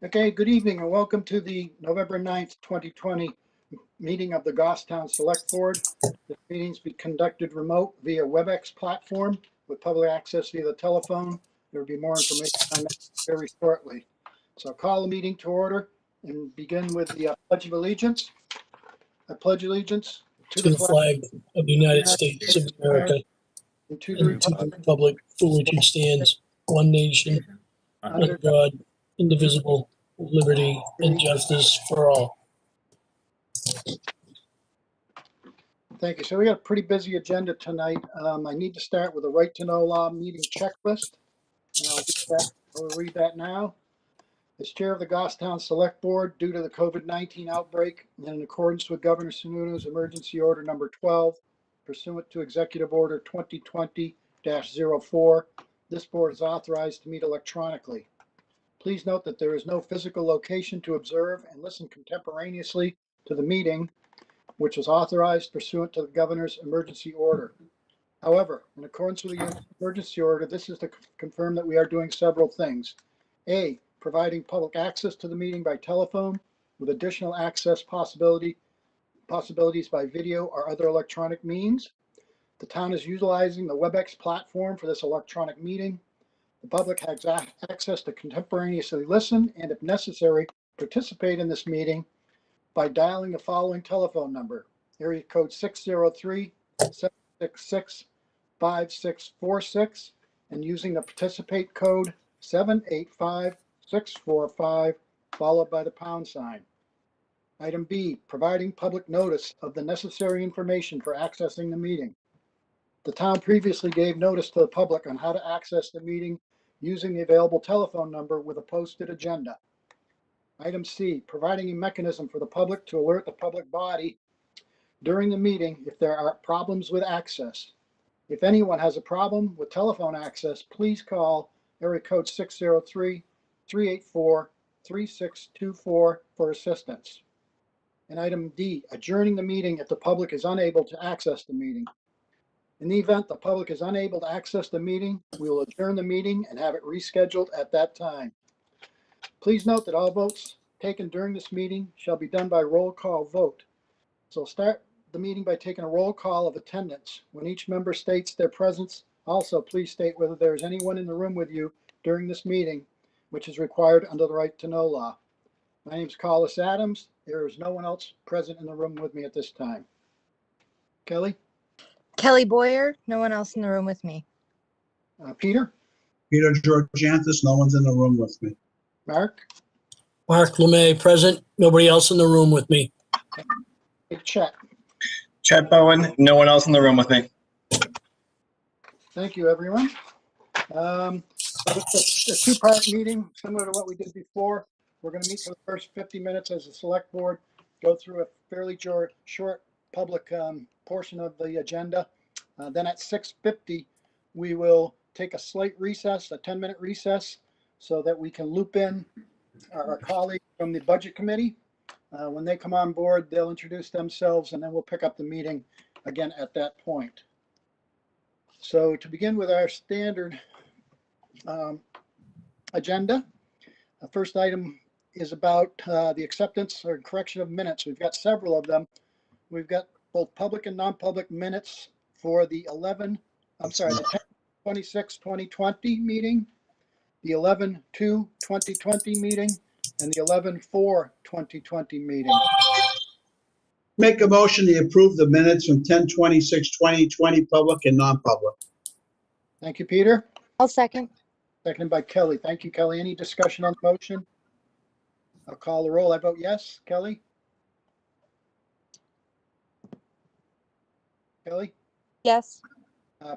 Okay, good evening and welcome to the November 9th, 2020 meeting of the Goffstown Select Board. The meetings be conducted remote via WebEx platform with public access via the telephone. There will be more information on that very shortly. So I'll call the meeting to order and begin with the Pledge of Allegiance. I pledge allegiance To the flag of the United States of America and to and to the republic for which it stands, one nation, under God, indivisible, with liberty and justice for all. Thank you. So we got a pretty busy agenda tonight. I need to start with a right to know law meeting checklist. And I'll read that now. As chair of the Goffstown Select Board, due to the COVID-19 outbreak and in accordance with Governor Sununu's emergency order number 12, pursuant to Executive Order 2020-04, this board is authorized to meet electronically. Please note that there is no physical location to observe and listen contemporaneously to the meeting, which was authorized pursuant to the governor's emergency order. However, in accordance with the emergency order, this is to confirm that we are doing several things. A, providing public access to the meeting by telephone with additional access possibilities by video or other electronic means. The town is utilizing the WebEx platform for this electronic meeting. The public has access to contemporaneously listen and, if necessary, participate in this meeting by dialing the following telephone number, area code 603-766-5646, and using the participate code 785645, followed by the pound sign. Item B, providing public notice of the necessary information for accessing the meeting. The town previously gave notice to the public on how to access the meeting using the available telephone number with a posted agenda. Item C, providing a mechanism for the public to alert the public body during the meeting if there are problems with access. If anyone has a problem with telephone access, please call area code 603-384-3624 for assistance. And item D, adjourning the meeting if the public is unable to access the meeting. In the event the public is unable to access the meeting, we will adjourn the meeting and have it rescheduled at that time. Please note that all votes taken during this meeting shall be done by roll call vote. So start the meeting by taking a roll call of attendance. When each member states their presence, also please state whether there is anyone in the room with you during this meeting, which is required under the right to know law. My name is Collis Adams. There is no one else present in the room with me at this time. Kelly? Kelly Boyer, no one else in the room with me. Peter? Peter Georgiantis, no one's in the room with me. Mark? Mark Lemay, present. Nobody else in the room with me. Chet? Chet Bowen, no one else in the room with me. Thank you, everyone. It's a two-part meeting, similar to what we did before. We're going to meet for the first 50 minutes as a select board, go through a fairly short public portion of the agenda. Then at 6:50, we will take a slight recess, a 10-minute recess, so that we can loop in our colleagues from the budget committee. When they come on board, they'll introduce themselves, and then we'll pick up the meeting again at that point. So to begin with our standard agenda, the first item is about the acceptance or correction of minutes. We've got several of them. We've got both public and non-public minutes for the 10/26/2020 meeting, the 11/2/2020 meeting, and the 11/4/2020 meeting. Make a motion to approve the minutes from 10/26/2020, public and non-public. Thank you, Peter. I'll second. Seconded by Kelly. Thank you, Kelly. Any discussion on the motion? I'll call the roll. I vote yes. Kelly? Kelly? Yes.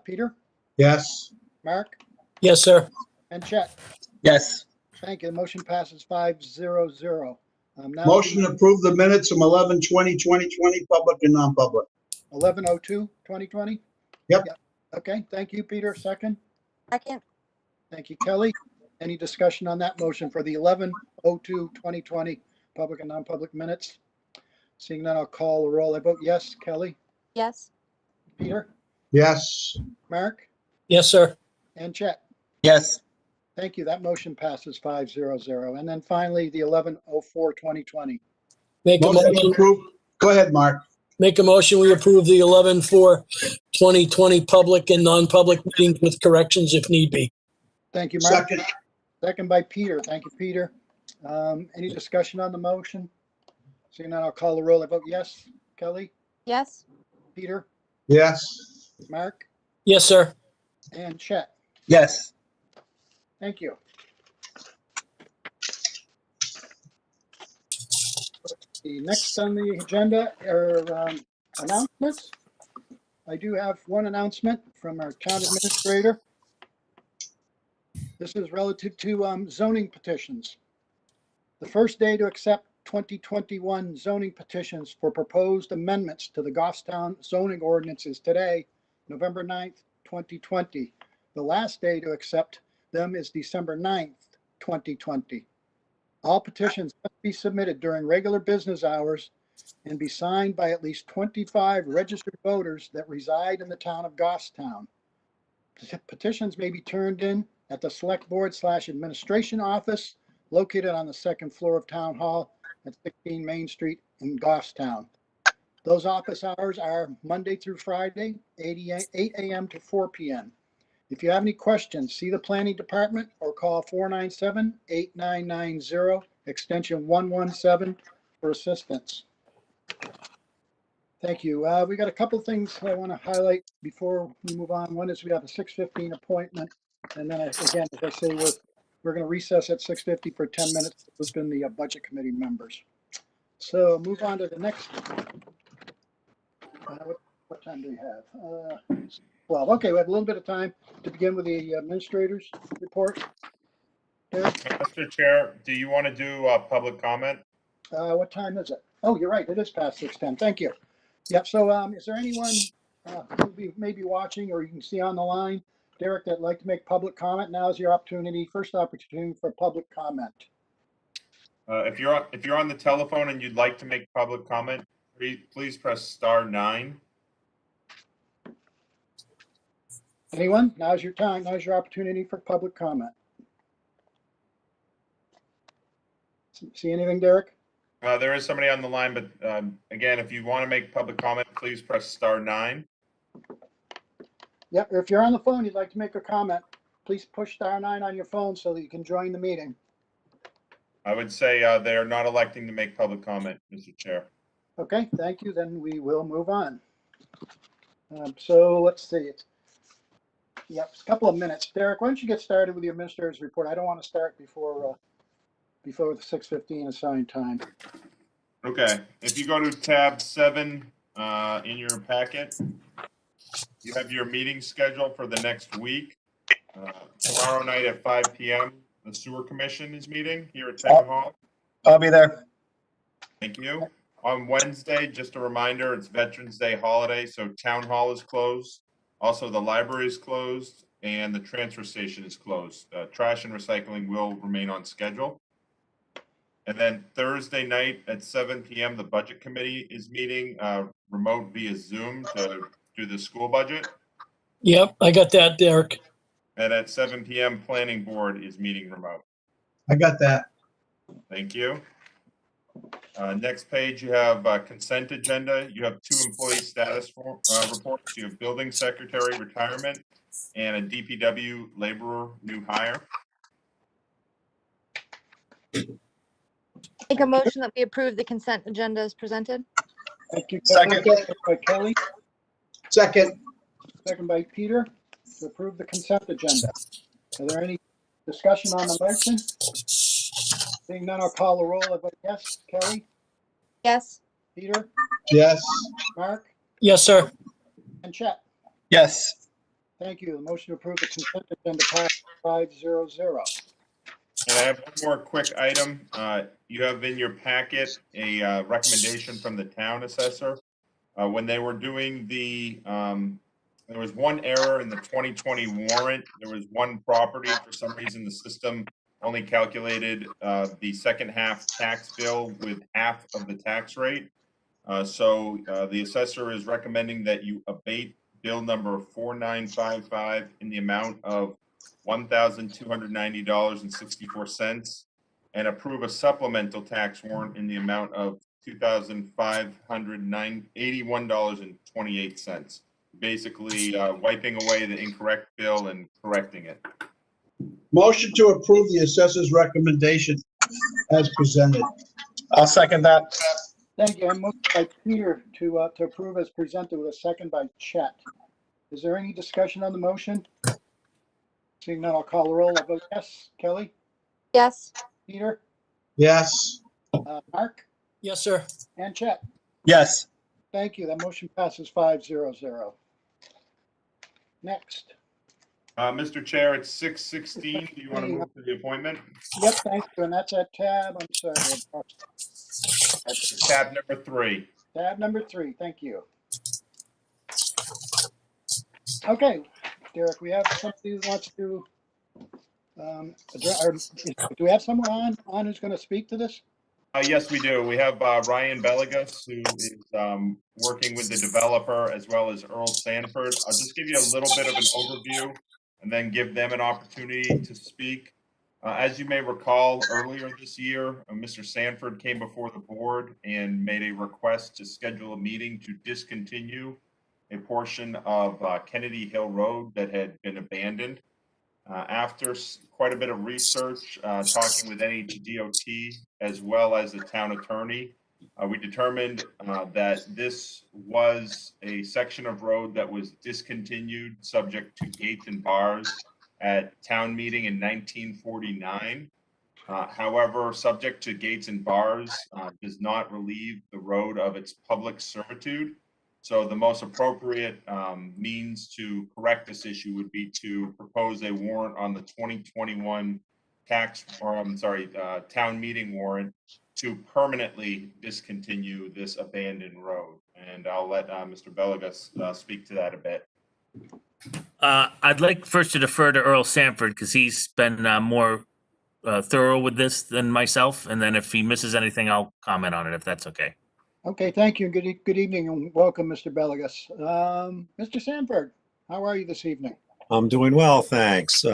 Peter? Yes. Mark? Yes, sir. And Chet? Yes. Thank you. The motion passes 5-0-0. Now Motion to approve the minutes from 11/20/2020, public and non-public. 11/02/2020? Yep. Okay, thank you, Peter. Second. Second. Thank you, Kelly. Any discussion on that motion for the 11/02/2020 public and non-public minutes? Seeing none, I'll call the roll. I vote yes. Kelly? Yes. Peter? Yes. Mark? Yes, sir. And Chet? Yes. Thank you. That motion passes 5-0-0. And then finally, the 11-04-2020. Make a Motion to motion, approve. Go ahead, Mark. make a motion, we approve the 11/4/2020 public and non-public meetings with corrections if need be. Thank you, Mark. Second. Second by Peter. Thank you, Peter. Any discussion on the motion? Seeing none, I'll call the roll. I vote yes. Kelly, Yes. Peter, Yes. Mark, Yes, sir. and Chet. Yes. Thank you. The next on the agenda are announcements. I do have one announcement from our town administrator. This is relative to zoning petitions. The first day to accept 2021 zoning petitions for proposed amendments to the Goffstown zoning ordinance is today, November 9th, 2020. The last day to accept them is December 9th, 2020. All petitions must be submitted during regular business hours and be signed by at least 25 registered voters that reside in the town of Goffstown. Petitions may be turned in at the Select Board/Administration Office located on the second floor of Town Hall at 16 Main Street in Goffstown. Those office hours are Monday through Friday, 8 a.m. to 4 p.m. If you have any questions, see the planning department or call 497-8990, extension 117 for assistance. Thank you. We got a couple things I want to highlight before we move on. One is we have a 6:15 appointment. And then again, as I say, we're going to recess at 6:50 for 10 minutes to loop in the budget committee members. So move on to the next. What time do we have? 12. Okay, we have a little bit of time to begin with the administrator's report. Derek, Mr. Chair, do you want to do public comment? what time is it? Oh, you're right. It is past 6:10. Thank you. Yep. So is there anyone who may be watching or you can see on the line, Derek, that'd like to make public comment? Now is your opportunity, first opportunity for public comment. If you're on the telephone and you'd like to make public comment, please press *9. Anyone? Now's your time. Now's your opportunity for public comment. See anything, Derek? There is somebody on the line, but again, if you want to make public comment, please press *9. Yep. If you're on the phone, you'd like to make a comment, please push *9 on your phone so that you can join the meeting. I would say they are not electing to make public comment, Mr. Chair. Okay, thank you. Then we will move on. So let's see. Yep, a couple of minutes. Derek, why don't you get started with the administrator's report? I don't want to start before the 6:15 assigned time. Okay, if you go to tab 7 in your packet, you have your meeting schedule for the next week. Tomorrow night at 5 p.m., the Sewer Commission is meeting here at Town Hall. I'll be there. Thank you. On Wednesday, just a reminder, it's Veterans Day holiday, so Town Hall is closed. Also, the library is closed and the transfer station is closed. Trash and recycling will remain on schedule. And then Thursday night at 7 p.m., the Budget Committee is meeting remote via Zoom to do the school budget. Yep, I got that, Derek. And at 7 p.m., Planning Board is meeting remote. I got that. Thank you. Next page, you have consent agenda. You have 2 employee status reports. You have building secretary retirement and a DPW laborer new hire. Make a motion that we approve the consent agenda as presented. Thank you. Second. By Kelly, Second. second by Peter, to approve the consent agenda. Are there any discussion on the motion? Seeing none, I'll call the roll. I vote yes. Kelly, Yes. Peter, Yes. Mark, Yes, sir. and Chet. Yes. Thank you. The motion to approve the consent agenda passed 5-0-0. And I have one more quick item. You have in your packet a recommendation from the town assessor. When they were doing the, there was one error in the 2020 warrant. There was one property, for some reason, the system only calculated the second half tax bill with half of the tax rate. So the assessor is recommending that you abate bill number 4955 in the amount of $1,290.64, and approve a supplemental tax warrant in the amount of $2,581.28. Basically, wiping away the incorrect bill and correcting it. Motion to approve the assessor's recommendation as presented. I'll second that. Thank you. I moved by Peter to approve as presented with a second by Chet. Is there any discussion on the motion? Seeing none, I'll call the roll. I'll vote yes. Kelly? Yes. Peter? Yes. Mark? Yes, sir. And Chet? Yes. Thank you. That motion passes 5-0. Next. Mr. Chair, it's 6:16. Do you want to move to the appointment? Yep, thank you. And that's at tab, I'm sorry. That's tab number 3. Tab number 3, thank you. Okay, Derek, we have somebody who wants to, do we have someone on who's going to speak to this? Yes, we do. We have Ryan Belagus, who is working with the developer, as well as Earl Sanford. I'll just give you a little bit of an overview and then give them an opportunity to speak. As you may recall, earlier this year, Mr. Sanford came before the board and made a request to schedule a meeting to discontinue a portion of Kennedy Hill Road that had been abandoned. After quite a bit of research, talking with NHDOT as well as the town attorney, we determined that this was a section of road that was discontinued, subject to gates and bars at town meeting in 1949. However, subject to gates and bars does not relieve the road of its public servitude. So the most appropriate means to correct this issue would be to propose a warrant on the 2021 town meeting warrant to permanently discontinue this abandoned road. And I'll let Mr. Belagus speak to that a bit. I'd like first to defer to Earl Sanford because he's been more thorough with this than myself. And then if he misses anything, I'll comment on it if that's okay. Okay, thank you. Good evening and welcome, Mr. Belagus. Mr. Sanford, how are you this evening? I'm doing well, thanks.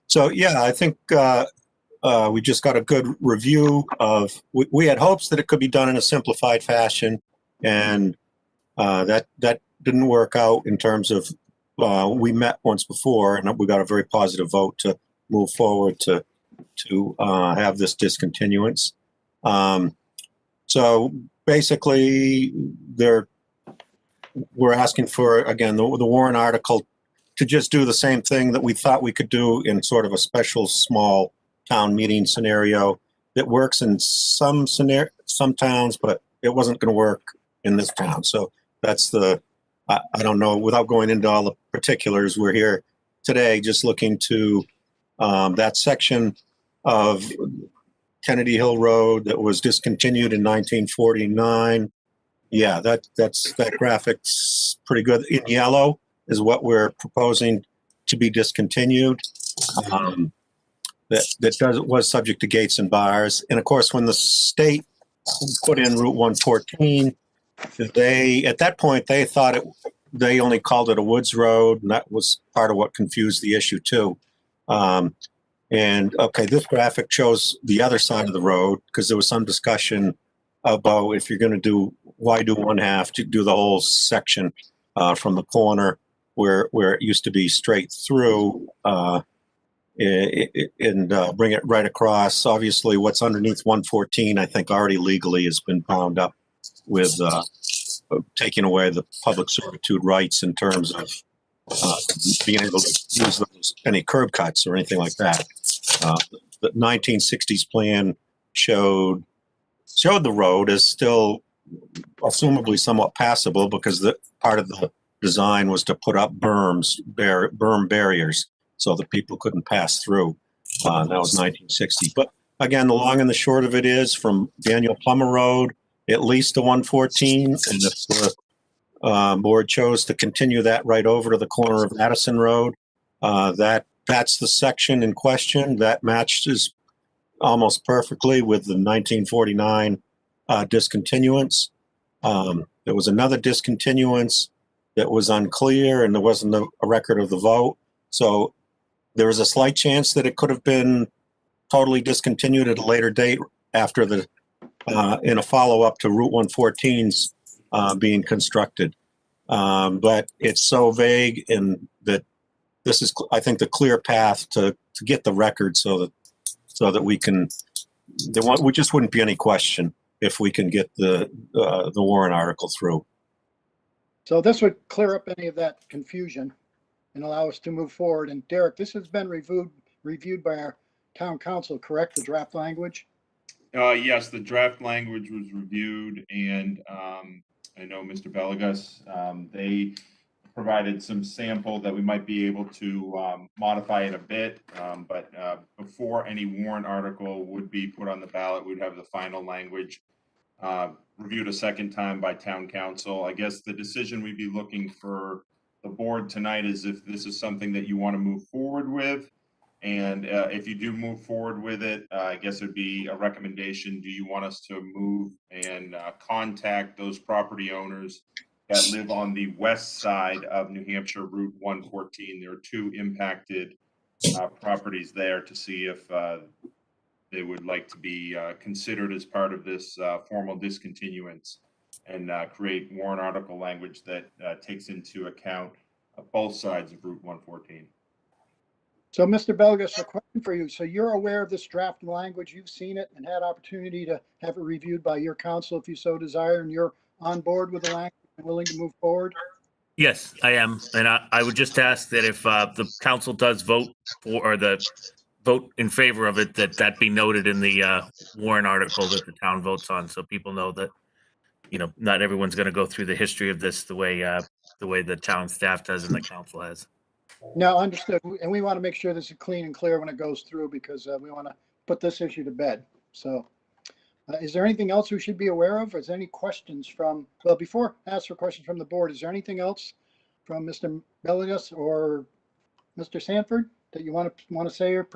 So yeah, I think we just got a good review of, we had hopes that it could be done in a simplified fashion, and that didn't work out in terms of, we met once before and we got a very positive vote to move forward to have this discontinuance. So basically, we're asking for, again, the warrant article to just do the same thing that we thought we could do in sort of a special small town meeting scenario that works in some towns, but it wasn't going to work in this town. So that's I don't know, without going into all the particulars, we're here today just looking to that section of Kennedy Hill Road that was discontinued in 1949. Yeah, that graphic's pretty good. In yellow is what we're proposing to be discontinued. That was subject to gates and bars. And of course, when the state put in Route 114, at that point they thought they only called it a woods road, and that was part of what confused the issue too. And okay, this graphic shows the other side of the road because there was some discussion about if you're going to do, why do one half to do the whole section from the corner where it used to be straight through and bring it right across. Obviously, what's underneath 114, I think already legally has been bound up with taking away the public servitude rights in terms of being able to use any curb cuts or anything like that. The 1960s plan showed the road as still assumably somewhat passable because the part of the design was to put up berm barriers so that people couldn't pass through. That was 1960. But again, the long and the short of it is from Daniel Plummer Road, at least to 114, and if the board chose to continue that right over to the corner of Madison Road, that's the section in question. That matches almost perfectly with the 1949 discontinuance. There was another discontinuance that was unclear and there wasn't a record of the vote. So There is a slight chance that it could have been totally discontinued at a later date after the, in a follow-up to Route 114's being constructed. But it's so vague, and that this is, I think, the clear path to get the record so that we can, there just wouldn't be any question if we can get the warrant article through. So this would clear up any of that confusion and allow us to move forward. And Derek, this has been reviewed by our town council, correct? The draft language? Yes, the draft language was reviewed, and I know Mr. Belagus, they provided some sample that we might be able to modify it a bit, but before any warrant article would be put on the ballot, we'd have the final language reviewed a second time by town council. I guess the decision we'd be looking for the board tonight is if this is something that you want to move forward with. And if you do move forward with it, I guess it'd be a recommendation. Do you want us to move and contact those property owners that live on the west side of New Hampshire Route 114? There are two impacted properties there, to see if they would like to be considered as part of this formal discontinuance, and create warrant article language that takes into account both sides of Route 114. So Mr. Belgas, a question for you. So you're aware of this draft language, you've seen it and had opportunity to have it reviewed by your council if you so desire, and you're on board with the language and willing to move forward? Yes, I am. And I would just ask that if the council does vote for, or the vote in favor of it, that be noted in the warrant article that the town votes on, so people know that, you know, not everyone's going to go through the history of this the way the town staff does and the council has. No, understood. And we want to make sure this is clean and clear when it goes through, because we want to put this issue to bed. So is there anything else we should be aware of? Is there any questions from, well, before I ask for questions from the board, is there anything else from Mr. Belgas or Mr. Sanford that you want to say or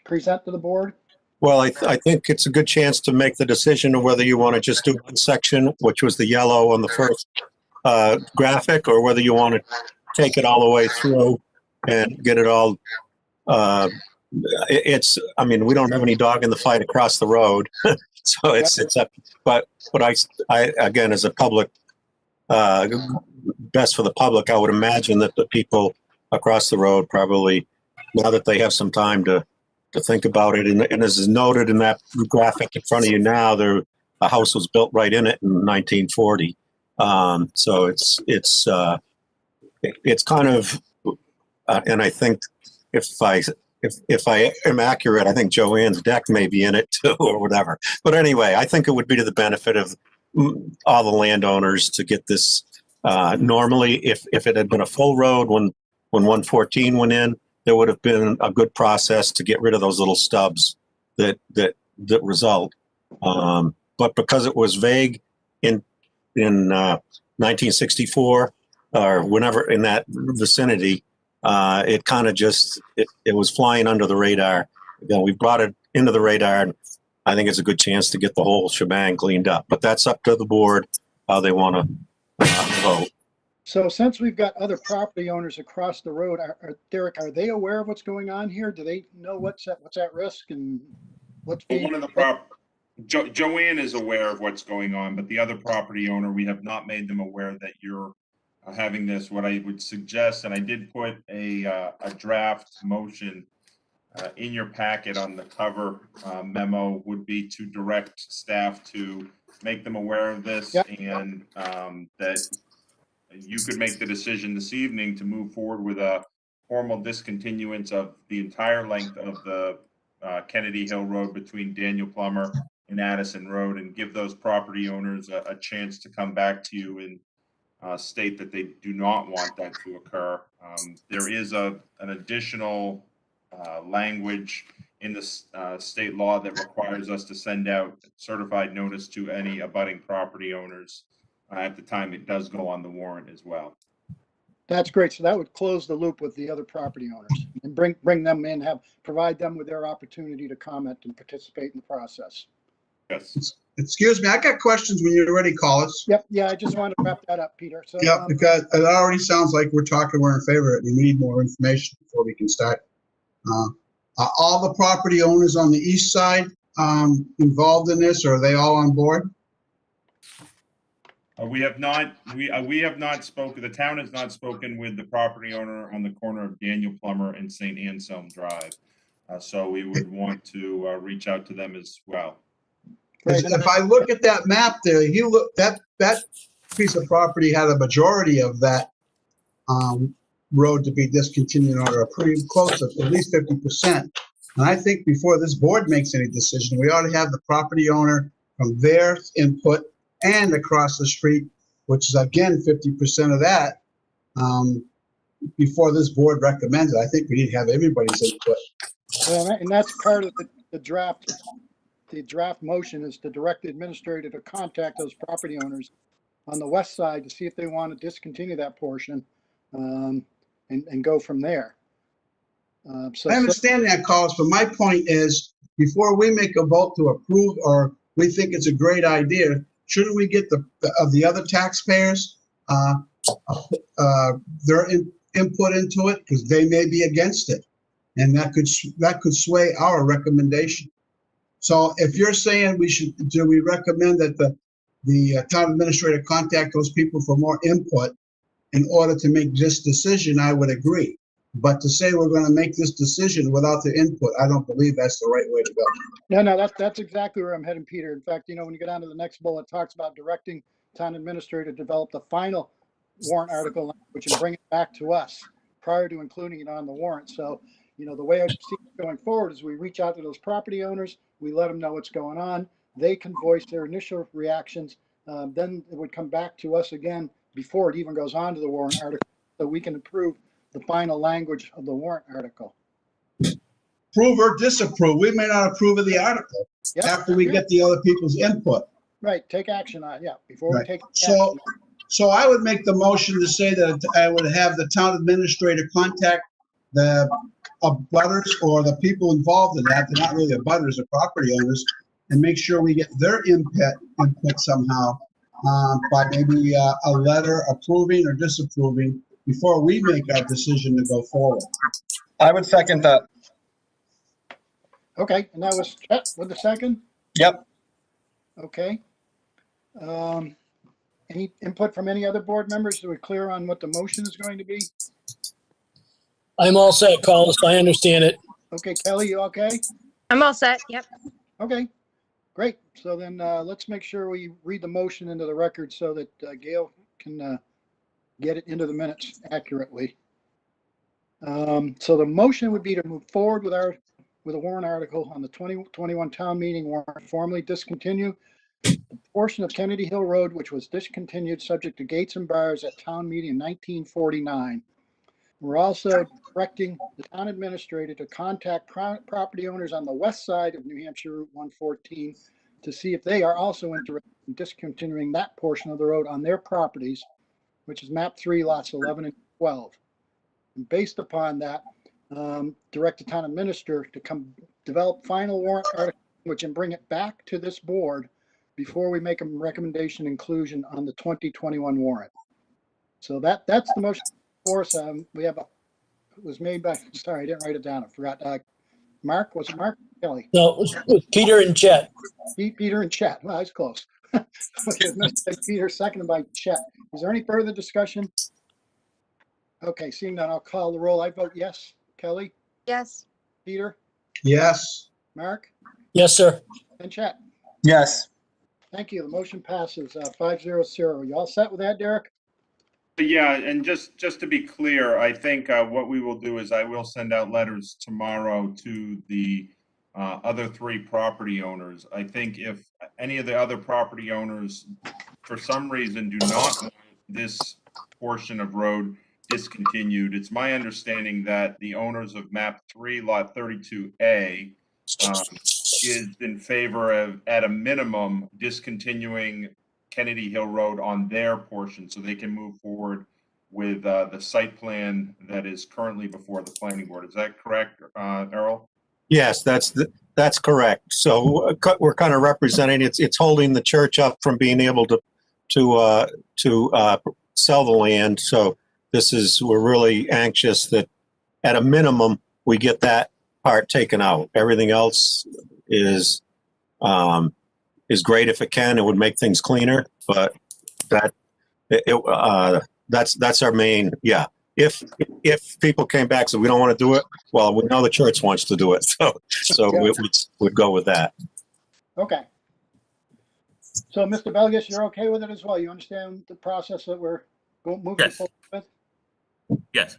present to the board? Well, I think it's a good chance to make the decision of whether you want to just do one section, which was the yellow on the first graphic, or whether you want to take it all the way through and get it all. I mean, we don't have any dog in the fight across the road, so it's up. But I again, as a public, best for the public, I would imagine that the people across the road probably, now that they have some time to think about it, and as is noted in that graphic in front of you now, a house was built right in it in 1940. So it's kind of, and I think if I am accurate, I think Joanne's deck may be in it too, or whatever. But anyway, I think it would be to the benefit of all the landowners to get this. Normally, if it had been a full road when 114 went in, there would have been a good process to get rid of those little stubs that result. But because it was vague in 1964 or whenever in that vicinity, it kind of just, it was flying under the radar. Again, we brought it into the radar, and I think it's a good chance to get the whole shebang cleaned up. But that's up to the board how they want to vote. So since we've got other property owners across the road, Derek, are they aware of what's going on here? Do they know what's at risk and what's being? One of the Joanne is aware of what's going on, but the other property owner, we have not made them aware that you're having this. What I would suggest, and I did put a draft motion in your packet on the cover memo, would be to direct staff to make them aware of this. Yep. And that you could make the decision this evening to move forward with a formal discontinuance of the entire length of the Kennedy Hill Road between Daniel Plummer and Addison Road, and give those property owners a chance to come back to you and state that they do not want that to occur. There is an additional language in the state law that requires us to send out certified notice to any abutting property owners at the time it does go on the warrant as well. That's great. So that would close the loop with the other property owners and bring them in, provide them with their opportunity to comment and participate in the process. Yes. Excuse me, I got questions when you're ready, call us. Yep. Yeah, I just wanted to wrap that up, Peter. So, yep, because it already sounds like we're in favor of it. We need more information before we can start Are all the property owners on the east side involved in this, or are they all on board? We have not spoken, the town has not spoken with the property owner on the corner of Daniel Plummer and St. Anselm Drive. So we would want to reach out to them as well. Right, If I look at that map there, that piece of property had a majority of that road to be discontinued, or pretty close to at least 50%. And I think before this board makes any decision, we ought to have the property owner from their input and across the street, which is again 50% of that, before this board recommends it. I think we need to have everybody's input. Well, and that's part of the draft. The draft motion is to direct the administrator to contact those property owners on the west side to see if they want to discontinue that portion, and go from there. I understand that, Carlos, but my point is, before we make a vote to approve, or we think it's a great idea, shouldn't we get the other taxpayers, their input into it? Because they may be against it, and that could sway our recommendation. So if you're saying do we recommend that the town administrator contact those people for more input in order to make this decision, I would agree. But to say we're going to make this decision without their input, I don't believe that's the right way to go. No, that's exactly where I'm heading, Peter. In fact, when you go down to the next bullet, it talks about directing town administrator to develop the final warrant article, which will bring it back to us prior to including it on the warrant. So, the way I see it going forward is we reach out to those property owners, we let them know what's going on. They can voice their initial reactions. Then it would come back to us again before it even goes on to the warrant article, so we can approve the final language of the warrant article. Approve or disapprove. We may not approve of the article after we get the other people's input. Right, take action on it, yeah, before we Right. take So, action. so I would make the motion to say that I would have the town administrator contact the abutters or the people involved in that. They're not really abutters, they're property owners, and make sure we get their input somehow by maybe a letter approving or disapproving before we make our decision to go forward. I would second that. Okay, and that was Chet with the second? Yep. Okay. Any input from any other board members? Are we clear on what the motion is going to be? I'm all set, Carlos. I understand it. Okay, Kelly, you okay? I'm all set. Yep. Okay, great. So then let's make sure we read the motion into the record so that Gail can get it into the minutes accurately. So the motion would be to move forward with a warrant article on the 2021 town meeting warrant, formally discontinue the portion of Kennedy Hill Road, which was discontinued subject to gates and bars at town meeting in 1949. We're also directing the town administrator to contact property owners on the west side of New Hampshire Route 114 to see if they are also interested in discontinuing that portion of the road on their properties, which is map 3, lots 11 and 12. And based upon that, direct the town administrator to develop final warrant article, which and bring it back to this board before we make a recommendation inclusion on the 2021 warrant. So that's the motion for us. We have it was made by, sorry, I didn't write it down. I forgot. Mark, was it Mark? Kelly? No, it was Peter and Chet. Peter and Chet. Well, that's close. Okay, Peter, seconded by Chet. Is there any further discussion? Okay, seeing none, I'll call the roll. I vote yes. Kelly? Yes. Peter? Yes. Mark? Yes, sir. And Chet? Yes. Thank you. The motion passes 5-0. You all set with that, Derek? Yeah, and just to be clear, I think what we will do is I will send out letters tomorrow to the other 3 property owners. I think if any of the other property owners, for some reason, do not want this portion of road discontinued, it's my understanding that the owners of map 3, lot 32A, is in favor of, at a minimum, discontinuing Kennedy Hill Road on their portion so they can move forward with the site plan that is currently before the planning board. Is that correct, Earl? Yes, that's correct. So we're kind of representing, it's holding the church up from being able to sell the land. So we're really anxious that at a minimum, we get that part taken out. Everything else is great if it can. It would make things cleaner, but that's our main, yeah. If people came back and said, we don't want to do it, well, we know the church wants to do it, so we'd go with that. Okay. So, Mr. Belgus, you're okay with it as well? You understand the process that we're moving Yes. forward with? Yes.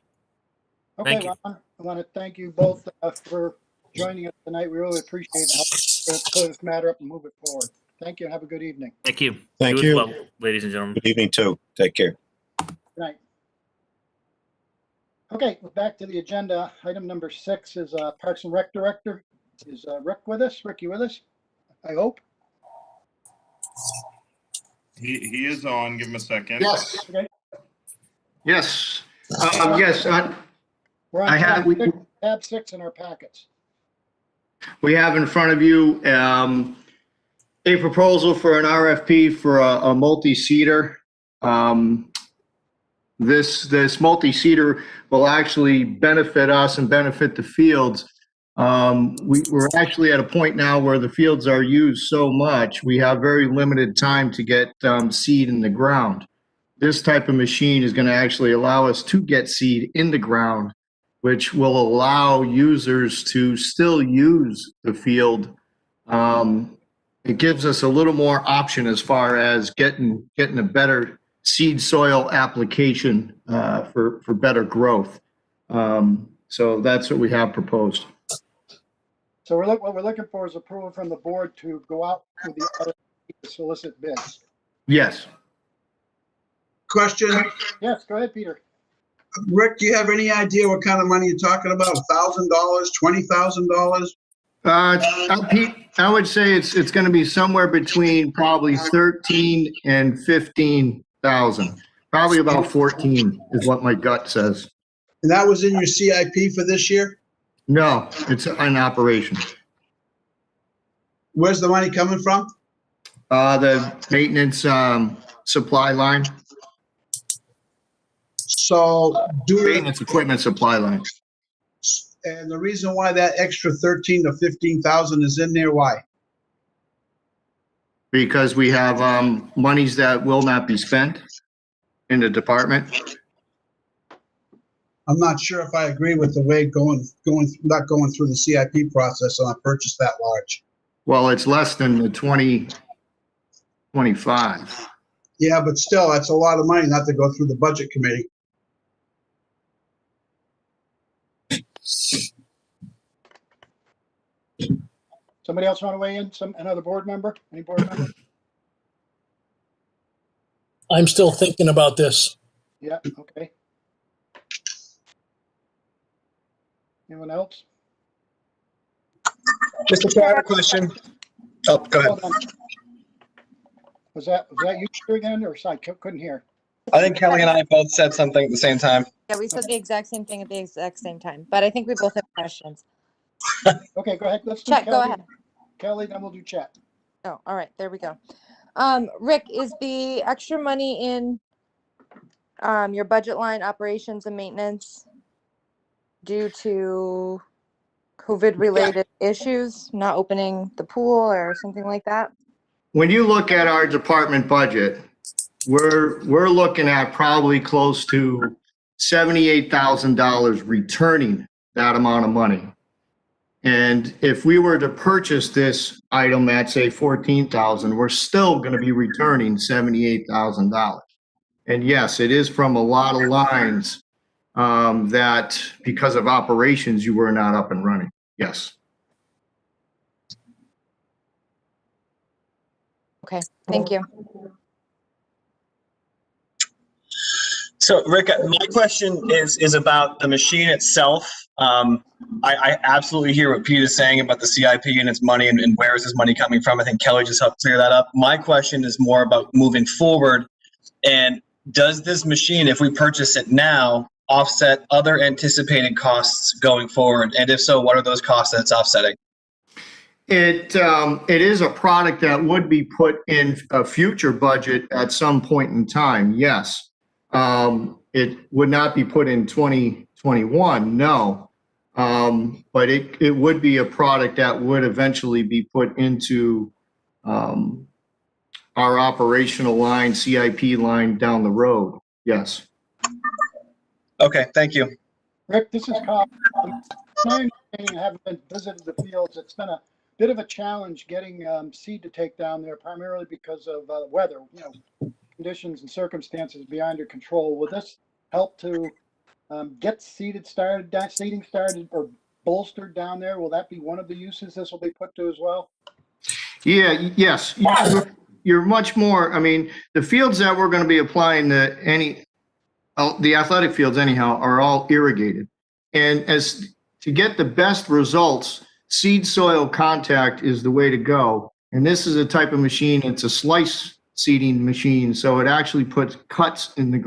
Okay, Thank you. Ron, I want to thank you both for joining us tonight. We really appreciate help to clear this matter up and move it forward. Thank you and have a good evening. Thank you. Thank as you. well, ladies and gentlemen. Good evening, too. Take care. Good night. Okay, back to the agenda. Item number 6 is Parks and Rec Director. Is Rick with us? Rick, you with us? I hope. He is on. Give him a second. Yes. Okay. Yes. Yes, We're on I have- tab 6 in our packets. we have in front of you a proposal for an RFP for a multi-seater. This multi-seater will actually benefit us and benefit the fields. We're actually at a point now where the fields are used so much, we have very limited time to get seed in the ground. This type of machine is going to actually allow us to get seed in the ground, which will allow users to still use the field. It gives us a little more option as far as getting a better seed soil application for better growth. So that's what we have proposed. So what we're looking for is approval from the board to go out with the RFP to solicit bids. Yes. Question, Yes, go ahead, Peter. Rick, do you have any idea what kind of money you're talking about? $1,000, $20,000? Pete, I would say it's going to be somewhere between probably 13 and 15,000. Probably about 14 is what my gut says. And that was in your CIP for this year? No, it's an operation. Where's the money coming from? The maintenance supply line, So maintenance equipment supply line. and the reason why that extra 13 to 15,000 is in there, why? Because we have monies that will not be spent in the department. I'm not sure if I agree with the way not going through the CIP process on a purchase that large. Well, it's less than the 2025. Yeah, but still, that's a lot of money not to go through the budget committee. Somebody else want to weigh in? Another board member? Any board member? I'm still thinking about this. Yeah, okay. Anyone else? Mr. Chair, I have a question. Oh, go ahead. Hold on. Was that you Peter, again, or I couldn't hear? I think Kelly and I both said something at the same time. Yeah, we said the exact same thing at the exact same time, but I think we both have questions. Okay, go ahead. Let's do Chet, go Kelly. ahead. Kelly, then we'll do Chet. Oh, all right, there we go. Rick, is the extra money in your budget line, operations and maintenance, due to COVID-related issues, not opening the pool or something like that? When you look at our department budget, we're looking at probably close to $78,000 returning that amount of money. And if we were to purchase this item at, say, $14,000, we're still going to be returning $78,000. And yes, it is from a lot of lines that because of operations, you were not up and running. Yes. Okay, thank you. So, Rick, my question is about the machine itself. I absolutely hear what Pete is saying about the CIP and its money and where is this money coming from. I think Kelly just helped clear that up. My question is more about moving forward. And does this machine, if we purchase it now, offset other anticipated costs going forward? And if so, what are those costs that it's offsetting? It is a product that would be put in a future budget at some point in time, yes. It would not be put in 2021, no. But it would be a product that would eventually be put into our operational line, CIP line down the road. Yes. Okay, thank you. Rick, this is Kyle. My understanding, having been visited the fields, it's been a bit of a challenge getting seed to take down there, primarily because of weather, conditions and circumstances beyond your control. Will this help to get seeding started or bolstered down there? Will that be one of the uses this will be put to as well? Yeah, yes. You're much more, I mean, the fields that we're going to be applying to the athletic fields anyhow, are all irrigated. And as to get the best results, seed soil contact is the way to go. And this is a type of machine, it's a slice seeding machine. So it actually puts cuts in the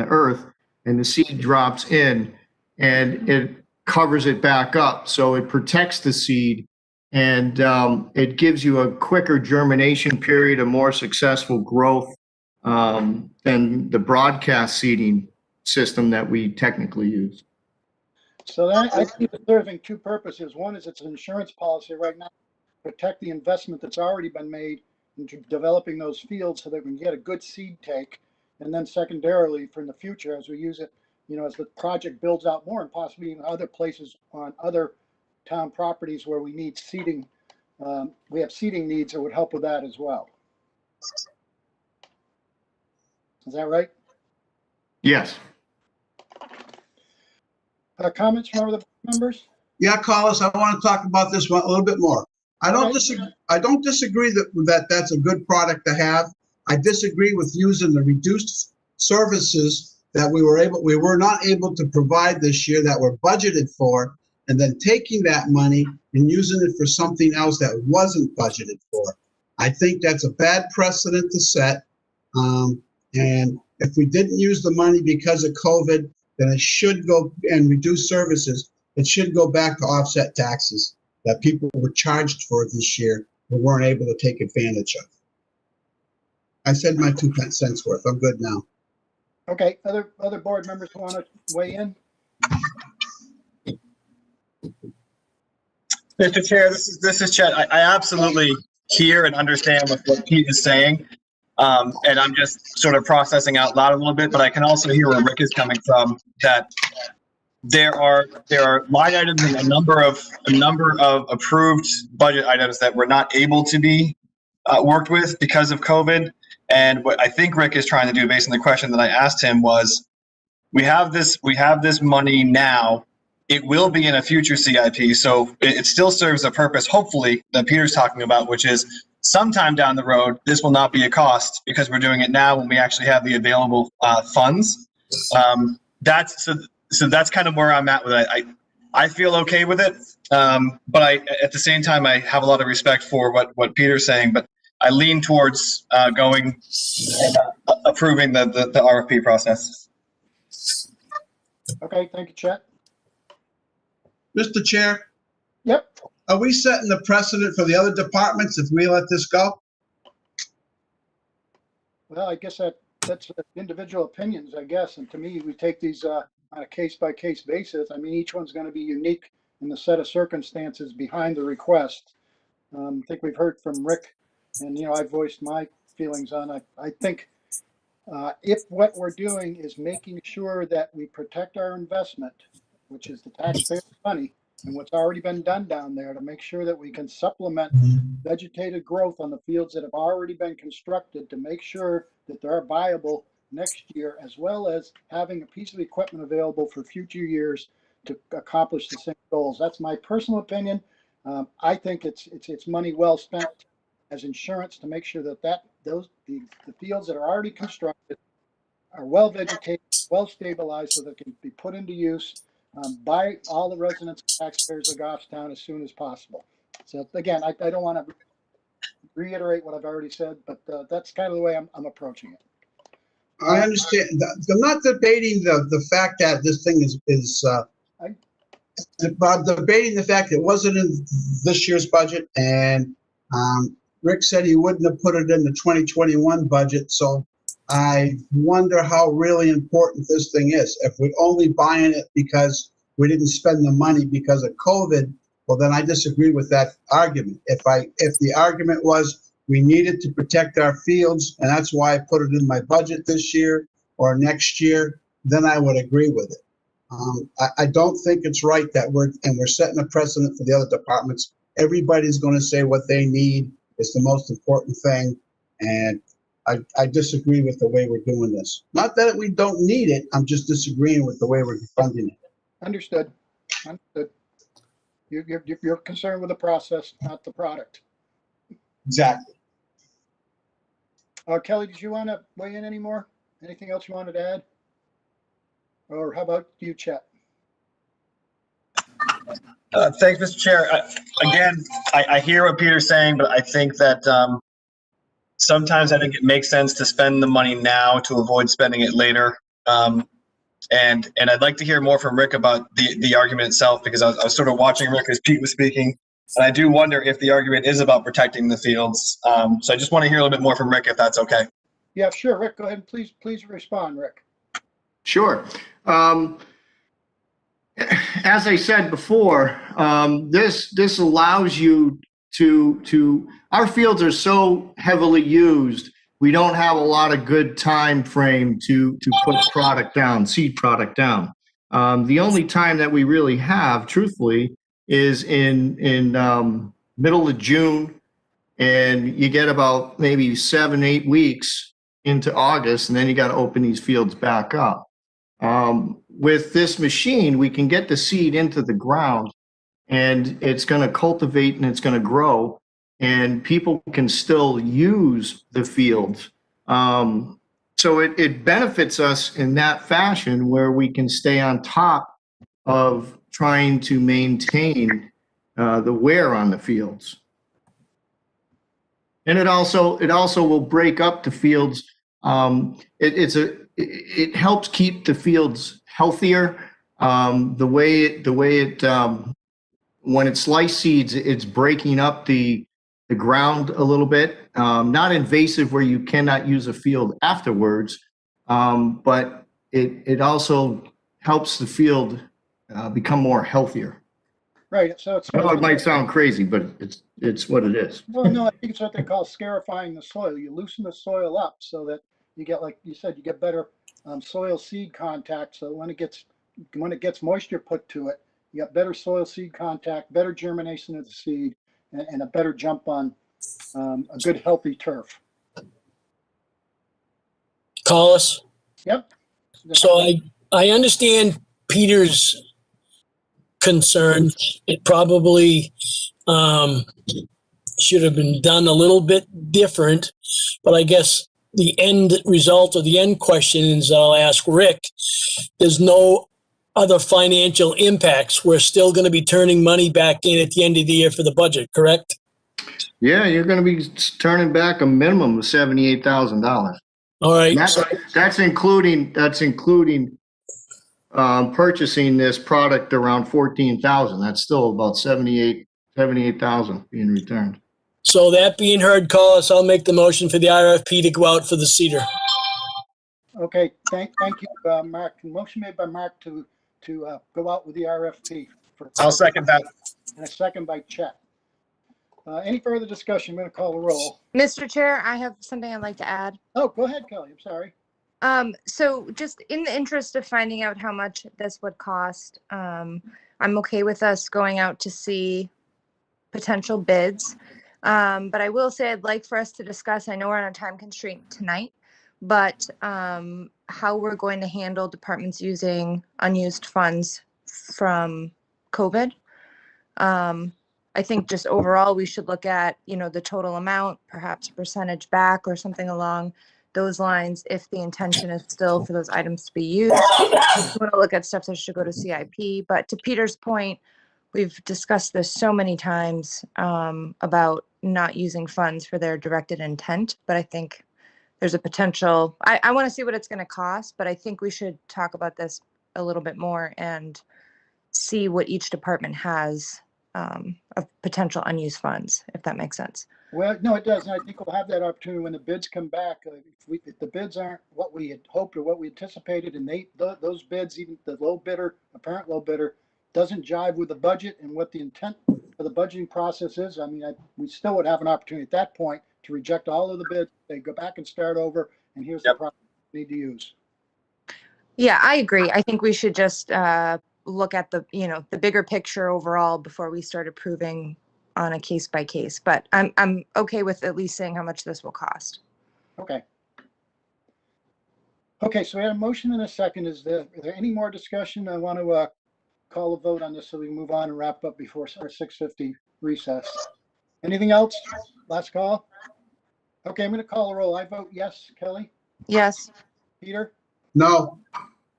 earth, and the seed drops in and it covers it back up. So it protects the seed, and it gives you a quicker germination period, a more successful growth than the broadcast seeding system that we technically use. So that, I see it serving two purposes. One is it's an insurance policy right now, protect the investment that's already been made into developing those fields so that we can get a good seed take. And then secondarily, for in the future, as we use it, as the project builds out more and possibly in other places on other town properties where we need seeding, we have seeding needs that would help with that as well. Is that right? Yes. Comments from other members? Yeah, Carlos, I want to talk about this one a little bit more. I don't disagree that that's a good product to have. I disagree with using the reduced services that we were not able to provide this year that were budgeted for, and then taking that money and using it for something else that wasn't budgeted for. I think that's a bad precedent to set. And if we didn't use the money because of COVID, then it should go and reduce services. It should go back to offset taxes that people were charged for this year but weren't able to take advantage of. I said my 2 cents worth. I'm good now. Okay, other board members who want to weigh in? Mr. Chair, this is Chet. I absolutely hear and understand what Pete is saying. And I'm just sort of processing out loud a little bit, but I can also hear where Rick is coming from, that there are line items and a number of approved budget items that were not able to be worked with because of COVID. And what I think Rick is trying to do, based on the question that I asked him, was we have this money now. It will be in a future CIP, so it still serves a purpose, hopefully, that Peter's talking about, which is sometime down the road, this will not be a cost because we're doing it now when we actually have the available funds. That's kind of where I'm at with it. I feel okay with it, but at the same time, I have a lot of respect for what Peter's saying, but I lean towards going and approving the RFP process. Okay, thank you, Chet. Mr. Chair? Yep. Are we setting the precedent for the other departments if we let this go? Well, I guess that's individual opinions, I guess. And to me, we take these on a case-by-case basis. I mean, each one's going to be unique in the set of circumstances behind the request. I think we've heard from Rick, and I've voiced my feelings on it. I think if what we're doing is making sure that we protect our investment, which is the taxpayers' money, and what's already been done down there to make sure that we can supplement vegetated growth on the fields that have already been constructed to make sure that they're viable next year, as well as having a piece of equipment available for future years to accomplish the same goals. That's my personal opinion. I think it's money well spent as insurance to make sure that the fields that are already constructed are well vegetated, well stabilized, so that they can be put into use by all the residents and taxpayers of Goffstown as soon as possible. So again, I don't want to reiterate what I've already said, but that's kind of the way I'm approaching it. I understand. I'm not debating the fact that this thing is I'm debating the fact that it wasn't in this year's budget, and Rick said he wouldn't have put it in the 2021 budget. So I wonder how really important this thing is. If we're only buying it because we didn't spend the money because of COVID, well, then I disagree with that argument. If the argument was we needed to protect our fields, and that's why I put it in my budget this year or next year, then I would agree with it. I don't think it's right that we're setting a precedent for the other departments. Everybody's going to say what they need is the most important thing, and I disagree with the way we're doing this. Not that we don't need it, I'm just disagreeing with the way we're funding it. Understood. Understood. You're concerned with the process, not the product. Exactly. Kelly, did you want to weigh in anymore? Anything else you wanted to add? Or how about you, Chet? Thanks, Mr. Chair. Again, I hear what Peter's saying, but I think that sometimes I think it makes sense to spend the money now to avoid spending it later. And I'd like to hear more from Rick about the argument itself, because I was sort of watching Rick as Pete was speaking, and I do wonder if the argument is about protecting the fields. So I just want to hear a little bit more from Rick, if that's okay. Yeah, sure. Rick, go ahead and please respond, Rick. Sure. As I said before, this allows you to our fields are so heavily used, we don't have a lot of good time frame to put product down, seed product down. The only time that we really have, truthfully, is in middle of June, and you get about maybe 7-8 weeks into August, and then you got to open these fields back up. With this machine, we can get the seed into the ground, and it's going to cultivate and it's going to grow, and people can still use the fields. So it benefits us in that fashion, where we can stay on top of trying to maintain the wear on the fields. And it also will break up the fields. It helps keep the fields healthier. The way it when it slice seeds, it's breaking up the ground a little bit. Not invasive where you cannot use a field afterwards, but it also helps the field become more healthier. Right. So it's. I know it might sound crazy, but it's what it is. Well, no, I think it's what they call scarifying the soil. You loosen the soil up so that you get, like you said, you get better soil seed contact. So when it gets moisture put to it, you got better soil seed contact, better germination of the seed, and a better jump on a good healthy turf. Collis? Yep. So I understand Peter's concern. It probably should have been done a little bit different, but I guess the end result or the end questions I'll ask Rick, there's no other financial impacts. We're still going to be turning money back in at the end of the year for the budget, correct? Yeah, you're going to be turning back a minimum of $78,000. All right. That's including purchasing this product around $14,000. That's still about $78,000 being returned. So that being heard, Collis, I'll make the motion for the RFP to go out for the cedar. Okay, thank you, Mark. Motion made by Mark to go out with the RFP. I'll second that. And a second by Chet. Any further discussion? I'm going to call the roll. Mr. Chair, I have something I'd like to add. Oh, go ahead, Kelly. I'm sorry. So just in the interest of finding out how much this would cost, I'm okay with us going out to see potential bids. But I will say I'd like for us to discuss, I know we're on a time constraint tonight, but how we're going to handle departments using unused funds from COVID. I think just overall, we should look at, the total amount, perhaps a percentage back or something along those lines, if the intention is still for those items to be used. We want to look at stuff that should go to CIP. But to Peter's point, we've discussed this so many times about not using funds for their directed intent, but I think there's a potential. I want to see what it's going to cost, but I think we should talk about this a little bit more and see what each department has of potential unused funds, if that makes sense. Well, no, it does. And I think we'll have that opportunity when the bids come back. If the bids aren't what we had hoped or what we anticipated, and those bids, even the low bidder, apparent low bidder, doesn't jive with the budget and what the intent of the budgeting process is, I mean, we still would have an opportunity at that point to reject all of the bids. They go back and start over, and here's the Yep. process we need to use. Yeah, I agree. I think we should just look at the, the bigger picture overall before we start approving on a case by case. But I'm okay with at least saying how much this will cost. Okay. Okay, so we had a motion and a second. Is there any more discussion? I want to call a vote on this so we can move on and wrap up before our 6:50 recess. Anything else? Last call? Okay, I'm going to call a roll. I vote yes. Kelly? Yes. Peter? No,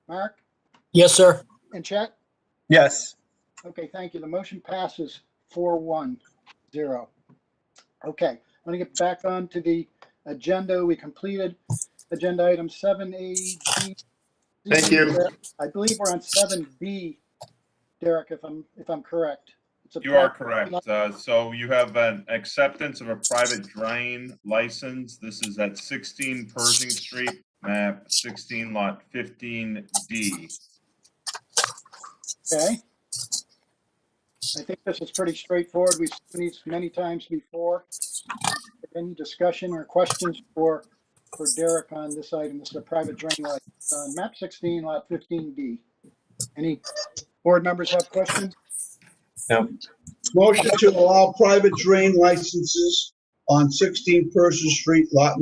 Mark? Yes, sir. And Chet? Yes. Okay, thank you. The motion passes 4-1-0. Okay, I'm going to get back on to the agenda. We completed agenda item 7A. Thank you. I believe we're on 7B, Derek, if I'm correct. You are correct. So you have an acceptance of a private drain license. This is at 16 Pershing Street, map 16, lot 15D. Okay. I think this is pretty straightforward. We've seen these many times before. Any discussion or questions for Derek on this item? This is a private drain license on map 16, lot 15D. Any board members have questions? No. motion to allow private drain licenses on 16 Pershing Street, lot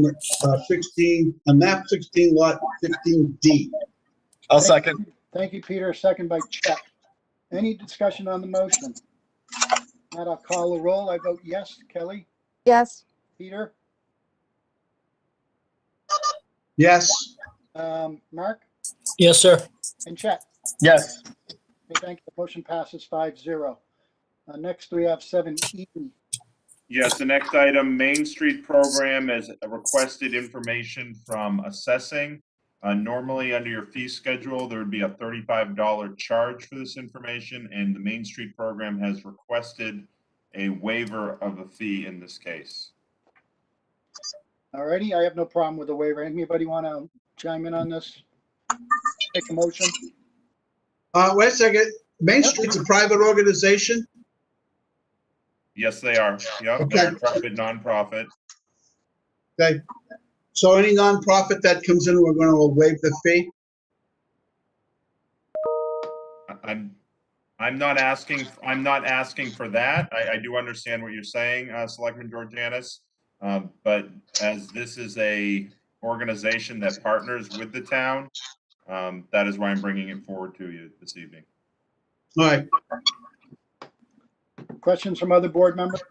16, map 16, lot 15D. I'll second. Thank you, Peter. Second by Chet. Any discussion on the motion? Not, I'll call a roll. I vote yes. Kelly? Yes. Peter? Yes, Mark? Yes, sir. And Chet? Yes. Okay, thank you. The motion passes 5-0. Next, we have 7E. Yes, the next item, Main Street Program, has requested information from assessing. Normally, under your fee schedule, there would be a $35 charge for this information, and the Main Street Program has requested a waiver of a fee in this case. All righty, I have no problem with the waiver. Anybody want to chime in on this? Take a motion? wait a second, Main Street's a private organization? Yes, they are. Yep, Okay. they're a private nonprofit. Okay, so any nonprofit that comes in, we're gonna waive the fee? I'm not asking for that. I do understand what you're saying, Selectman Georgianis. But as this is a organization that partners with the town, that is why I'm bringing it forward to you this evening. All right, Questions from other board members?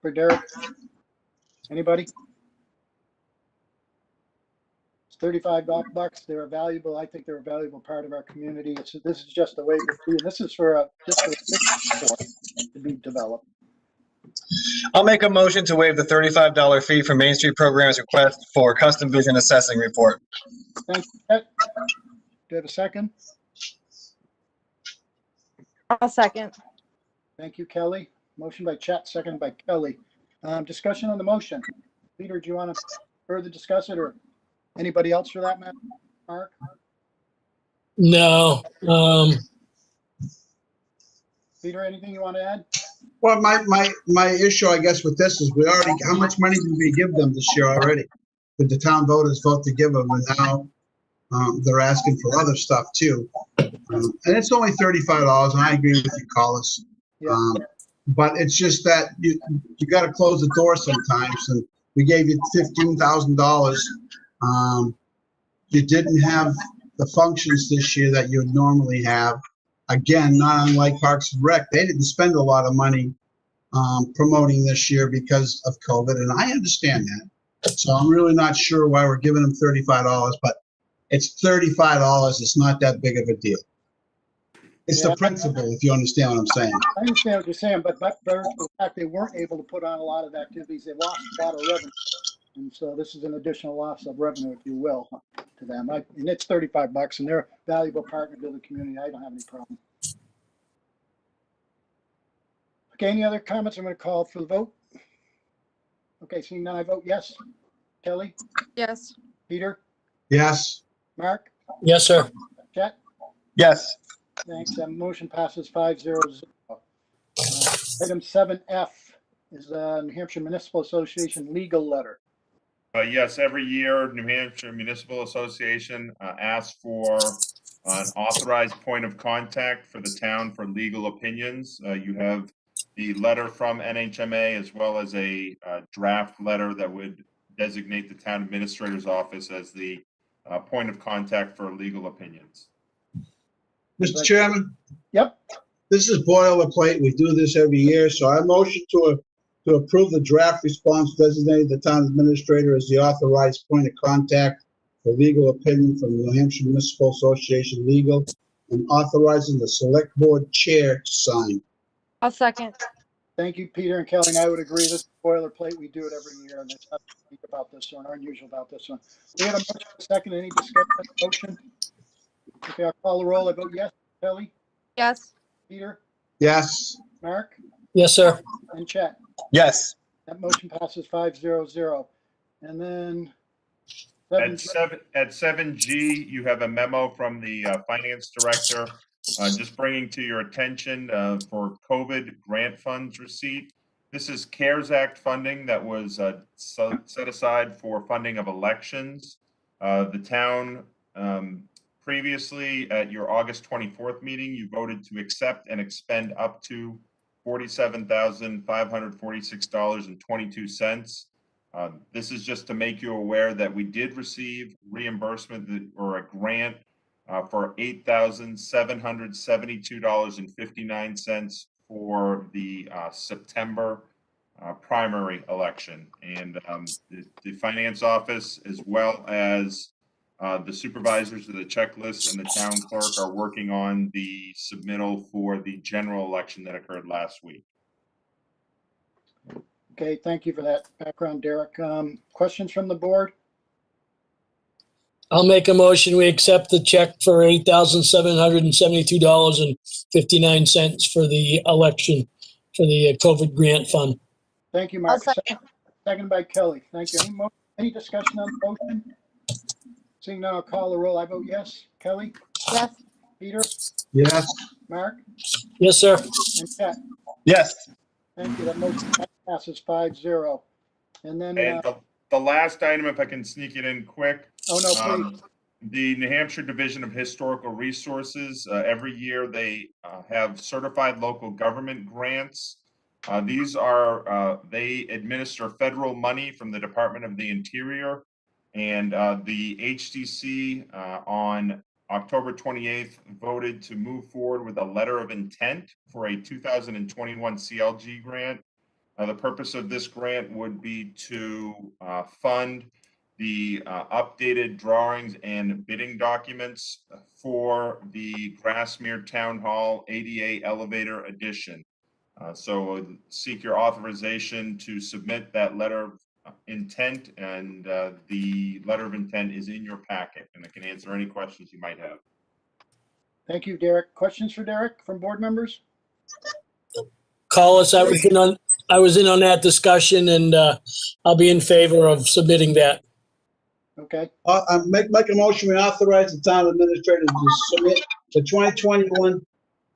For Derek? Anybody? It's $35. They're a valuable, I think they're a valuable part of our community. This is just a waiver fee, and this is for just for to be developed. I'll make a motion to waive the $35 fee for Main Street Program's request for custom vision assessing report. Thank you, Chet. Do you have a second? I'll second. Thank you, Kelly. Motion by Chet, second by Kelly. Discussion on the motion. Peter, do you want to further discuss it, or anybody else for that matter? Mark? No. Peter, anything you want to add? well, my issue, I guess, with this is how much money did we give them this year already? Did the town voters vote to give them, and now they're asking for other stuff too. And it's only $35, and I agree with you, Collis. Yeah. But it's just that you got to close the door sometimes, and we gave you $15,000. You didn't have the functions this year that you would normally have. Again, not unlike Parks and Rec, they didn't spend a lot of money promoting this year because of COVID, and I understand that. So I'm really not sure why we're giving them $35, but it's $35. It's not that big of a deal. It's Yeah. the principle, if you understand what I'm saying. I understand what you're saying, but the fact they weren't able to put on a lot of activities, they lost a lot of revenue. And so this is an additional loss of revenue, if you will, to them. And it's $35, and they're a valuable partner to the community. I don't have any problem. Okay, any other comments? I'm going to call for the vote. Okay, seeing none, I vote yes. Kelly? Thanks. That motion passes 5-0. Item 7F is the New Hampshire Municipal Association legal letter. Yes, every year, New Hampshire Municipal Association asks for an authorized point of contact for the town for legal opinions. You have the letter from NHMA as well as a draft letter that would designate the town administrator's office as the point of contact for legal opinions. Mr. Chairman, Yep, this is boilerplate. We do this every year, so I motion to approve the draft response designating the town administrator as the authorized point of contact for legal opinion from the New Hampshire Municipal Association Legal and authorizing the select board chair to sign. I'll second. thank you, Peter and Kelly, and I would agree, this is boilerplate, we do it every year, and there's nothing unique about this one, or unusual about this one. We had a motion, a second, any discussion on the motion? Okay, I'll call the roll, I vote yes. Kelly, Yes. Peter, Yes, Mark, Yes, sir. and Chet. Yes. That motion passes 5-0. And then At 7G, 7G, you have a memo from the finance director, just bringing to your attention for COVID grant funds receipt. This is CARES Act funding that was set aside for funding of elections. The town previously at your August 24th meeting, you voted to accept and expend up to $47,546.22. This is just to make you aware that we did receive reimbursement or a grant for $8,772.59 for the September primary election. And the finance office, as well as the supervisors of the checklist and the town clerk, are working on the submittal for the general election that occurred last week. okay, thank you for that background, Derek. Questions from the board? I'll make a motion. We accept the check for $8,772.59 for the election for the COVID grant fund. Thank you, I'll Mark. second. Second by Kelly. Thank you. Any discussion on the motion? Seeing none, I'll call the roll. I vote yes. Kelly, Yes. Peter, yes, Mark, Yes, sir. and Chet. Yes. Thank you. That motion passes 5-0. And then, And the last item, if I can sneak it in quick, oh no, please. the New Hampshire Division of Historical Resources, every year they have certified local government grants. These are, they administer federal money from the Department of the Interior. And the HDC on October 28th voted to move forward with a letter of intent for a 2021 CLG grant. The purpose of this grant would be to fund the updated drawings and bidding documents for the Grassmere Town Hall ADA elevator addition. So seek your authorization to submit that letter of intent, and the letter of intent is in your packet, and I can answer any questions you might have. Thank you, Derek. Questions for Derek from board members? Collis, I was in on that discussion, and I'll be in favor of submitting that. Okay, I make a motion, we authorize the town administrator to submit the 2021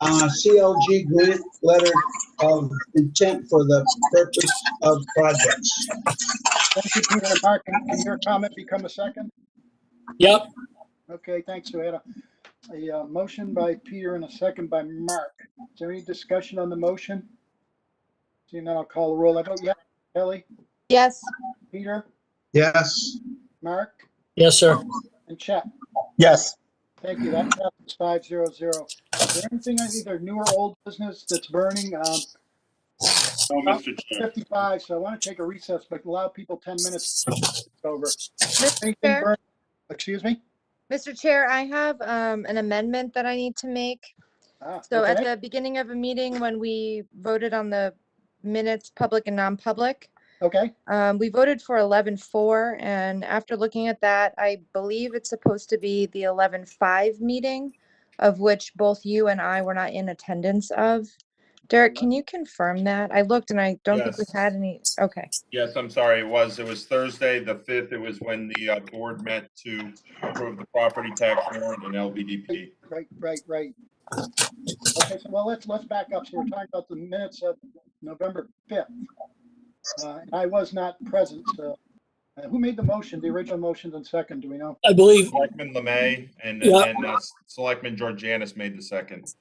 CLG grant letter of intent for the purpose of projects. thank you, Peter and Mark. Can your comment become a second? Yep. Okay, thanks. We had a motion by Peter and a second by Mark. Is there any discussion on the motion? Seeing none, I'll call the roll. I vote yes. Kelly, Yes. Peter, Yes, Mark, Yes, sir. and Chet. Yes. Thank you. That passes 5-0. Is there anything on either new or old business that's burning? No, Mr. Chair. 55, so I want to take a recess, but allow people 10 minutes over. Mr. Anything Chair, burn? Excuse me? Mr. Chair, I have an amendment that I need to make. So at Okay. the beginning of a meeting, when we voted on the minutes, public and non-public, Okay, we voted for 11-4, and after looking at that, I believe it's supposed to be the 11-5 meeting, of which both you and I were not in attendance of. Derek, can you confirm that? I looked and I don't think we Yes. had any. Okay, Yes, I'm sorry, it was Thursday, the 5th. It was when the board met to approve the property tax warrant and LBDP. right. Okay, so well, let's back up. So we're talking about the minutes of November 5th. And I was not present, so who made the motion, the original motion and second, do we know? I believe, Selectman Lemay and Yeah. then Selectman Georgianis made the second.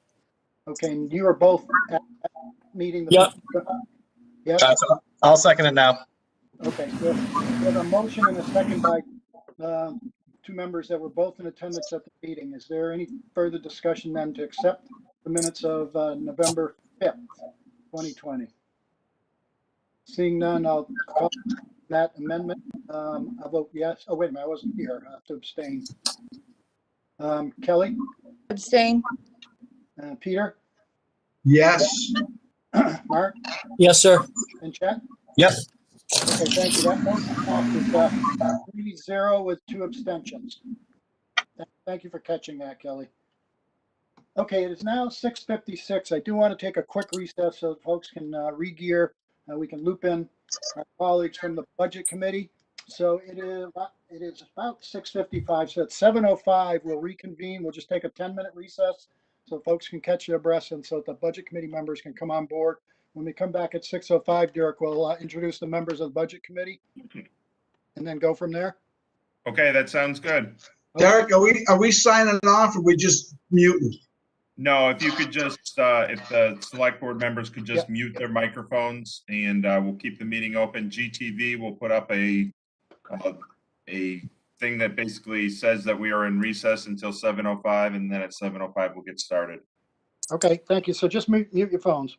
Okay, and you were both at that meeting? Yeah. Yes, I'll second it now. okay, so we have a motion and a second by two members that were both in attendance at the meeting. Is there any further discussion then to accept the minutes of November 5th, 2020? Seeing none, I'll call that amendment. I'll vote yes. Oh, wait a minute, I wasn't here. I have to abstain. Kelly, Abstain. Peter, Yes, Mark, yes, sir. and Chet? Yep. Okay, thank you. That motion passes 3-0 with 2 abstentions. Thank you for catching that, Kelly. Okay, it is now 6:56. I do want to take a quick recess so folks can re-gear. We can loop in our colleagues from the Budget Committee. So it is about 6:55. So at 7:05, we'll reconvene. We'll just take a 10-minute recess so folks can catch their breath and so the Budget Committee members can come on board. When we come back at 6:05, Derek will introduce the members of the Budget Committee and then go from there. Okay, that sounds good. Derek, are we signing off or we just muting? No, if you could just, if the select board members could just mute their microphones and we'll keep the meeting open. GTV will put up a thing that basically says that we are in recess until 7:05 and then at 7:05 we'll get started. Okay, thank you. So just mute your phones.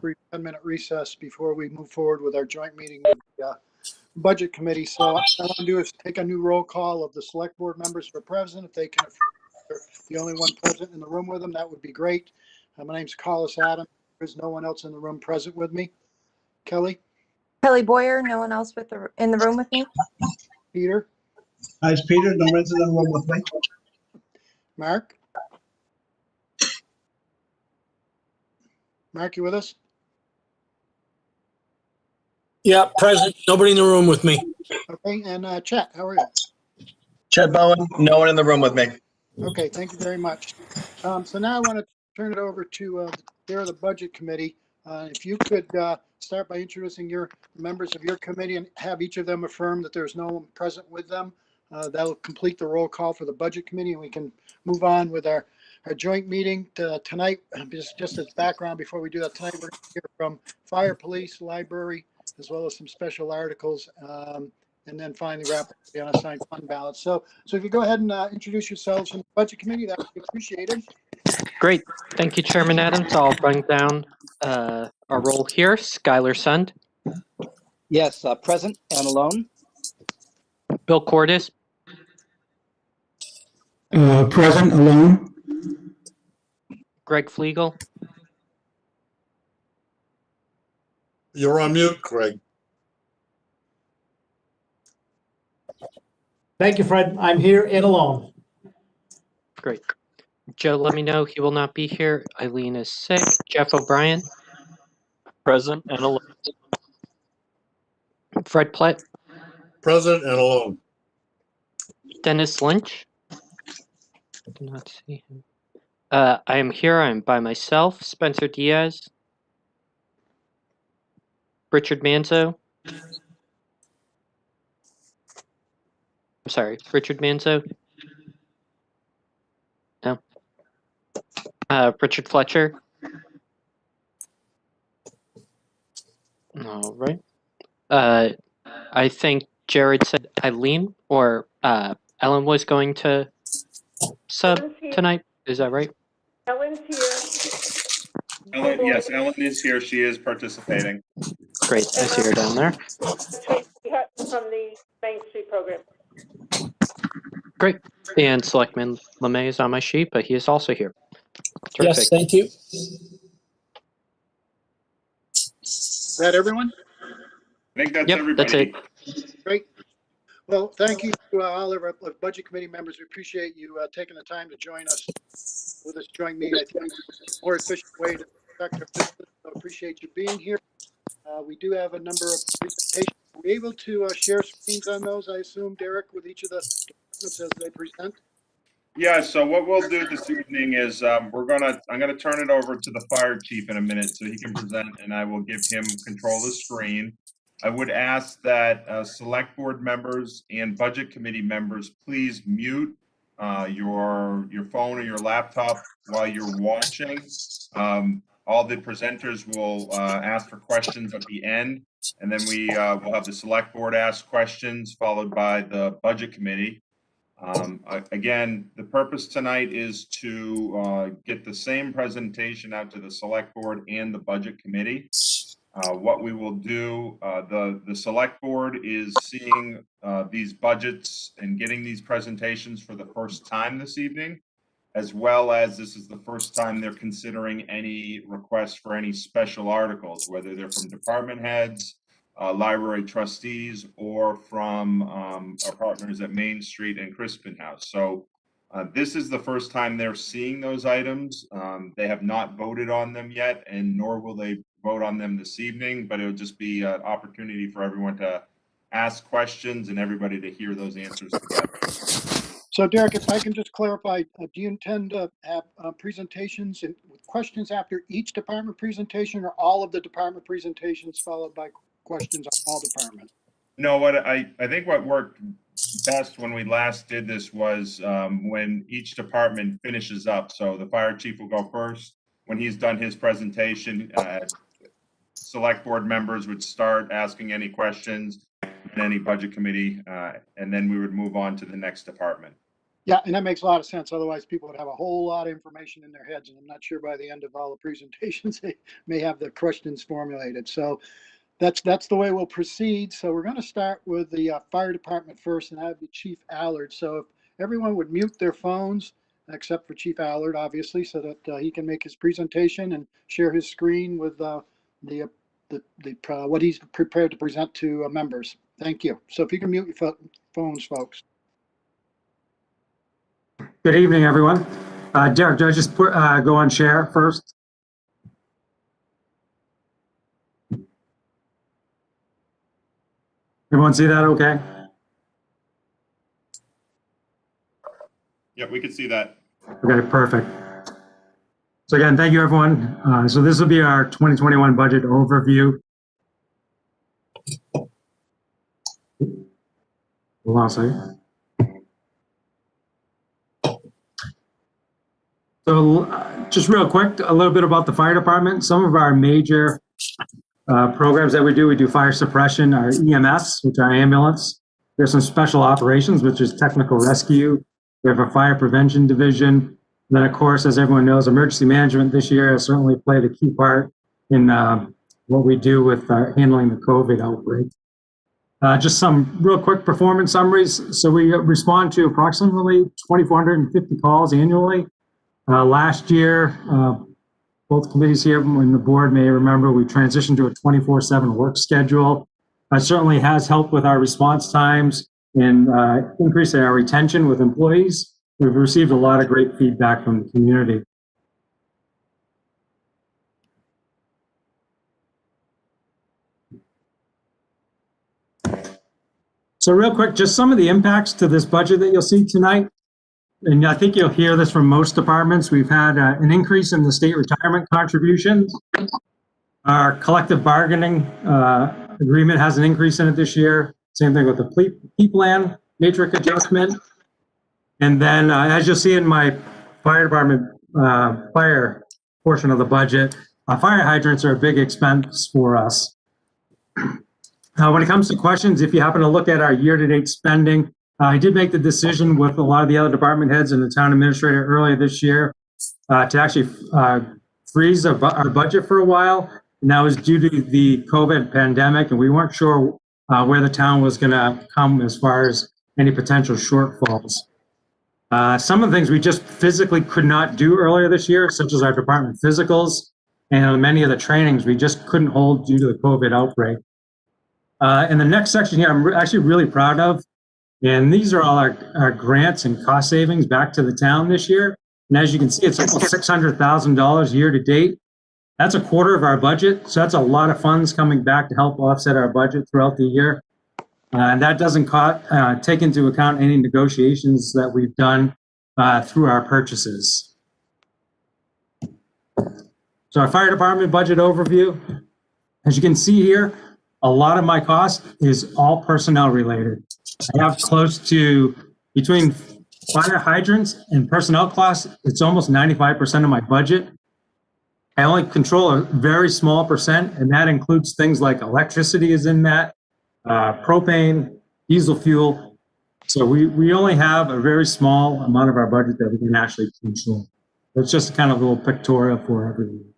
brief 10-minute recess before we move forward with our joint meeting with the Budget Committee. So what I want to do is take a new roll call of the select board members for president. If they can, if they're the only one present in the room with them, that would be great. My name's Collis Adams. There's no one else in the room present with me. Kelly, Kelly Boyer, no one else in the room with me? Peter, Hi, it's Peter. No one's in the room with me. Mark? Mark, you with us? Yeah, present. Nobody in the room with me. Okay, and Chet, how are you? Chet Bowen, no one in the room with me. Okay, thank you very much. So now I want to turn it over to the chair of the Budget Committee. If you could start by introducing your members of your committee and have each of them affirm that there's no one present with them. That'll complete the roll call for the Budget Committee, and we can move on with our joint meeting tonight. Just as background before we do that, tonight we're going to hear from fire, police, library, as well as some special articles, and then finally wrap up the unassigned fund balance. So if you go ahead and introduce yourselves from the Budget Committee, that would be appreciated. Great. Thank you, Chairman Adams. I'll bring down our roll here. Skylar Sund, Yes, present and alone. Bill Cordis, Present, alone. Greg Flegel, You're on mute, Craig. Thank you, Fred. I'm here and alone. great. Joe, let me know he will not be here. Eileen is sick. Jeff O'Brien, Present and alone. Fred Platt, Present and alone. Dennis Lynch. Do not see him. I am here. I'm by myself. Spencer Diaz, Richard Manzo. I'm sorry, Richard Manzo. No. Richard Fletcher. All right. I think Jared said Eileen or Ellen was going to sub tonight. Is that right? Ellen, yes, Ellen is here. She is participating. Great. I see her down there. From the Main Street program. Great. And Selectman LeMay is on my sheet, but he is also here. Terrific. Yes, thank you. Is that everyone? I think that's Yep, everybody. that's it. Great. Well, thank you to all of our Budget Committee members. We appreciate you taking the time to join us with this joint meeting. I think it's a more efficient way to conduct our business. So appreciate you being here. We do have a number of presentations. Are we able to share screens on those, I assume, Derek, with each of the departments as they present? Yeah, so what we'll do this evening is I'm gonna turn it over to the fire chief in a minute so he can present, and I will give him control of the screen. I would ask that select board members and budget committee members please mute your phone or your laptop while you're watching. All the presenters will ask for questions at the end, and then we will have the select board ask questions followed by the budget committee. Again, the purpose tonight is to get the same presentation out to the select board and the budget committee. What we will do, the select board is seeing these budgets and getting these presentations for the first time this evening, as well as this is the first time they're considering any requests for any special articles, whether they're from department heads, library trustees, or from our partners at Main Street and Crispin House. So this is the first time they're seeing those items. They have not voted on them yet, and nor will they vote on them this evening, but it'll just be an opportunity for everyone to ask questions and everybody to hear those answers together. So Derek, if I can just clarify, do you intend to have presentations and questions after each department presentation, or all of the department presentations followed by questions on all departments? No, what I think what worked best when we last did this was when each department finishes up. So the fire chief will go first. When he's done his presentation, select board members would start asking any questions, and any budget committee, and then we would move on to the next department. Yeah, and that makes a lot of sense. Otherwise, people would have a whole lot of information in their heads, and I'm not sure by the end of all the presentations, they may have the questions formulated. So that's the way we'll proceed. So we're going to start with the fire department first, and that would be Chief Allard. So if everyone would mute their phones, except for Chief Allard, obviously, so that he can make his presentation and share his screen with what he's prepared to present to members. Thank you. So if you can mute your phones, folks. Good evening, everyone. Derek, do I just go on share first? Everyone see that okay? Yep, we can see that. Okay, perfect. So again, thank you, everyone. So this will be our 2021 budget overview. Hold on a second. So just real quick, a little bit about the fire department. Some of our major programs that we do fire suppression, our EMS, which are ambulance. There's some special operations, which is technical rescue. We have a fire prevention division. And then, of course, as everyone knows, emergency management this year has certainly played a key part in what we do with handling the COVID outbreak. Just some real quick performance summaries. So we respond to approximately 2,450 calls annually. Last year, both committees here and the board may remember we transitioned to a 24/7 work schedule. That certainly has helped with our response times and increasing our retention with employees. We've received a lot of great feedback from the community. So real quick, just some of the impacts to this budget that you'll see tonight. And I think you'll hear this from most departments. We've had an increase in the state retirement contributions. Our collective bargaining agreement has an increase in it this year. Same thing with the P plan matrix adjustment. And then as you'll see in my fire department fire portion of the budget, fire hydrants are a big expense for us. When it comes to questions, if you happen to look at our year-to-date spending, I did make the decision with a lot of the other department heads and the town administrator earlier this year to actually freeze our budget for a while. And that was due to the COVID pandemic, and we weren't sure where the town was going to come as far as any potential shortfalls. Some of the things we just physically could not do earlier this year, such as our department physicals and many of the trainings we just couldn't hold due to the COVID outbreak. In the next section here, I'm actually really proud of. And these are all our grants and cost savings back to the town this year. And as you can see, it's almost $600,000 year to date. That's a quarter of our budget. So that's a lot of funds coming back to help offset our budget throughout the year. And that doesn't take into account any negotiations that we've done through our purchases. So our fire department budget overview, as you can see here, a lot of my cost is all personnel related. I have close to, between fire hydrants and personnel costs, it's almost 95% of my budget. I only control a very small percent, and that includes things like electricity is in that, propane, diesel fuel. So we only have a very small amount of our budget that we can actually control. It's just kind of a little pictorial for everyone.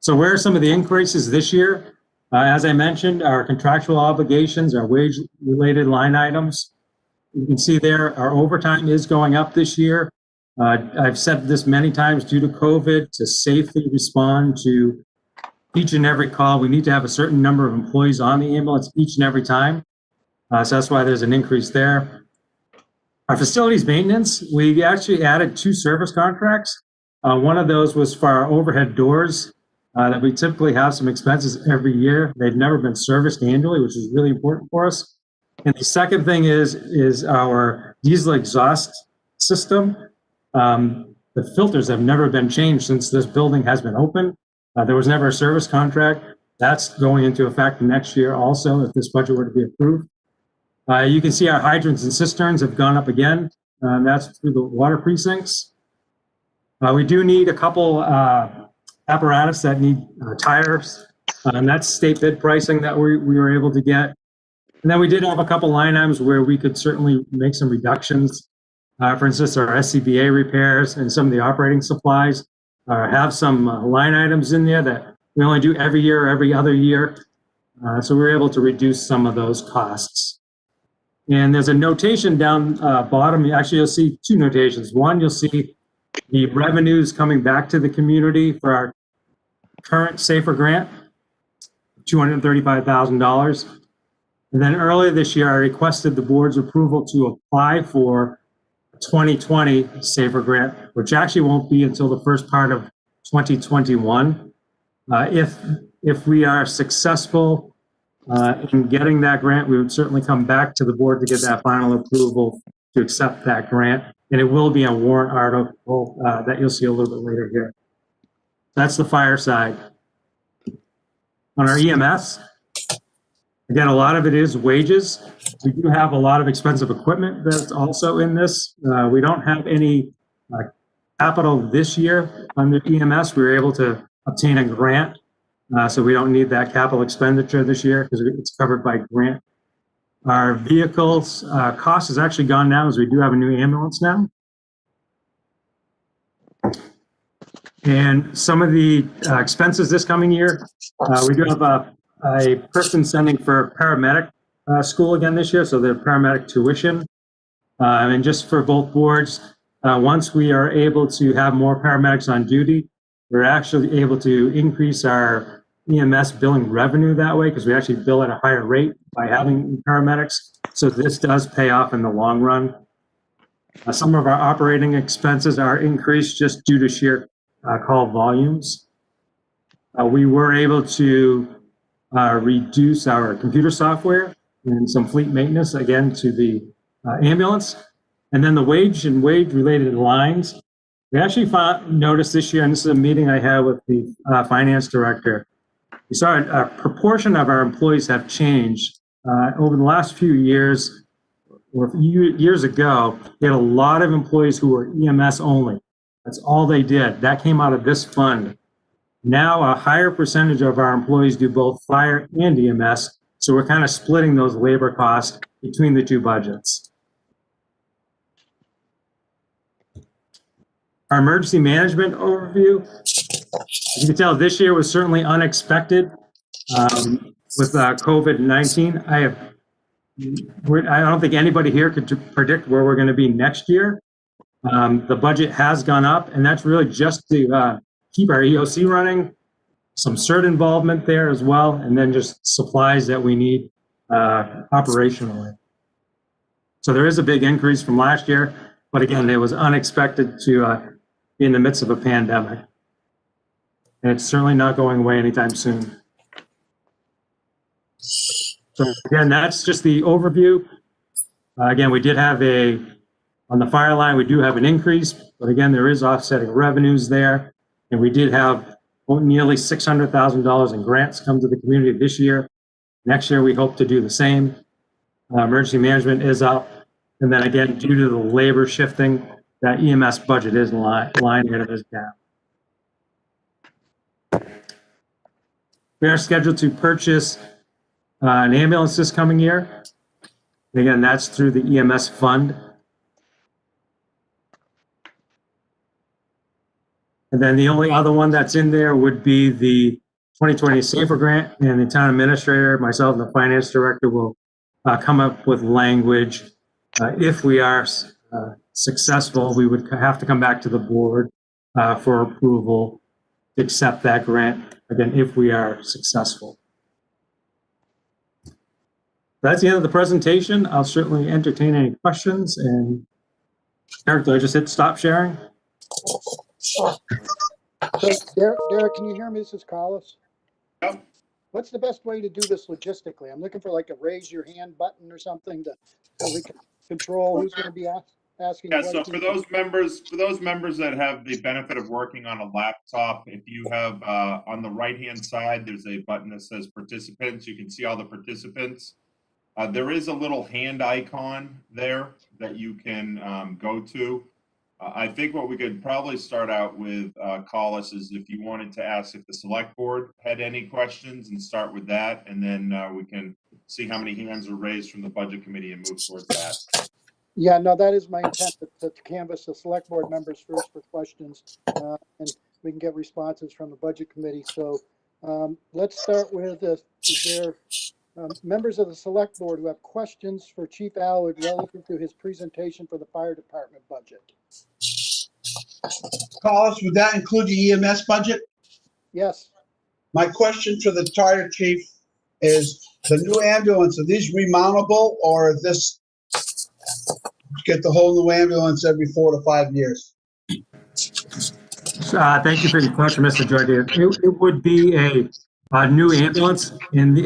So where are some of the increases this year? As I mentioned, our contractual obligations, our wage-related line items. You can see there, our overtime is going up this year. I've said this many times, due to COVID, to safely respond to each and every call, we need to have a certain number of employees on the ambulance each and every time. So that's why there's an increase there. Our facilities maintenance, we actually added 2 service contracts. One of those was for our overhead doors. That we typically have some expenses every year. They've never been serviced annually, which is really important for us. And the second thing is our diesel exhaust system. The filters have never been changed since this building has been open. There was never a service contract. That's going into effect next year also, if this budget were to be approved. You can see our hydrants and cisterns have gone up again. That's through the water precincts. We do need a couple apparatus that need tires, and that's state bid pricing that we were able to get. And then we did have a couple line items where we could certainly make some reductions. For instance, our SCBA repairs and some of the operating supplies have some line items in there that we only do every year or every other year. So we're able to reduce some of those costs. And there's a notation down bottom. Actually, you'll see two notations. One, you'll see the revenues coming back to the community for our current SAFER grant, $235,000. And then earlier this year, I requested the board's approval to apply for a 2020 SAFER grant, which actually won't be until the first part of 2021. If we are successful in getting that grant, we would certainly come back to the board to get that final approval to accept that grant. And it will be a warrant article that you'll see a little bit later here. That's the fire side. On our EMS, again, a lot of it is wages. We do have a lot of expensive equipment that's also in this. We don't have any capital this year under EMS. We were able to obtain a grant, so we don't need that capital expenditure this year because it's covered by grant. Our vehicles cost has actually gone down as we do have a new ambulance now. And some of the expenses this coming year, we do have a person sending for paramedic school again this year, so the paramedic tuition. And just for both boards, once we are able to have more paramedics on duty, we're actually able to increase our EMS billing revenue that way because we actually bill at a higher rate by having paramedics. So this does pay off in the long run. Some of our operating expenses are increased just due to sheer call volumes. We were able to reduce our computer software and some fleet maintenance again to the ambulance. And then the wage and wage related lines, we actually noticed this year, and this is a meeting I had with the finance director, we saw a proportion of our employees have changed. Over the last few years, or years ago, we had a lot of employees who were EMS only. That's all they did. That came out of this fund. Now a higher percentage of our employees do both fire and EMS, so we're kind of splitting those labor costs between the two budgets. Our emergency management overview, as you can tell, this year was certainly unexpected with COVID-19. I don't think anybody here could predict where we're going to be next year. The budget has gone up, and that's really just to keep our EOC running, some CERT involvement there as well, and then just supplies that we need operationally. So there is a big increase from last year, but again, it was unexpected to be in the midst of a pandemic. And it's certainly not going away anytime soon. So again, that's just the overview. Again, we did have on the fire line, we do have an increase, but again, there is offsetting revenues there. And we did have nearly $600,000 in grants come to the community this year. Next year, we hope to do the same. Emergency management is up. And then again, due to the labor shifting, that EMS budget is line item is down. We are scheduled to purchase an ambulance this coming year. And again, that's through the EMS fund. And then the only other one that's in there would be the 2020 SAFER grant, and the town administrator, myself, and the finance director will come up with language. If we are successful, we would have to come back to the board for approval to accept that grant, again, if we are successful. That's the end of the presentation. I'll certainly entertain any questions. And Eric, did I just hit stop sharing? So, Derek, can you hear me? This is Collis. Yep. What's the best way to do this logistically? I'm looking for like a raise your hand button or something so we can control who's going to be asking. Yeah, so for those members that have the benefit of working on a laptop, if you have on the right-hand side, there's a button that says participants. You can see all the participants. There is a little hand icon there that you can go to. I think what we could probably start out with, Collis, is if you wanted to ask if the select board had any questions and start with that, and then we can see how many hands are raised from the budget committee and move towards that. Yeah, no, that is my intent, to canvass the select board members first for questions, and we can get responses from the budget committee. So let's start with, is there members of the select board who have questions for Chief Allard relative to his presentation for the fire department budget? Collis, would that include the EMS budget? Yes. My question to the fire chief is, the new ambulance, are these remountable, or is this get the whole new ambulance every 4 to 5 years? Thank you for your question, Mr. Jordan. It would be a new ambulance, and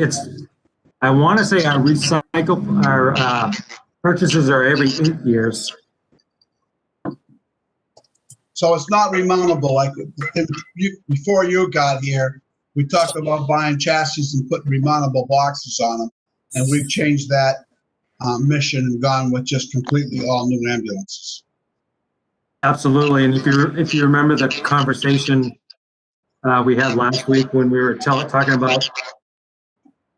I want to say our purchases are every 8 years. So it's not remountable. Like before you got here, we talked about buying chassis and putting remountable boxes on them, and we've changed that mission and gone with just completely all new ambulances. Absolutely, and if you remember the conversation we had last week when we were talking about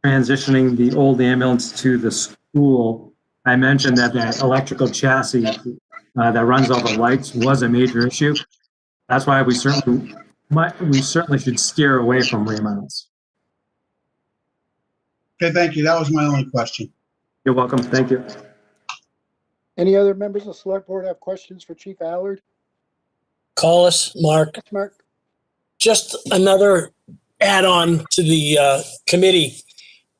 transitioning the old ambulance to the school, I mentioned that that electrical chassis that runs all the lights was a major issue. That's why we certainly should steer away from remounts. Okay, thank you. That was my only question. You're welcome. Thank you. Any other members of the select board have questions for Chief Allard? Collis, Mark, Mark? just another add-on to the committee.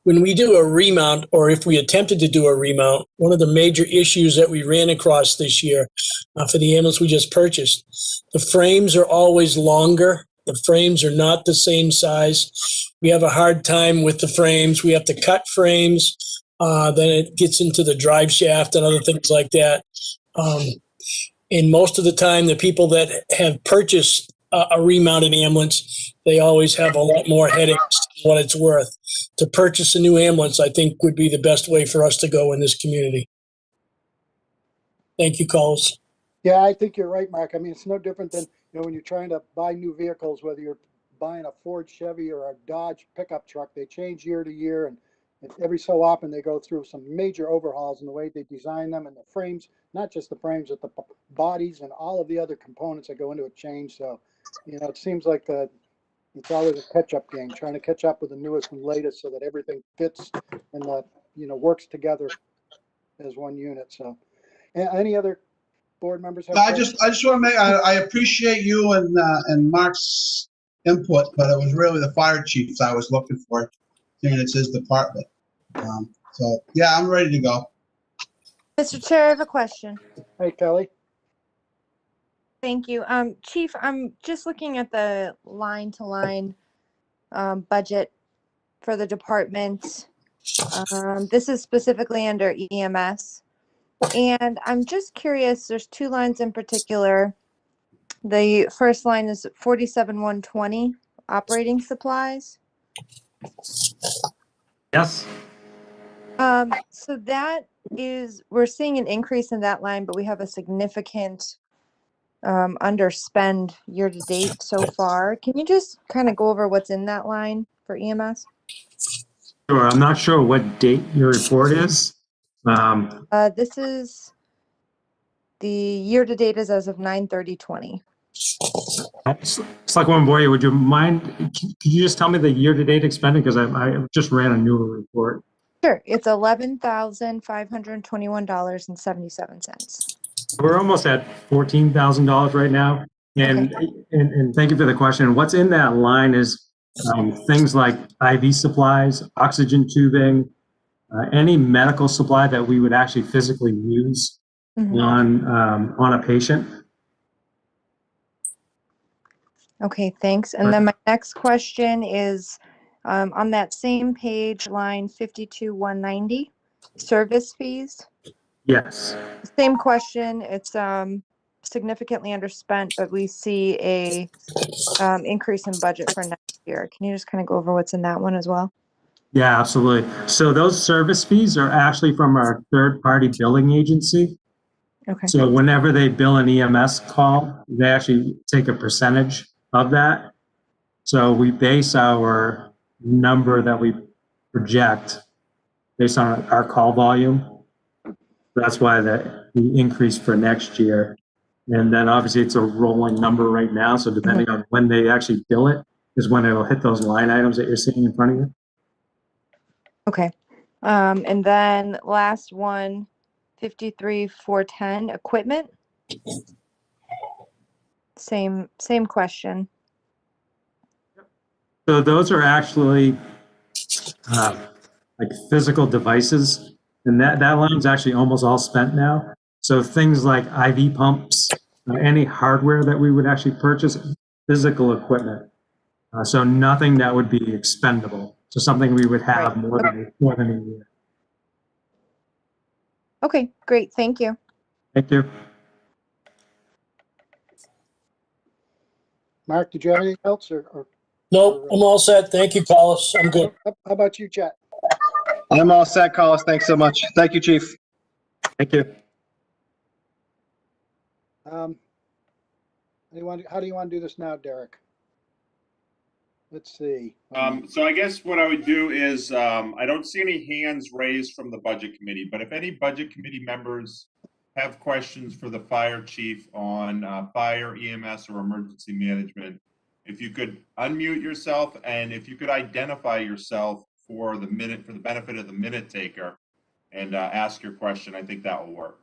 When we do a remount, or if we attempted to do a remount, one of the major issues that we ran across this year for the ambulance we just purchased, the frames are always longer. The frames are not the same size. We have a hard time with the frames. We have to cut frames. Then it gets into the drive shaft and other things like that. And most of the time, the people that have purchased a remounted ambulance, they always have a lot more headaches than what it's worth. To purchase a new ambulance, I think, would be the best way for us to go in this community. Thank you, Collis. Yeah, I think you're right, Mark. I mean, it's no different than, when you're trying to buy new vehicles, whether you're buying a Ford Chevy or a Dodge pickup truck, they change year to year, and every so often they go through some major overhauls in the way they design them, and the frames, not just the frames, but the bodies and all of the other components that go into a change. So, it seems like it's always a catch-up game, trying to catch up with the newest and latest so that everything fits and works together as one unit. So, any other board members have I just want to make, I appreciate you and Mark's input, but it was really the fire chiefs I was looking for, seeing it's his department. So yeah, I'm ready to go. Mr. Chair, I have a question. Hey, Kelly. Thank you. Chief, I'm just looking at the line-to-line budget for the department. This is specifically under EMS. And I'm just curious, there's two lines in particular. The first line is 47,120, operating supplies. Yes. So that is, we're seeing an increase in that line, but we have a significant underspend year to date so far. Can you just kind of go over what's in that line for EMS? Sure. I'm not sure what date your report is. This is the year to date is as of 9/30/20. Selectwoman Boyer, would you mind, could you just tell me the year to date expended? Because I just ran a newer report. Sure, it's $11,521.77. We're almost at $14,000 right now. And, Okay. and thank you for the question. What's in that line is things like IV supplies, oxygen tubing, any medical supply that we would actually physically use on a patient. Okay, thanks. And then my next question is on that same page, line 52,190, service fees. Yes. Same question. It's significantly underspent, but we see a increase in budget for next year. Can you just kind of go over what's in that one as well? Yeah, absolutely. So those service fees are actually from our third-party billing agency. Okay. So whenever they bill an EMS call, they actually take a percentage of that. So we base our number that we project based on our call volume. That's why the increase for next year. And then obviously it's a rolling number right now. So depending on when they actually bill it is when it'll hit those line items that you're seeing in front of you. Okay. And then last one, 53,410 equipment. Same question. So those are actually like physical devices, and that line's actually almost all spent now. So things like IV pumps, any hardware that we would actually purchase, physical equipment. So nothing that would be expendable. So something we would have more than a year. Okay, great. Thank you. Thank you. Mark, did you have anything else or Nope, I'm all set. Thank you, Collis. I'm good. how about you, Chet? I'm all set, Collis. Thanks so much. Thank you, Chief. Thank you. How do you want to do this now, Derek? Let's see. So I guess what I would do is, I don't see any hands raised from the budget committee, but if any budget committee members have questions for the fire chief on fire, EMS, or emergency management, if you could unmute yourself and if you could identify yourself for the benefit of the minute taker and ask your question, I think that will work.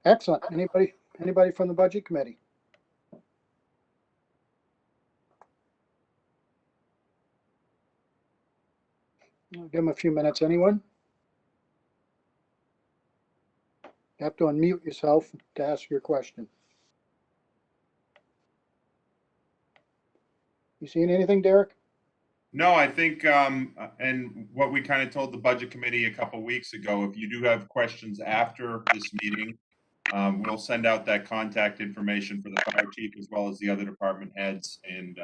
Excellent. Anybody from the budget committee? I'll give them a few minutes. Anyone? You have to unmute yourself to ask your question. You seeing anything, Derek? No, I think, and what we kind of told the budget committee a couple weeks ago, if you do have questions after this meeting, we'll send out that contact information for the fire chief as well as the other department heads. And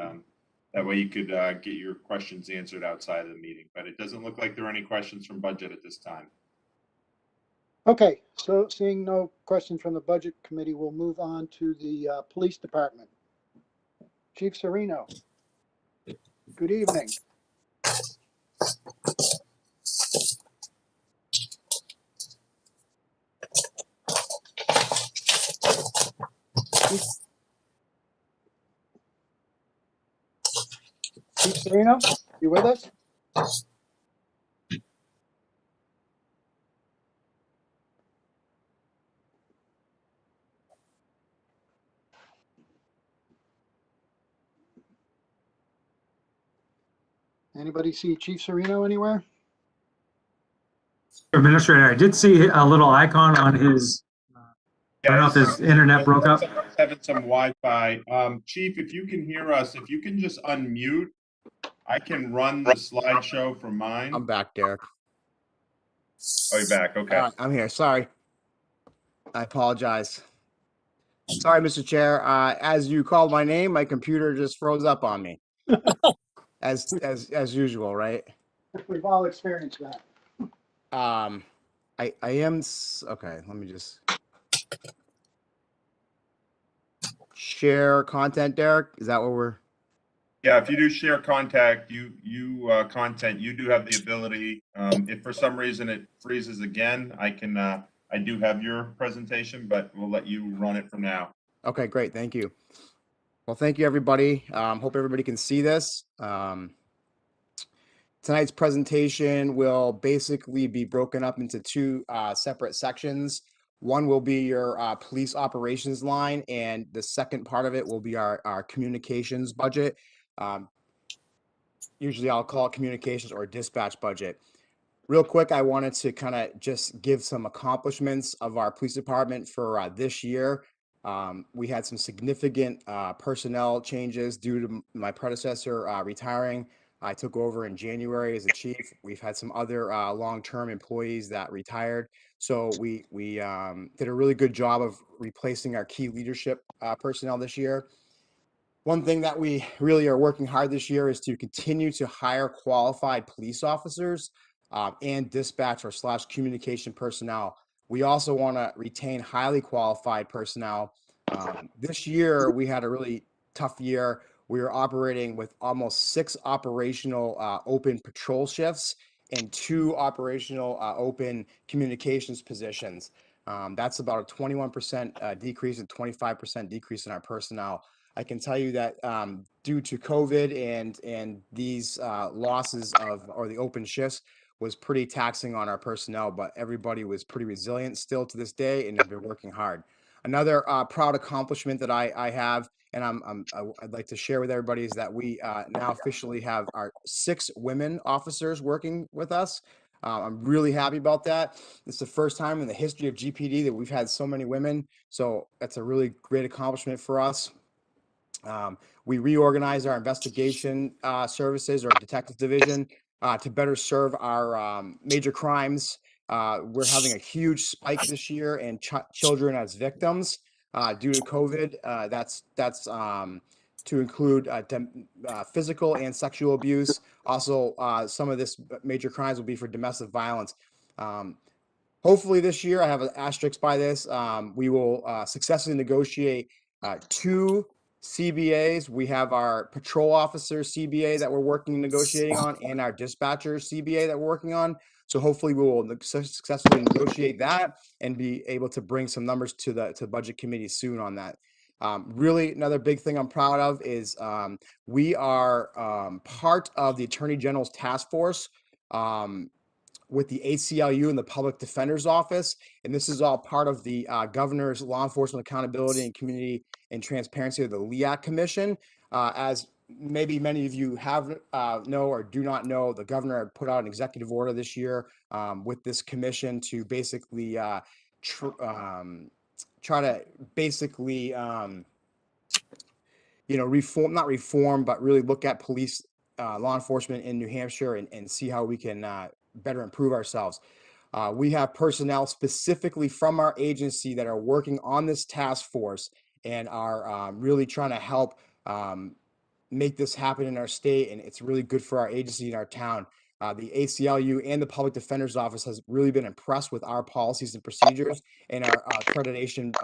that way you could get your questions answered outside of the meeting. But it doesn't look like there are any questions from budget at this time. Okay, so seeing no questions from the budget committee, we'll move on to the police department. Chief Serino. Good evening. Chief Serino, you with us? Anybody see Chief Serino anywhere? Administrator, I did see a little icon on his, I don't know if his internet broke up. Having some Wi-Fi. Chief, if you can hear us, if you can just unmute, I can run the slideshow from mine. I'm back, Derek. Oh, you're back. Okay. I'm here. Sorry. I apologize. Sorry, Mr. Chair. As you called my name, my computer just froze up on me. As usual, right? We've all experienced that. I am okay. Let me just share content, Derek. Is that what we're? Yeah, if you do share content, you do have the ability. If for some reason it freezes again, I do have your presentation, but we'll let you run it from now. Okay, great. Thank you. Well, thank you, everybody. Hope everybody can see this. Tonight's presentation will basically be broken up into two separate sections. One will be your police operations line, and the second part of it will be our communications budget. Usually I'll call it communications or dispatch budget. Real quick, I wanted to kind of just give some accomplishments of our police department for this year. We had some significant personnel changes due to my predecessor retiring. I took over in January as a chief. We've had some other long-term employees that retired. So we did a really good job of replacing our key leadership personnel this year. One thing that we really are working hard this year is to continue to hire qualified police officers and dispatch or / communication personnel. We also want to retain highly qualified personnel. This year, we had a really tough year. we are operating with almost 6 operational open patrol shifts and 2 operational open communications positions. That's about a 21% decrease and 25% decrease in our personnel. I can tell you that due to COVID and these losses or the open shifts was pretty taxing on our personnel, but everybody was pretty resilient still to this day and have been working hard. Another proud accomplishment that I have, and I'd like to share with everybody, is that we now officially have our 6 women officers working with us. I'm really happy about that. It's the first time in the history of GPD that we've had so many women, so that's a really great accomplishment for us. We reorganized our investigation services, or detective division, to better serve our major crimes. We're having a huge spike this year in children as victims due to COVID. That's to include physical and sexual abuse. Also, some of this major crimes will be for domestic violence. Hopefully this year, I have an asterisk by this, we will successfully negotiate 2 CBAs. We have our patrol officer CBA that we're negotiating on, and our dispatcher CBA that we're working on. So hopefully we will successfully negotiate that and be able to bring some numbers to the budget committee soon on that. Really, another big thing I'm proud of is we are part of the Attorney General's task force with the ACLU and the Public Defender's Office. And this is all part of the Governor's Law Enforcement Accountability and Community and Transparency, of the LEAC Commission. As maybe many of you have know or do not know, the governor put out an executive order this year with this commission to basically try to basically not reform, but really look at police law enforcement in New Hampshire and see how we can better improve ourselves. We have personnel specifically from our agency that are working on this task force and are really trying to help make this happen in our state, and it's really good for our agency and our town. The ACLU and the Public Defender's Office has really been impressed with our policies and procedures and our accreditation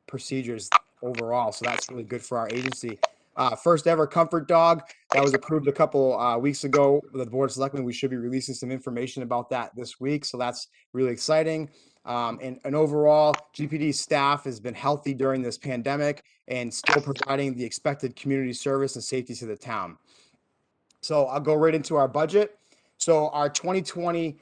procedures overall, so that's really good for our agency. First ever comfort dog that was approved a couple weeks ago with the Board of Selectmen. We should be releasing some information about that this week, so that's really exciting. And overall, GPD staff has been healthy during this pandemic and still providing the expected community service and safety to the town. So I'll go right into our budget. So our 2020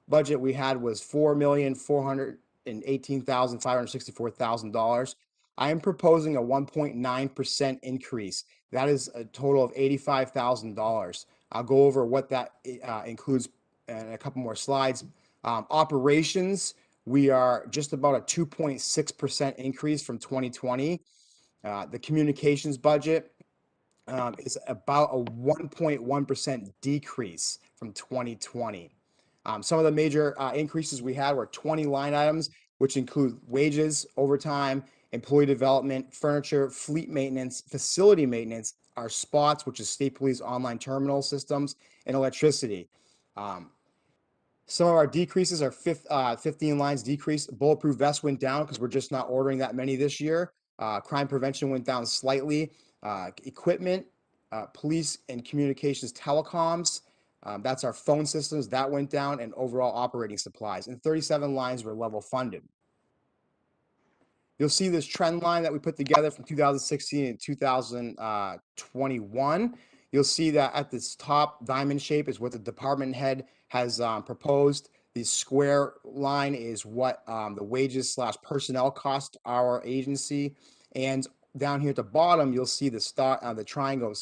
budget we had was $4,418,564,000. I am proposing a 1.9% increase. That is a total of $85,000. I'll go over what that includes in a couple more slides. Operations, we are just about a 2.6% increase from 2020. The communications budget is about a 1.1% decrease from 2020. Some of the major increases we had were 20 line items, which include wages, overtime, employee development, furniture, fleet maintenance, facility maintenance, our spots, which is state police online terminal systems, and electricity. Some of our decreases are 15 lines decrease. Bulletproof vests went down because we're just not ordering that many this year. Crime prevention went down slightly. Equipment, police and communications telecoms, that's our phone systems, that went down, and overall operating supplies. And 37 lines were level funded. You'll see this trend line that we put together from 2016 and 2021. You'll see that at this top diamond shape is what the department head has proposed. The square line is what the wages / personnel cost our agency. And down here at the bottom, you'll see the triangle,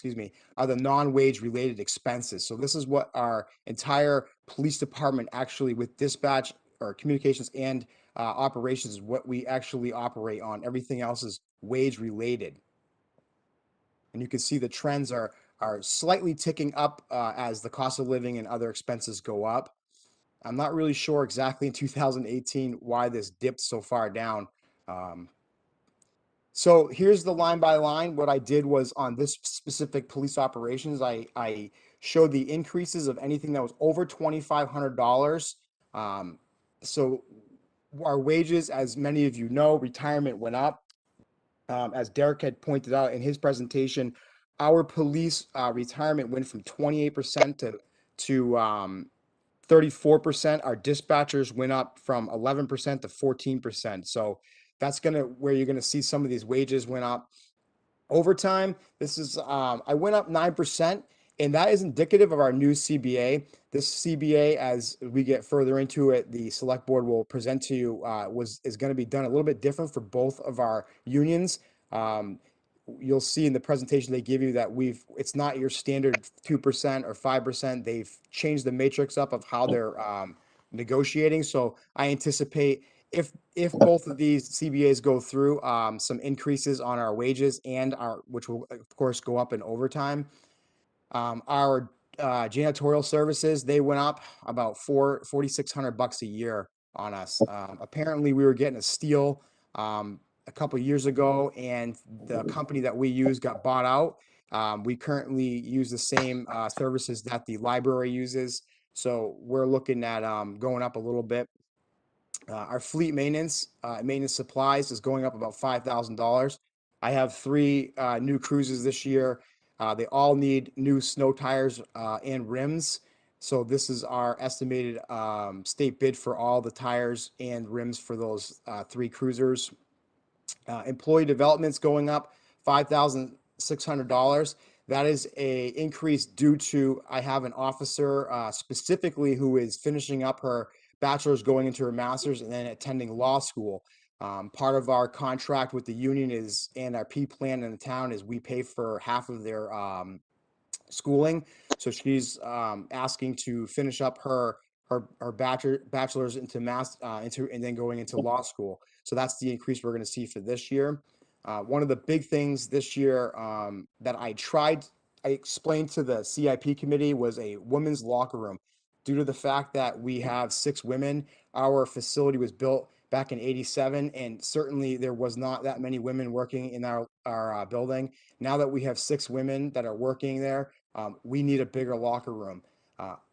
are the non-wage related expenses. So this is what our entire police department actually, with dispatch or communications and operations, is what we actually operate on. Everything else is wage related. And you can see the trends are slightly ticking up as the cost of living and other expenses go up. I'm not really sure exactly in 2018 why this dipped so far down. So here's the line by line. What I did was on this specific police operations, I showed the increases of anything that was over $2,500. So our wages, as many of you know, retirement went up. As Derek had pointed out in his presentation, our police retirement went from 28% to 34%. Our dispatchers went up from 11% to 14%. So that's where you're gonna see some of these wages went up. Overtime, this is I went up 9%, and that is indicative of our new CBA. This CBA, as we get further into it, the select board will present to you, is going to be done a little bit different for both of our unions. You'll see in the presentation they give you that it's not your standard 2% or 5%. They've changed the matrix up of how they're negotiating. So I anticipate if both of these CBAs go through, some increases on our wages and which will of course go up in overtime. Our janitorial services, they went up about $4,600 a year on us. Apparently we were getting a steal a couple years ago, and the company that we use got bought out. We currently use the same services that the library uses, so we're looking at going up a little bit. Our fleet maintenance supplies is going up about $5,000. I have 3 new cruises this year. They all need new snow tires and rims. So this is our estimated state bid for all the tires and rims for those 3 cruisers. Employee development's going up $5,600. That is a increase due to I have an officer specifically who is finishing up her bachelor's, going into her master's, and then attending law school. Part of our contract with the union and our P plan in the town is we pay for half of their schooling. So she's asking to finish up her bachelor's into and then going into law school. So that's the increase we're going to see for this year. One of the big things this year that I explained to the CIP committee was a women's locker room. Due to the fact that we have 6 women, our facility was built back in '87, and certainly there was not that many women working in our building. Now that we have 6 women that are working there, we need a bigger locker room.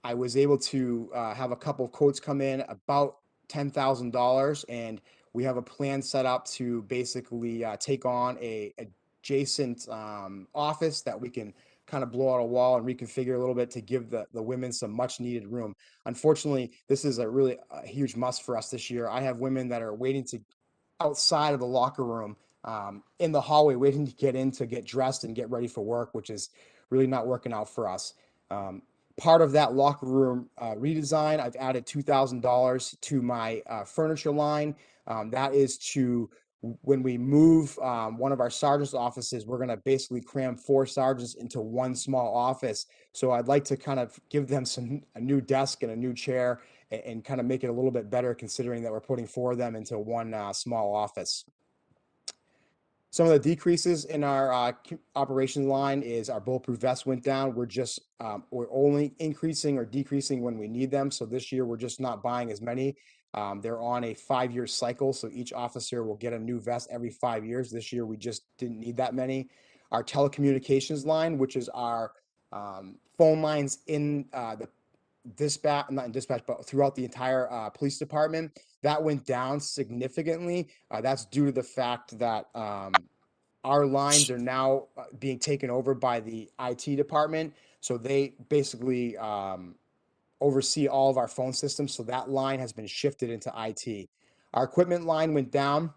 I was able to have a couple of quotes come in about $10,000, and we have a plan set up to basically take on a adjacent office that we can kind of blow out a wall and reconfigure a little bit to give the women some much needed room. Unfortunately, this is a huge must for us this year. I have women that are waiting outside of the locker room in the hallway, waiting to get in to get dressed and get ready for work, which is really not working out for us. Part of that locker room redesign, I've added $2,000 to my furniture line. That is when we move one of our sergeant's offices, we're going to basically cram 4 sergeants into one small office. So I'd like to kind of give them a new desk and a new chair and kind of make it a little bit better, considering that we're putting 4 of them into one small office. Some of the decreases in our operations line is our bulletproof vests went down. We're only increasing or decreasing when we need them. So this year we're just not buying as many. They're on a 5-year cycle, so each officer will get a new vest every 5 years. This year we just didn't need that many. Our telecommunications line, which is our phone lines in the dispatch, not in dispatch, but throughout the entire police department, that went down significantly. That's due to the fact that our lines are now being taken over by the IT department. So they basically oversee all of our phone systems. So that line has been shifted into IT. Our equipment line went down.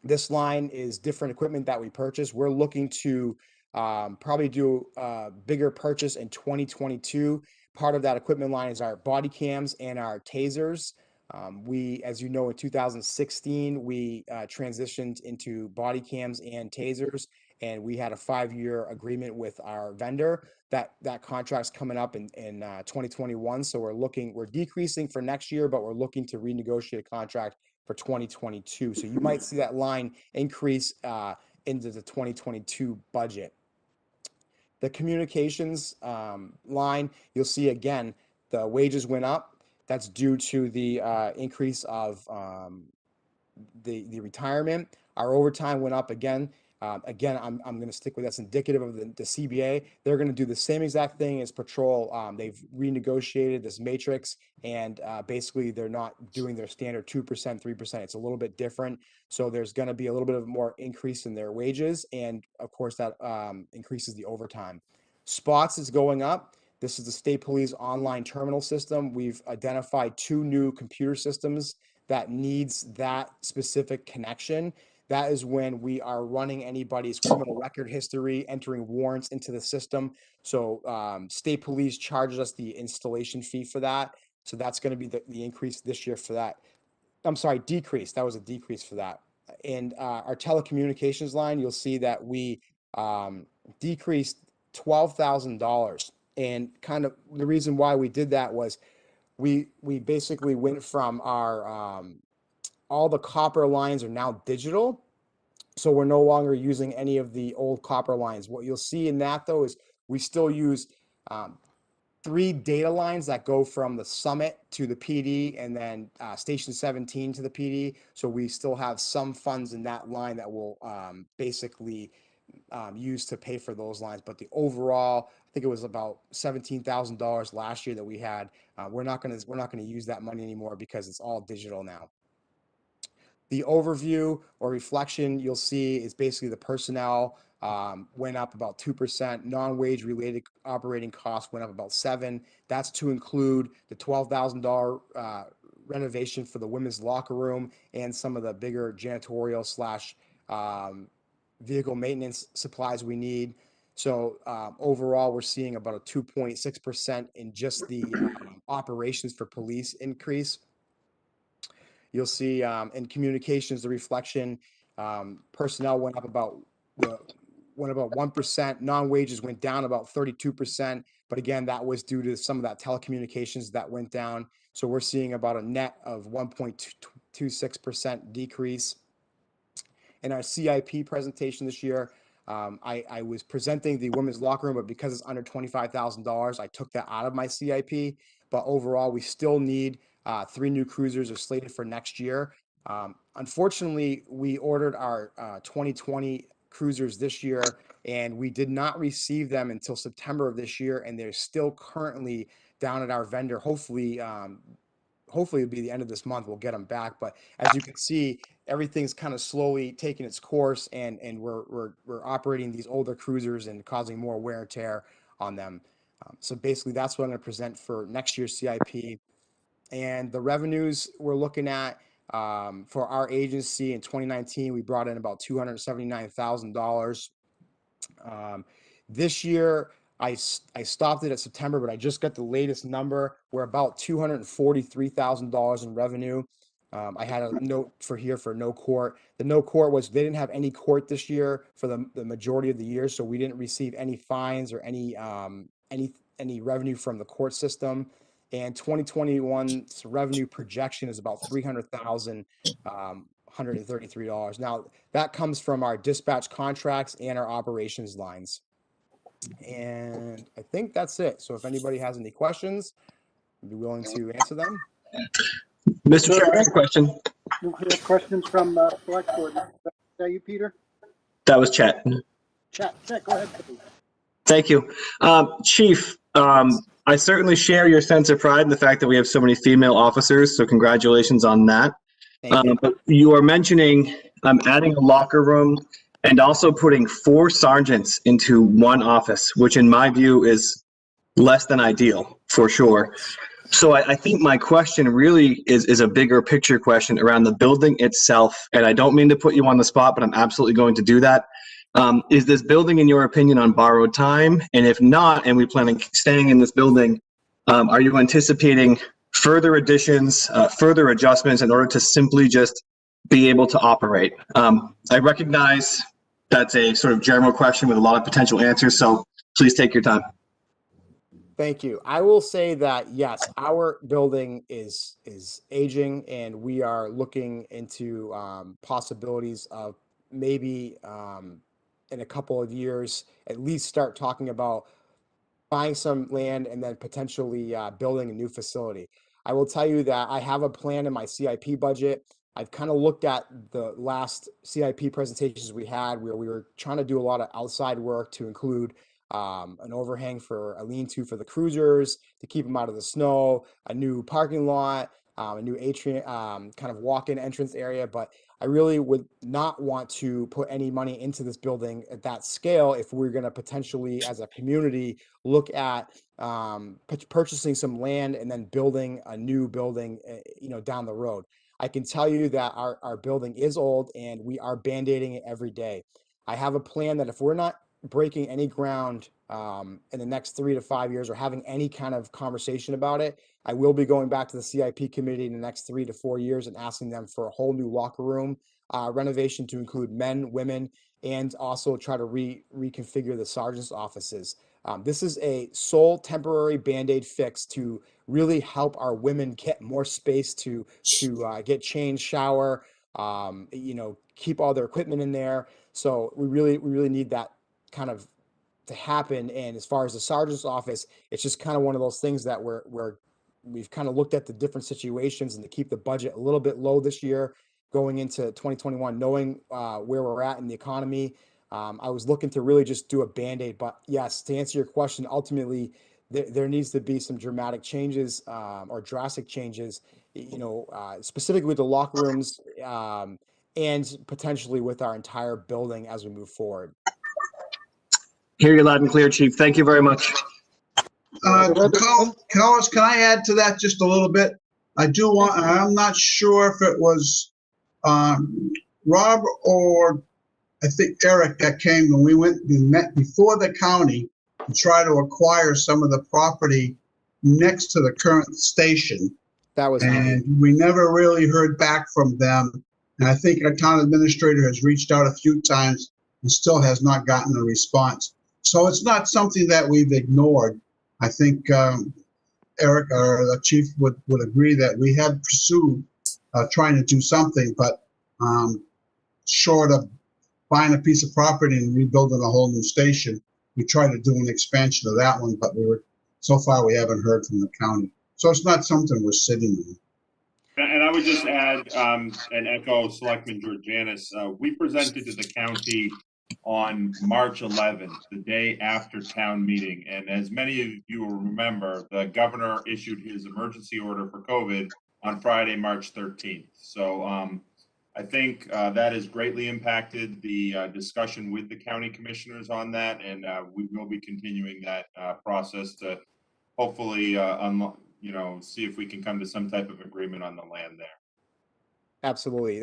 This line is different equipment that we purchased. We're looking to probably do a bigger purchase in 2022. Part of that equipment line is our body cams and our tasers. As you know, in 2016, we transitioned into body cams and tasers, and we had a 5-year agreement with our vendor. That contract's coming up in 2021. So we're decreasing for next year, but we're looking to renegotiate a contract for 2022. So you might see that line increase into the 2022 budget. The communications line, you'll see again, the wages went up. That's due to the increase of the retirement. Our overtime went up again. Again, I'm going to stick with that's indicative of the CBA. They're going to do the same exact thing as patrol. They've renegotiated this matrix, and basically they're not doing their standard 2%, 3%. It's a little bit different. So there's going to be a little bit of more increase in their wages, and of course that increases the overtime. Spots is going up. This is the state police online terminal system. We've identified 2 new computer systems that needs that specific connection. That is when we are running anybody's criminal record history, entering warrants into the system. So state police charges us the installation fee for that. So that's going to be the increase this year for that. I'm sorry, decrease. That was a decrease for that. And our telecommunications line, you'll see that we decreased $12,000. And kind of the reason why we did that was we basically went from our all the copper lines are now digital. So we're no longer using any of the old copper lines. What you'll see in that though is we still use 3 data lines that go from the Summit to the PD and then Station 17 to the PD. So we still have some funds in that line that will basically use to pay for those lines. But the overall, I think it was about $17,000 last year that we had. We're not gonna use that money anymore because it's all digital now. The overview or reflection you'll see is basically the personnel went up about 2%. Non-wage related operating costs went up about 7%. That's to include the $12,000 renovation for the women's locker room and some of the bigger janitorial / vehicle maintenance supplies we need. So overall, we're seeing about a 2.6% in just the operations for police increase. You'll see in communications, the reflection, personnel went up about 1%. Non-wages went down about 32%. But again, that was due to some of that telecommunications that went down. So we're seeing about a net of 1.26% decrease. In our CIP presentation this year, I was presenting the women's locker room, but because it's under $25,000, I took that out of my CIP. But overall, we still need 3 new cruisers are slated for next year. Unfortunately, we ordered our 2020 cruisers this year, and we did not receive them until September of this year, and they're still currently down at our vendor. Hopefully it'll be the end of this month. We'll get them back. But as you can see, everything's kind of slowly taking its course, and we're operating these older cruisers and causing more wear and tear on them. So basically, that's what I'm going to present for next year's CIP. And the revenues we're looking at for our agency in 2019, we brought in about $279,000. This year, I stopped it at September, but I just got the latest number. We're about $243,000 in revenue. I had a note for no court. The no court was they didn't have any court this year for the majority of the year, so we didn't receive any fines or any revenue from the court system. And 2021's revenue projection is about $300,133. Now that comes from our dispatch contracts and our operations lines. And I think that's it. So if anybody has any questions, I'd be willing to answer them. Mr. Chair, I have a question. We have questions from select board. Is that you, Peter? That was Chet. Chet, go ahead, please. Thank you. Chief, I certainly share your sense of pride in the fact that we have so many female officers, so congratulations on that. But you are mentioning adding a locker room and also putting 4 sergeants into one office, which in my view is less than ideal, for sure. So I think my question really is a bigger picture question around the building itself. And I don't mean to put you on the spot, but I'm absolutely going to do that. Is this building, in your opinion, on borrowed time? And if not, and we plan on staying in this building, are you anticipating further additions, further adjustments in order to simply just be able to operate? I recognize that's a sort of general question with a lot of potential answers, so please take your time. Thank you. I will say that, yes, our building is aging, and we are looking into possibilities of maybe in a couple of years, at least start talking about buying some land and then potentially building a new facility. I will tell you that I have a plan in my CIP budget I've kind of looked at the last CIP presentations we had where we were trying to do a lot of outside work to include an overhang for a lean-to for the cruisers to keep them out of the snow, a new parking lot, a new atrium, kind of walk-in entrance area. But I really would not want to put any money into this building at that scale if we're going to potentially, as a community, look at purchasing some land and then building a new building, down the road. I can tell you that our building is old and we are band-aiding it every day. I have a plan that if we're not breaking any ground in the next 3 to 5 years or having any kind of conversation about it, I will be going back to the CIP committee in the next 3 to 4 years and asking them for a whole new locker room renovation to include men, women, and also try to reconfigure the sergeant's offices. This is a sole temporary Band-Aid fix to really help our women get more space to get changed, shower, keep all their equipment in there. So we really need that kind of to happen. And as far as the sergeant's office, it's just kind of one of those things that we've kind of looked at the different situations and to keep the budget a little bit low this year going into 2021, knowing where we're at in the economy. I was looking to really just do a Band-Aid, but yes, to answer your question, ultimately there needs to be some dramatic changes or drastic changes, specifically with the locker rooms and potentially with our entire building as we move forward. Hear you loud and clear, Chief. Thank you very much. Collis, can I add to that just a little bit? I'm not sure if it was Rob or I think Eric that came when we met before the county to try to acquire some of the property next to the current station. And we never really heard back from them. And I think our town administrator has reached out a few times and still has not gotten a response. So it's not something that we've ignored. I think Eric or the chief would agree that we have pursued trying to do something, but short of buying a piece of property and rebuilding a whole new station, we tried to do an expansion of that one, but so far we haven't heard from the county. So it's not something we're sitting on. And I would just add and echo Selectman Georganis. We presented to the county on March 11th, the day after town meeting. And as many of you will remember, the governor issued his emergency order for COVID on Friday, March 13th. So I think that has greatly impacted the discussion with the county commissioners on that. And we will be continuing that process to hopefully, see if we can come to some type of agreement on the land there. Absolutely.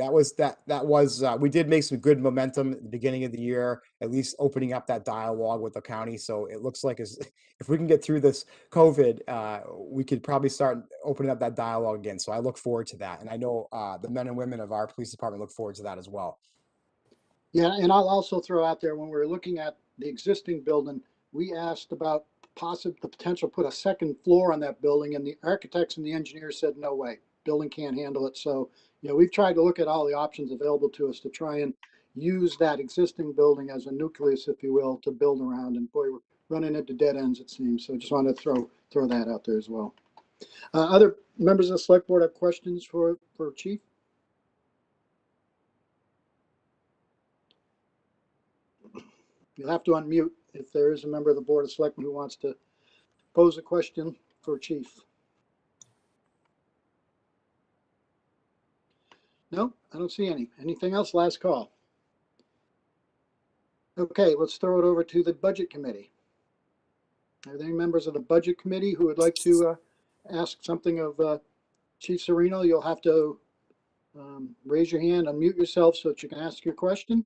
We did make some good momentum at the beginning of the year, at least opening up that dialogue with the county. So it looks like if we can get through this COVID, we could probably start opening up that dialogue again. So I look forward to that. And I know the men and women of our police department look forward to that as well. Yeah, and I'll also throw out there, when we were looking at the existing building, we asked about the potential put a second floor on that building, and the architects and the engineers said, no way, building can't handle it. So, we've tried to look at all the options available to us to try and use that existing building as a nucleus, if you will, to build around. And boy, we're running into dead ends, it seems. So I just wanted to throw that out there as well. Other members of the select board have questions for Chief? You'll have to unmute if there is a member of the Board of Selectmen who wants to pose a question for Chief. No, I don't see any. Anything else? Last call. Okay, let's throw it over to the Budget Committee. Are there any members of the Budget Committee who would like to ask something of Chief Serino? You'll have to raise your hand, unmute yourself so that you can ask your question.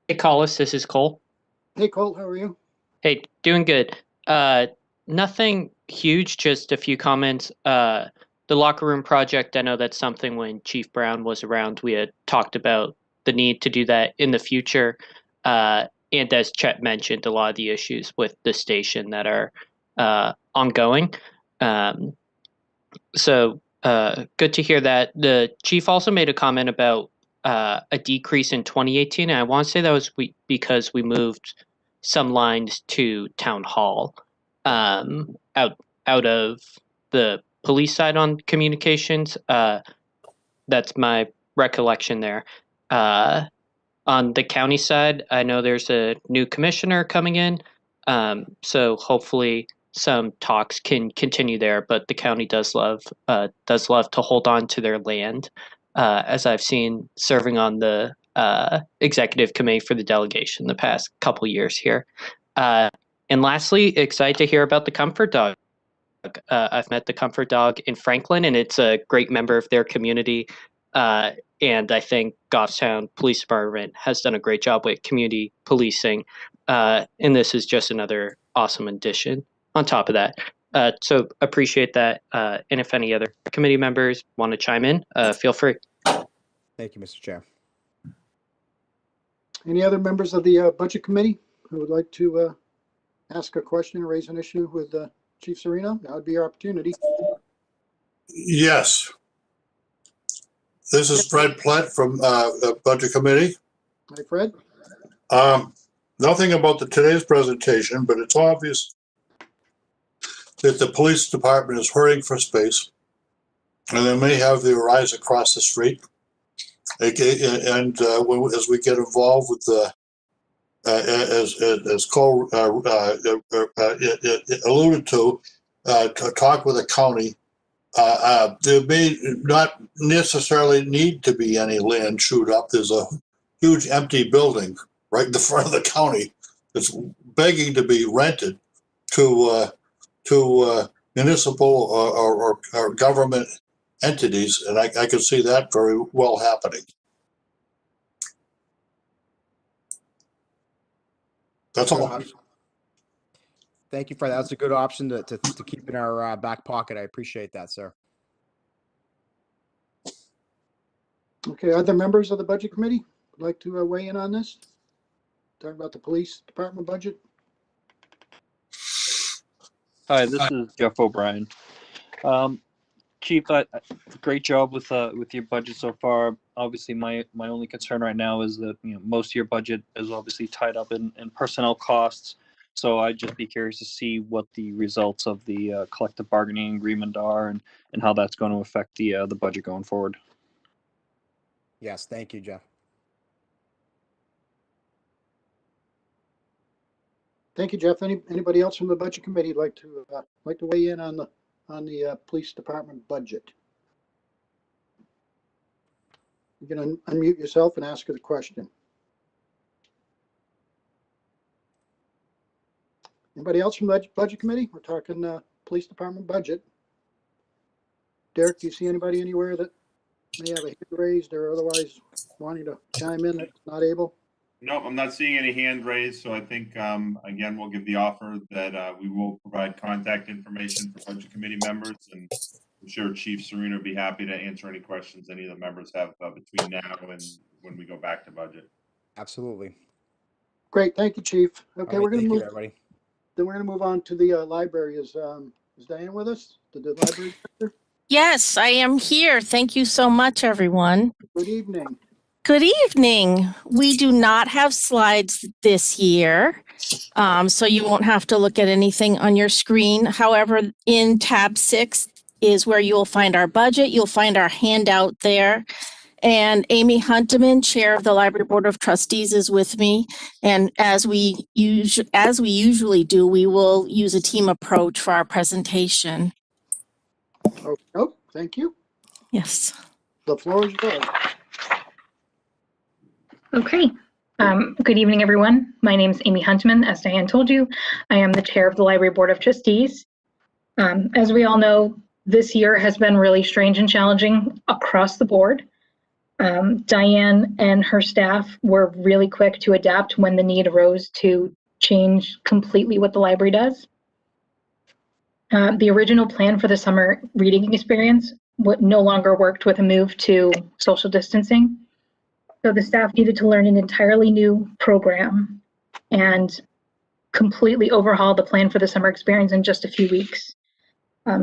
Hey, Collis, this is Cole. Hey, Cole, how are you? Hey, doing good. Nothing huge, just a few comments. The locker room project, I know that's something when Chief Brown was around, we had talked about the need to do that in the future. And as Chet mentioned, a lot of the issues with the station that are ongoing. So good to hear that. The Chief also made a comment about a decrease in 2018. And I want to say that was because we moved some lines to Town Hall out of the police side on communications. That's my recollection there. On the county side, I know there's a new commissioner coming in, so hopefully some talks can continue there. But the county does love to hold on to their land, as I've seen serving on the executive committee for the delegation the past couple years here. And lastly, excited to hear about the Comfort Dog. I've met the Comfort Dog in Franklin, and it's a great member of their community. And I think Goffstown Police Department has done a great job with community policing. And this is just another awesome addition on top of that. So appreciate that. And if any other committee members want to chime in, feel free. Thank you, Mr. Chair. Any other members of the Budget Committee who would like to ask a question or raise an issue with Chief Serino? That would be your opportunity. Yes. This is Fred Plett from the Budget Committee. Hi, Fred. Nothing about today's presentation, but it's obvious that the police department is hurting for space, and they may have the rise across the street. And as we get involved with the, as Cole alluded to talk with the county, there may not necessarily need to be any land chewed up. There's a huge empty building right in the front of the county that's begging to be rented to municipal or government entities, and I can see that very well happening. That's all. Thank you for that. That's a good option to keep in our back pocket. I appreciate that, sir. Okay, other members of the Budget Committee would like to weigh in on this? Talking about the police department budget? Hi, this is Jeff O'Brien. Chief, great job with your budget so far. Obviously, my only concern right now is that most of your budget is obviously tied up in personnel costs. So I'd just be curious to see what the results of the collective bargaining agreement are and how that's going to affect the budget going forward. Yes, thank you, Jeff. Thank you, Jeff. Anybody else from the Budget Committee like to weigh in on the police department budget? You can unmute yourself and ask the question. Anybody else from the Budget Committee? We're talking police department budget. Derek, do you see anybody anywhere that may have a hand raised or otherwise wanting to chime in that's not able? No, I'm not seeing any hand raised, so I think, again, we'll give the offer that we will provide contact information for Budget Committee members, and I'm sure Chief Serino would be happy to answer any questions any of the members have between now and when we go back to budget. Absolutely. Great, thank you, Chief. Okay, All right, we're going to move. everybody. Then we're going to move on to the library. Is Diane with us? The library director? Yes, I am here. Thank you so much, everyone. Good evening. Good evening. We do not have slides this year, so you won't have to look at anything on your screen. However, in tab 6 is where you will find our budget. You'll find our handout there. And Amy Hunteman, Chair of the Library Board of Trustees, is with me. And as we usually do, we will use a team approach for our presentation. Oh, thank you. Yes. The floor is yours. Okay. Good evening, everyone. My name is Amy Hunteman. As Diane told you, I am the chair of the Library Board of Trustees. As we all know, this year has been really strange and challenging across the board. Diane and her staff were really quick to adapt when the need arose to change completely what the library does. The original plan for the summer reading experience no longer worked with a move to social distancing. So the staff needed to learn an entirely new program and completely overhaul the plan for the summer experience in just a few weeks.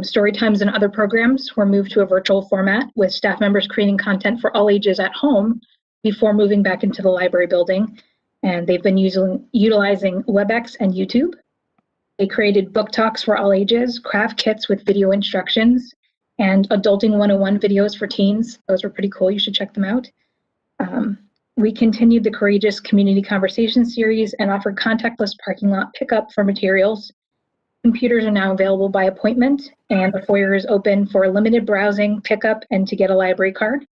Story times and other programs were moved to a virtual format with staff members creating content for all ages at home before moving back into the library building. And they've been utilizing WebEx and YouTube. They created book talks for all ages, craft kits with video instructions, and Adulting 101 videos for teens. Those were pretty cool. You should check them out. We continued the Courageous Community Conversation series and offered contactless parking lot pickup for materials. Computers are now available by appointment, and the foyer is open for limited browsing, pickup, and to get a library card.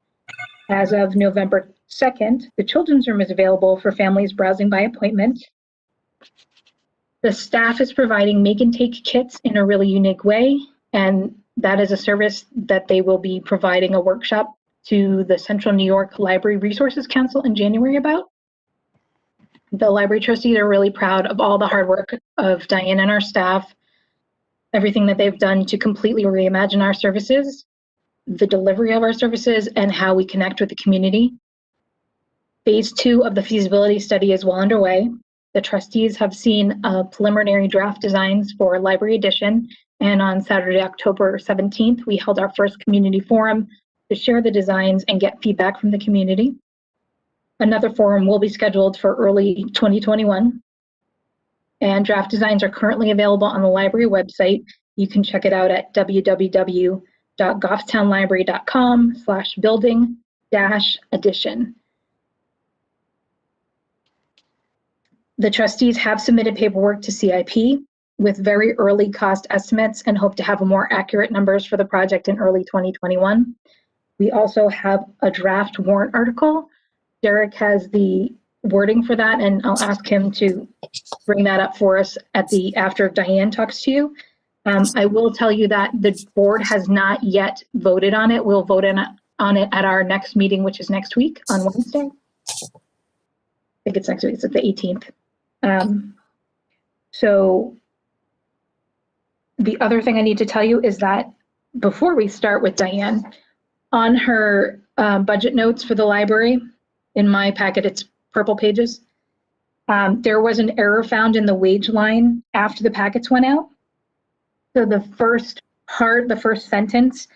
As of November 2nd, the children's room is available for families browsing by appointment. The staff is providing make and take kits in a really unique way, and that is a service that they will be providing a workshop to the Central New York Library Resources Council in January about. The library trustees are really proud of all the hard work of Diane and our staff, everything that they've done to completely reimagine our services, the delivery of our services, and how we connect with the community. Phase 2 of the feasibility study is well underway. The trustees have seen preliminary draft designs for Library Edition, and on Saturday, October 17th, we held our first community forum to share the designs and get feedback from the community. Another forum will be scheduled for early 2021. And draft designs are currently available on the library website. You can check it out at www.goffstownlibrary.com/building-edition. The trustees have submitted paperwork to CIP with very early cost estimates and hope to have more accurate numbers for the project in early 2021. We also have a draft warrant article. Derek has the wording for that, and I'll ask him to bring that up for us after Diane talks to you. I will tell you that the board has not yet voted on it. We'll vote on it at our next meeting, which is next week on Wednesday. I think it's next week. It's at the 18th. So the other thing I need to tell you is that before we start with Diane, on her budget notes for the library, in my packet, it's purple pages, there was an error found in the wage line after the packets went out. So the first part, the first sentence,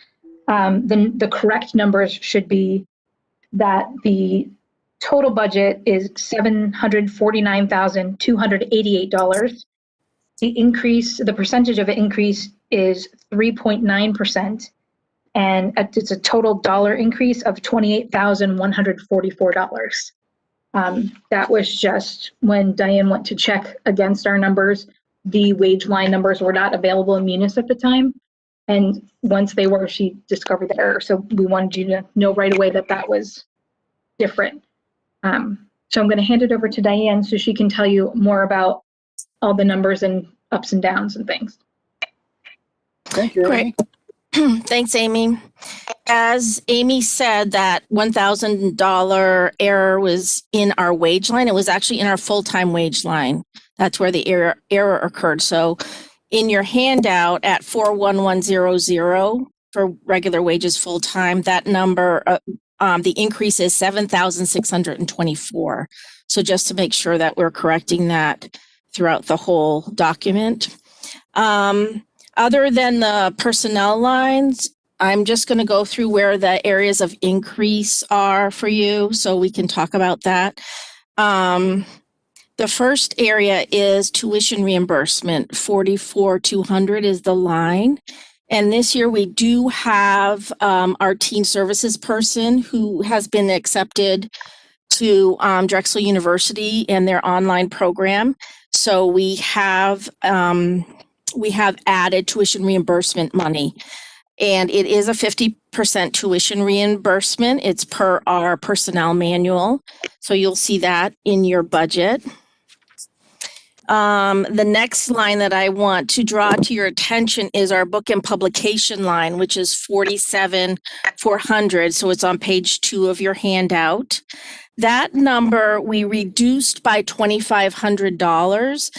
the correct numbers should be that the total budget is $749,288. The percentage of an increase is 3.9%. And it's a total dollar increase of $28,144. That was just when Diane went to check against our numbers. The wage line numbers were not available in Munis at the time. And once they were, she discovered the error. So we wanted you to know right away that that was different. So I'm going to hand it over to Diane so she can tell you more about all the numbers and ups and downs and things. Thank you, Amy. Thanks, Amy. As Amy said, that $1,000 error was in our wage line. It was actually in our full-time wage line. That's where the error occurred. So in your handout at 41100 for regular wages full-time, that number, the increase is 7,624. So just to make sure that we're correcting that throughout the whole document. Other than the personnel lines, I'm just going to go through where the areas of increase are for you so we can talk about that. The first area is tuition reimbursement. 44,200 is the line. And this year we do have our teen services person who has been accepted to Drexel University and their online program. So we have added tuition reimbursement money, and it is a 50% tuition reimbursement. It's per our personnel manual. So you'll see that in your budget. The next line that I want to draw to your attention is our book and publication line, which is 47,400. So it's on page 2 of your handout. That number we reduced by $2,500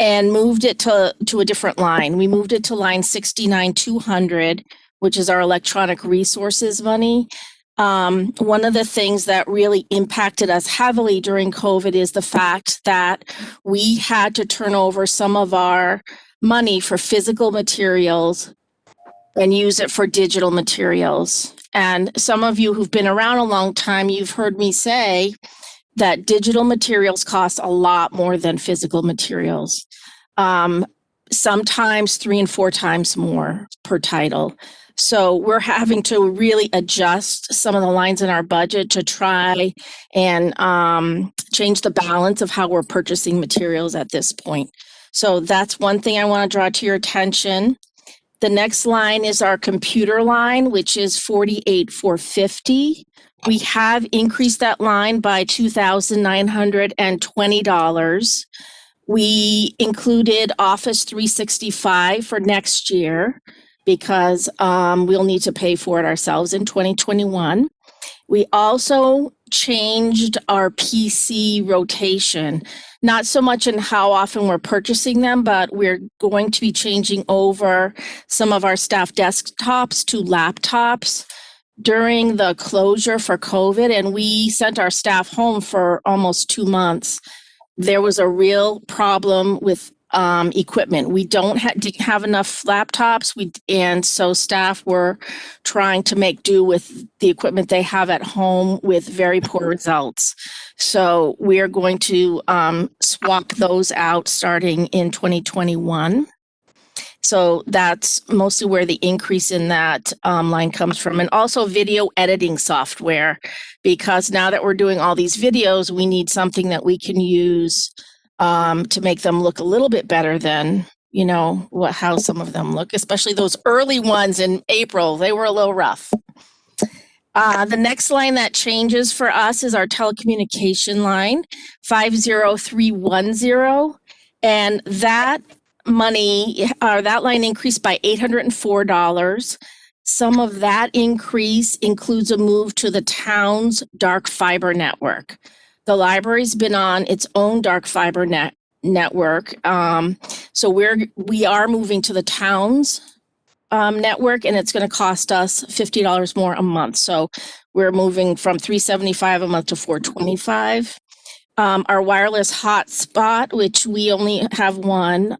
and moved it to a different line. We moved it to line 69,200, which is our electronic resources money. One of the things that really impacted us heavily during COVID is the fact that we had to turn over some of our money for physical materials and use it for digital materials. And some of you who've been around a long time, you've heard me say that digital materials cost a lot more than physical materials. sometimes 3 and 4 times more per title. So we're having to really adjust some of the lines in our budget to try and change the balance of how we're purchasing materials at this point. So that's one thing I want to draw to your attention. The next line is our computer line, which is $48,450. We have increased that line by $2,920. We included Office 365 for next year because we'll need to pay for it ourselves in 2021. We also changed our PC rotation, not so much in how often we're purchasing them, but we're going to be changing over some of our staff desktops to laptops during the closure for COVID, and we sent our staff home for almost 2 months. There was a real problem with equipment. We didn't have enough laptops, and so staff were trying to make do with the equipment they have at home with very poor results. So we are going to swap those out starting in 2021. So that's mostly where the increase in that line comes from. And also video editing software, because now that we're doing all these videos, we need something that we can use to make them look a little bit better than, you know, how some of them look, especially those early ones in April. They were a little rough. The next line that changes for us is our telecommunication line, 50310. And that that line increased by $804. Some of that increase includes a move to the town's dark fiber network. The library's been on its own dark fiber network. So we are moving to the town's network, and it's going to cost us $50 more a month. So we're moving from $375 a month to $425. Our wireless hotspot, which we only have one,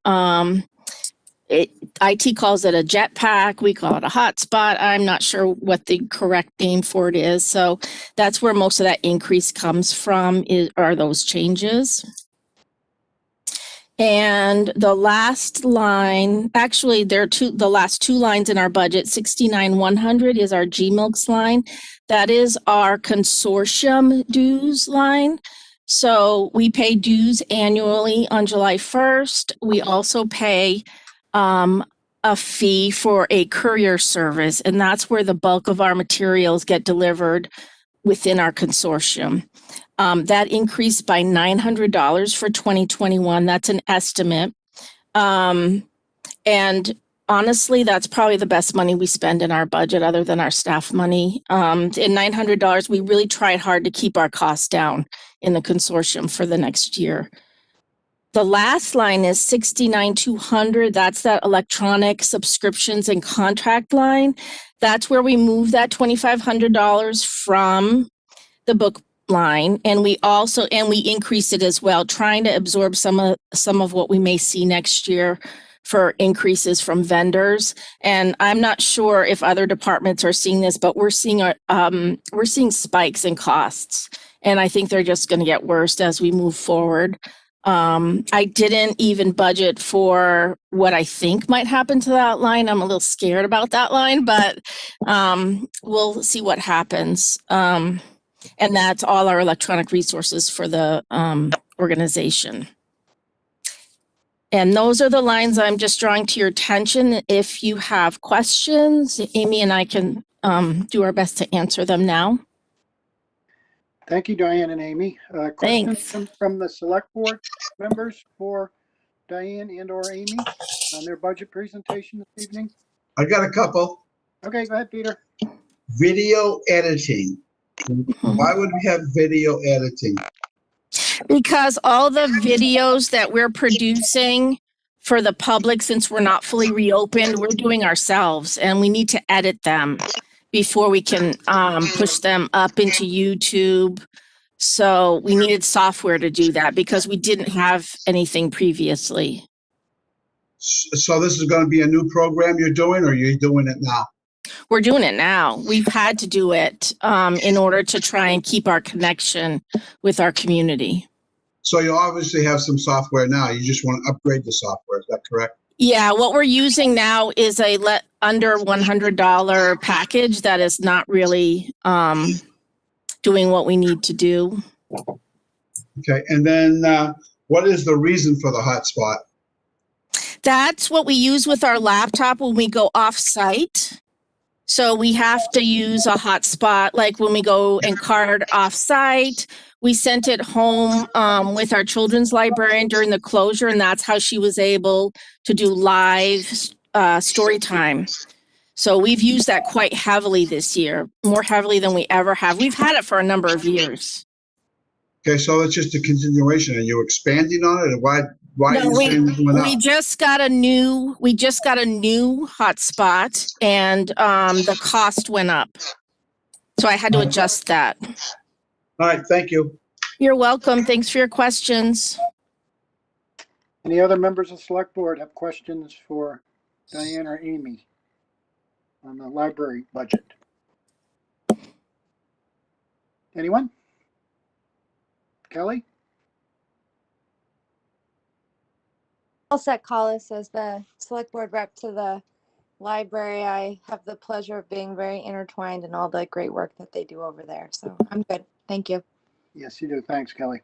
IT calls it a jetpack. We call it a hotspot. I'm not sure what the correct name for it is. So that's where most of that increase comes from, are those changes. And the last line, actually, the last 2 lines in our budget, 69,100 is our GMILKS line. That is our consortium dues line. So we pay dues annually on July 1st. We also pay a fee for a courier service, and that's where the bulk of our materials get delivered within our consortium. That increased by $900 for 2021. That's an estimate. And honestly, that's probably the best money we spend in our budget other than our staff money. In $900, we really tried hard to keep our costs down in the consortium for the next year. The last line is 69,200. That's that electronic subscriptions and contract line. That's where we move that $2,500 from the book line, and we increase it as well, trying to absorb some of what we may see next year for increases from vendors. And I'm not sure if other departments are seeing this, but we're seeing spikes in costs, and I think they're just going to get worse as we move forward. I didn't even budget for what I think might happen to that line. I'm a little scared about that line, but we'll see what happens. And that's all our electronic resources for the organization. And those are the lines I'm just drawing to your attention. If you have questions, Amy and I can do our best to answer them now. Thank you, Diane and Amy. Questions from the select board members for Diane and or Amy on their budget presentation this evening? I got a couple. Okay, go ahead, Peter. Video editing. Why would we have video editing? Because all the videos that we're producing for the public, since we're not fully reopened, we're doing ourselves, and we need to edit them before we can push them up into YouTube. So we needed software to do that because we didn't have anything previously. So this is going to be a new program you're doing, or you're doing it now? We're doing it now. We've had to do it in order to try and keep our connection with our community. So you obviously have some software now. You just want to upgrade the software. Is that correct? Yeah, what we're using now is a under $100 package that is not really doing what we need to do. Okay, and then what is the reason for the hotspot? That's what we use with our laptop when we go off-site. So we have to use a hotspot, like when we go and card off-site. We sent it home with our children's librarian during the closure, and that's how she was able to do live story time. So we've used that quite heavily this year, more heavily than we ever have. We've had it for a number of years. Okay, so it's just a continuation. Are you expanding on it, or why are No, you saying it went we up? just got a new hotspot, and the cost went up. So I had to adjust that. All right, thank you. You're welcome. Thanks for your questions. Any other members of the select board have questions for Diane or Amy on the library budget? Anyone? Kelly? I'll set Collis as the select board rep to the library. I have the pleasure of being very intertwined in all the great work that they do over there. So I'm good. Thank you. Yes, you do. Thanks, Kelly.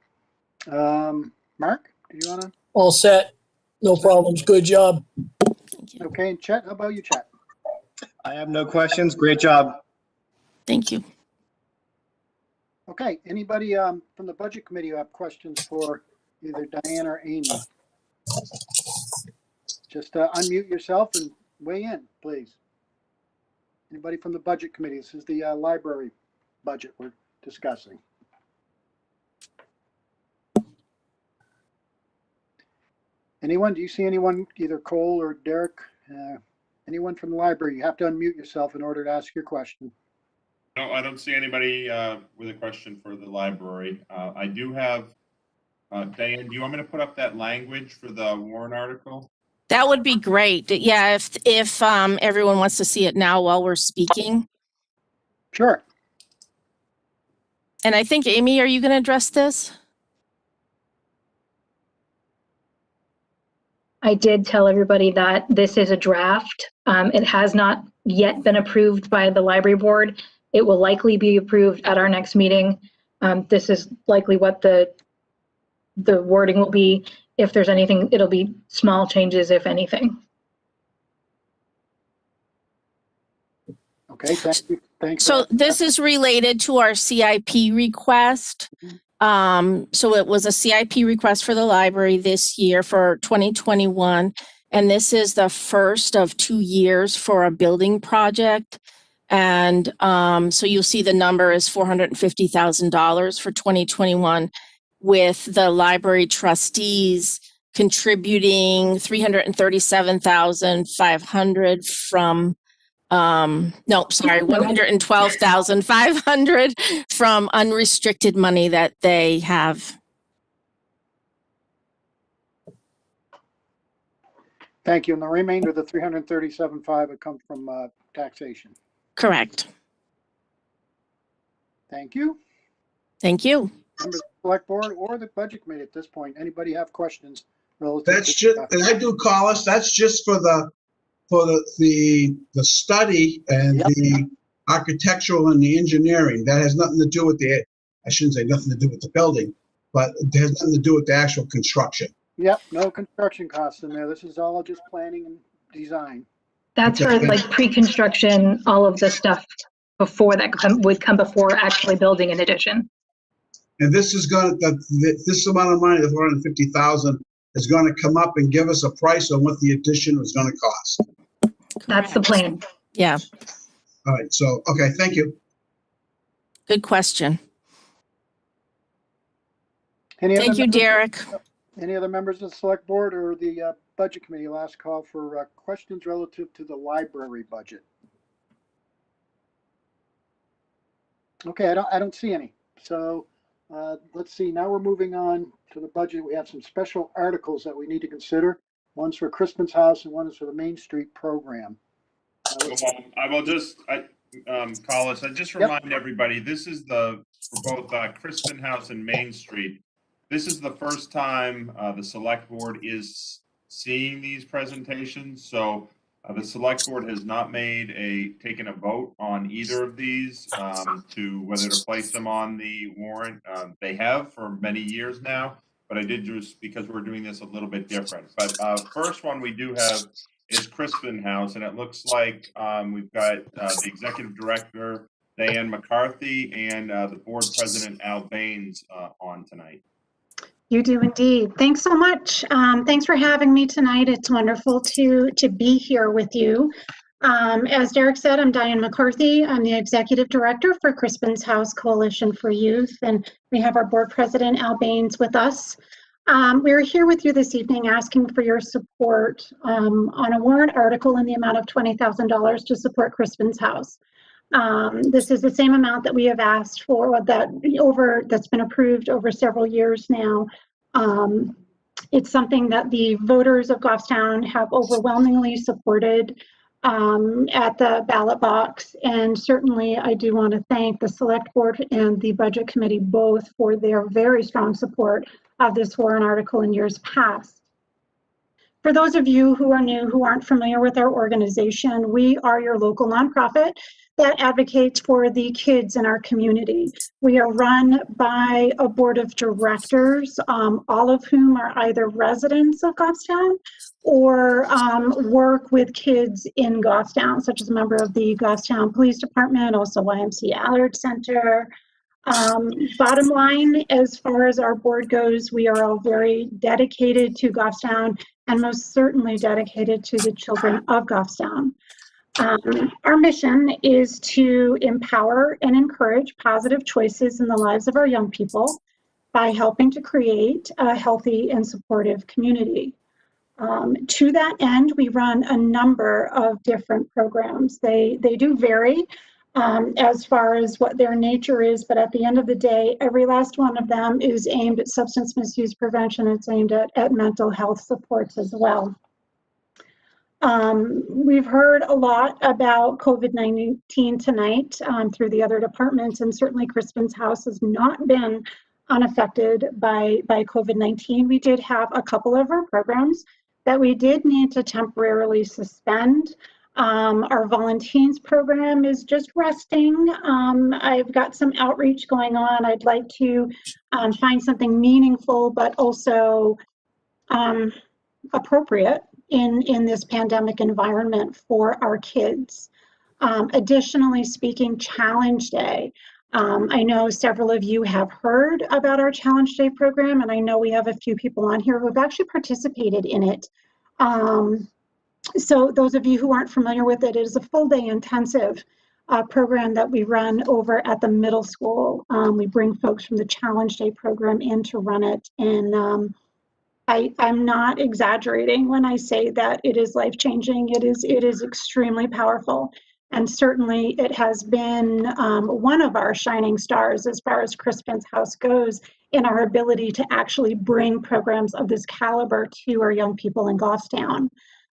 Mark, do you want to? All set. No problems. Good job. Okay, and Chet, how about you, Chet? I have no questions. Great job. Thank you. Okay, anybody from the budget committee who have questions for either Diane or Amy? Just unmute yourself and weigh in, please. Anybody from the budget committee? This is the library budget we're discussing. Anyone? Do you see anyone, either Cole or Derek? Anyone from the library? You have to unmute yourself in order to ask your question. No, I don't see anybody with a question for the library. I do have, Diane, do you want me to put up that language for the warrant article? That would be great. Yeah, if everyone wants to see it now while we're speaking. Sure. And I think, Amy, are you going to address this? I did tell everybody that this is a draft. It has not yet been approved by the library board. It will likely be approved at our next meeting. This is likely what the wording will be. If there's anything, it'll be small changes, if anything. Okay, thank you. Thanks. So this is related to our CIP request. So it was a CIP request for the library this year for 2021. And this is the first of 2 years for a building project. And so you'll see the number is $450,000 for 2021, with the library trustees contributing $337,500 from $112,500 from unrestricted money that they have. Thank you. And the remainder of the 337.5 would come from taxation. Correct. Thank you. Thank you. Members of the select board or the budget committee at this point, anybody have questions relative That's to just, and I do call us, that's just for the study and the architectural and the engineering. That has nothing to do with I shouldn't say nothing to do with the building, but it has nothing to do with the actual construction. Yep, no construction costs in there. This is all just planning and design. That's for like pre-construction, all of the stuff before that would come before actually building an addition. And this is going to, this amount of money, the 450,000, is going to come up and give us a price on what the addition was going to cost. That's the plan. Yeah. All right. So, okay. Thank you. Good question. Thank you, Derek. Any other members of the select board or the budget committee? Last call for questions relative to the library budget. Okay, I don't see any. So let's see. Now we're moving on to the budget. We have some special articles that we need to consider. One's for Crispin's House and one is for the Main Street program. I will just, Collis, I just remind everybody, this is for both Crispin House and Main Street. This is the first time the select board is seeing these presentations. So the select board has not taken a vote on either of these to whether to place them on the warrant. They have for many years now, but I did just because we're doing this a little bit different. But first one we do have is Crispin House, and it looks like we've got the executive director, Diane McCarthy, and the board president, Al Baines, on tonight. You do indeed. Thanks so much. Thanks for having me tonight. It's wonderful to be here with you. As Derek said, I'm Diane McCarthy. I'm the executive director for Crispin's House Coalition for Youth, and we have our board president, Al Baines, with us. We're here with you this evening asking for your support on a warrant article in the amount of $20,000 to support Crispin's House. This is the same amount that we have asked for that's been approved over several years now. It's something that the voters of Goffstown have overwhelmingly supported at the ballot box. And certainly I do want to thank the select board and the budget committee both for their very strong support of this warrant article in years past. For those of you who are new, who aren't familiar with our organization, we are your local nonprofit that advocates for the kids in our community. We are run by a board of directors, all of whom are either residents of Goffstown or work with kids in Goffstown, such as a member of the Goffstown Police Department, also YMCA Allard Center. Bottom line, as far as our board goes, we are all very dedicated to Goffstown and most certainly dedicated to the children of Goffstown. Our mission is to empower and encourage positive choices in the lives of our young people by helping to create a healthy and supportive community. To that end, we run a number of different programs. They do vary as far as what their nature is, but at the end of the day, every last one of them is aimed at substance misuse prevention. It's aimed at mental health supports as well. We've heard a lot about COVID-19 tonight through the other departments, and certainly Crispin's House has not been unaffected by COVID-19. We did have a couple of our programs that we did need to temporarily suspend. Our Volunteers program is just resting. I've got some outreach going on. I'd like to find something meaningful, but also appropriate in this pandemic environment for our kids. Additionally speaking, Challenge Day. I know several of you have heard about our Challenge Day program, and I know we have a few people on here who have actually participated in it. So those of you who aren't familiar with it, it is a full day intensive program that we run over at the middle school. We bring folks from the Challenge Day program in to run it, and I'm not exaggerating when I say that it is life-changing. It is extremely powerful, and certainly it has been one of our shining stars as far as Crispin's House goes in our ability to actually bring programs of this caliber to our young people in Goffstown.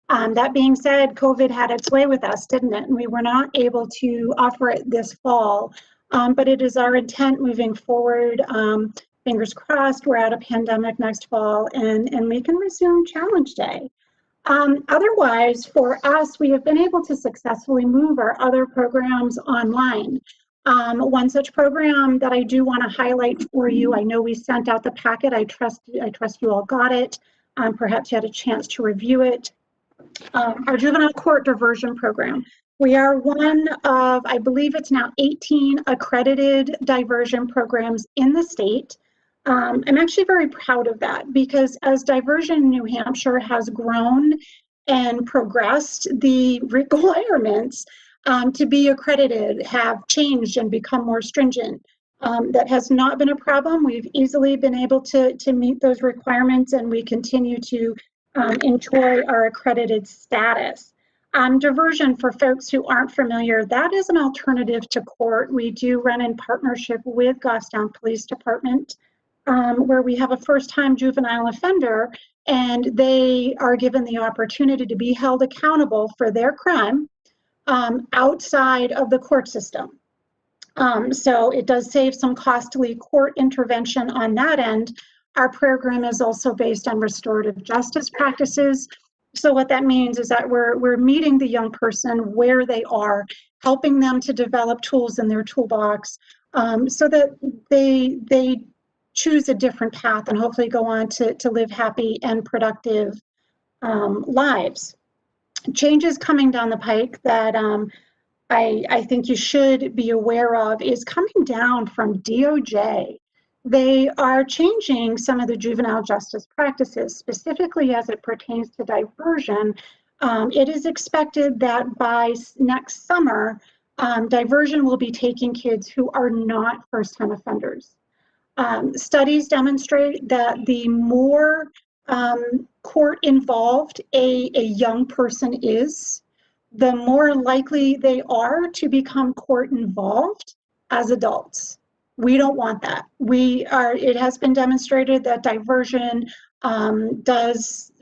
That being said, COVID had its way with us, didn't it? And we were not able to offer it this fall, but it is our intent moving forward. Fingers crossed, we're out of pandemic next fall and we can resume Challenge Day. Otherwise, for us, we have been able to successfully move our other programs online. One such program that I do want to highlight for you, I know we sent out the packet. I trust you all got it. Perhaps you had a chance to review it. Our juvenile court diversion program. We are one of, I believe it's now 18 accredited diversion programs in the state. I'm actually very proud of that because as diversion in New Hampshire has grown and progressed, the requirements to be accredited have changed and become more stringent. That has not been a problem. We've easily been able to meet those requirements, and we continue to enjoy our accredited status. Diversion, for folks who aren't familiar, that is an alternative to court. We do run in partnership with Goffstown Police Department, where we have a first-time juvenile offender, and they are given the opportunity to be held accountable for their crime outside of the court system. So it does save some costly court intervention on that end, Our program is also based on restorative justice practices. So what that means is that we're meeting the young person where they are, helping them to develop tools in their toolbox, so that they choose a different path and hopefully go on to live happy and productive lives. Changes coming down the pike that I think you should be aware of is coming down from DOJ. They are changing some of the juvenile justice practices, specifically as it pertains to diversion. It is expected that by next summer, diversion will be taking kids who are not first-time offenders. Studies demonstrate that the more court involved a young person is, the more likely they are to become court involved as adults. We don't want that. It has been demonstrated that diversion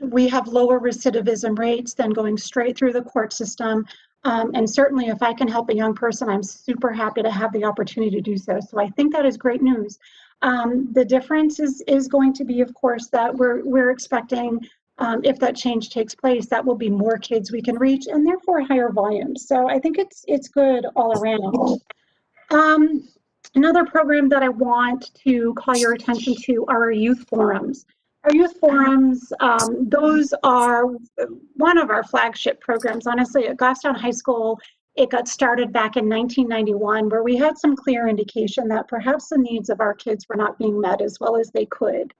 we have lower recidivism rates than going straight through the court system. And certainly if I can help a young person, I'm super happy to have the opportunity to do so. So I think that is great news. The difference is going to be, of course, that we're expecting, if that change takes place, that will be more kids we can reach and therefore higher volumes. So I think it's good all around. Another program that I want to call your attention to are our youth forums. Our youth forums, those are one of our flagship programs. Honestly, at Goffstown High School, it got started back in 1991, where we had some clear indication that perhaps the needs of our kids were not being met as well as they could.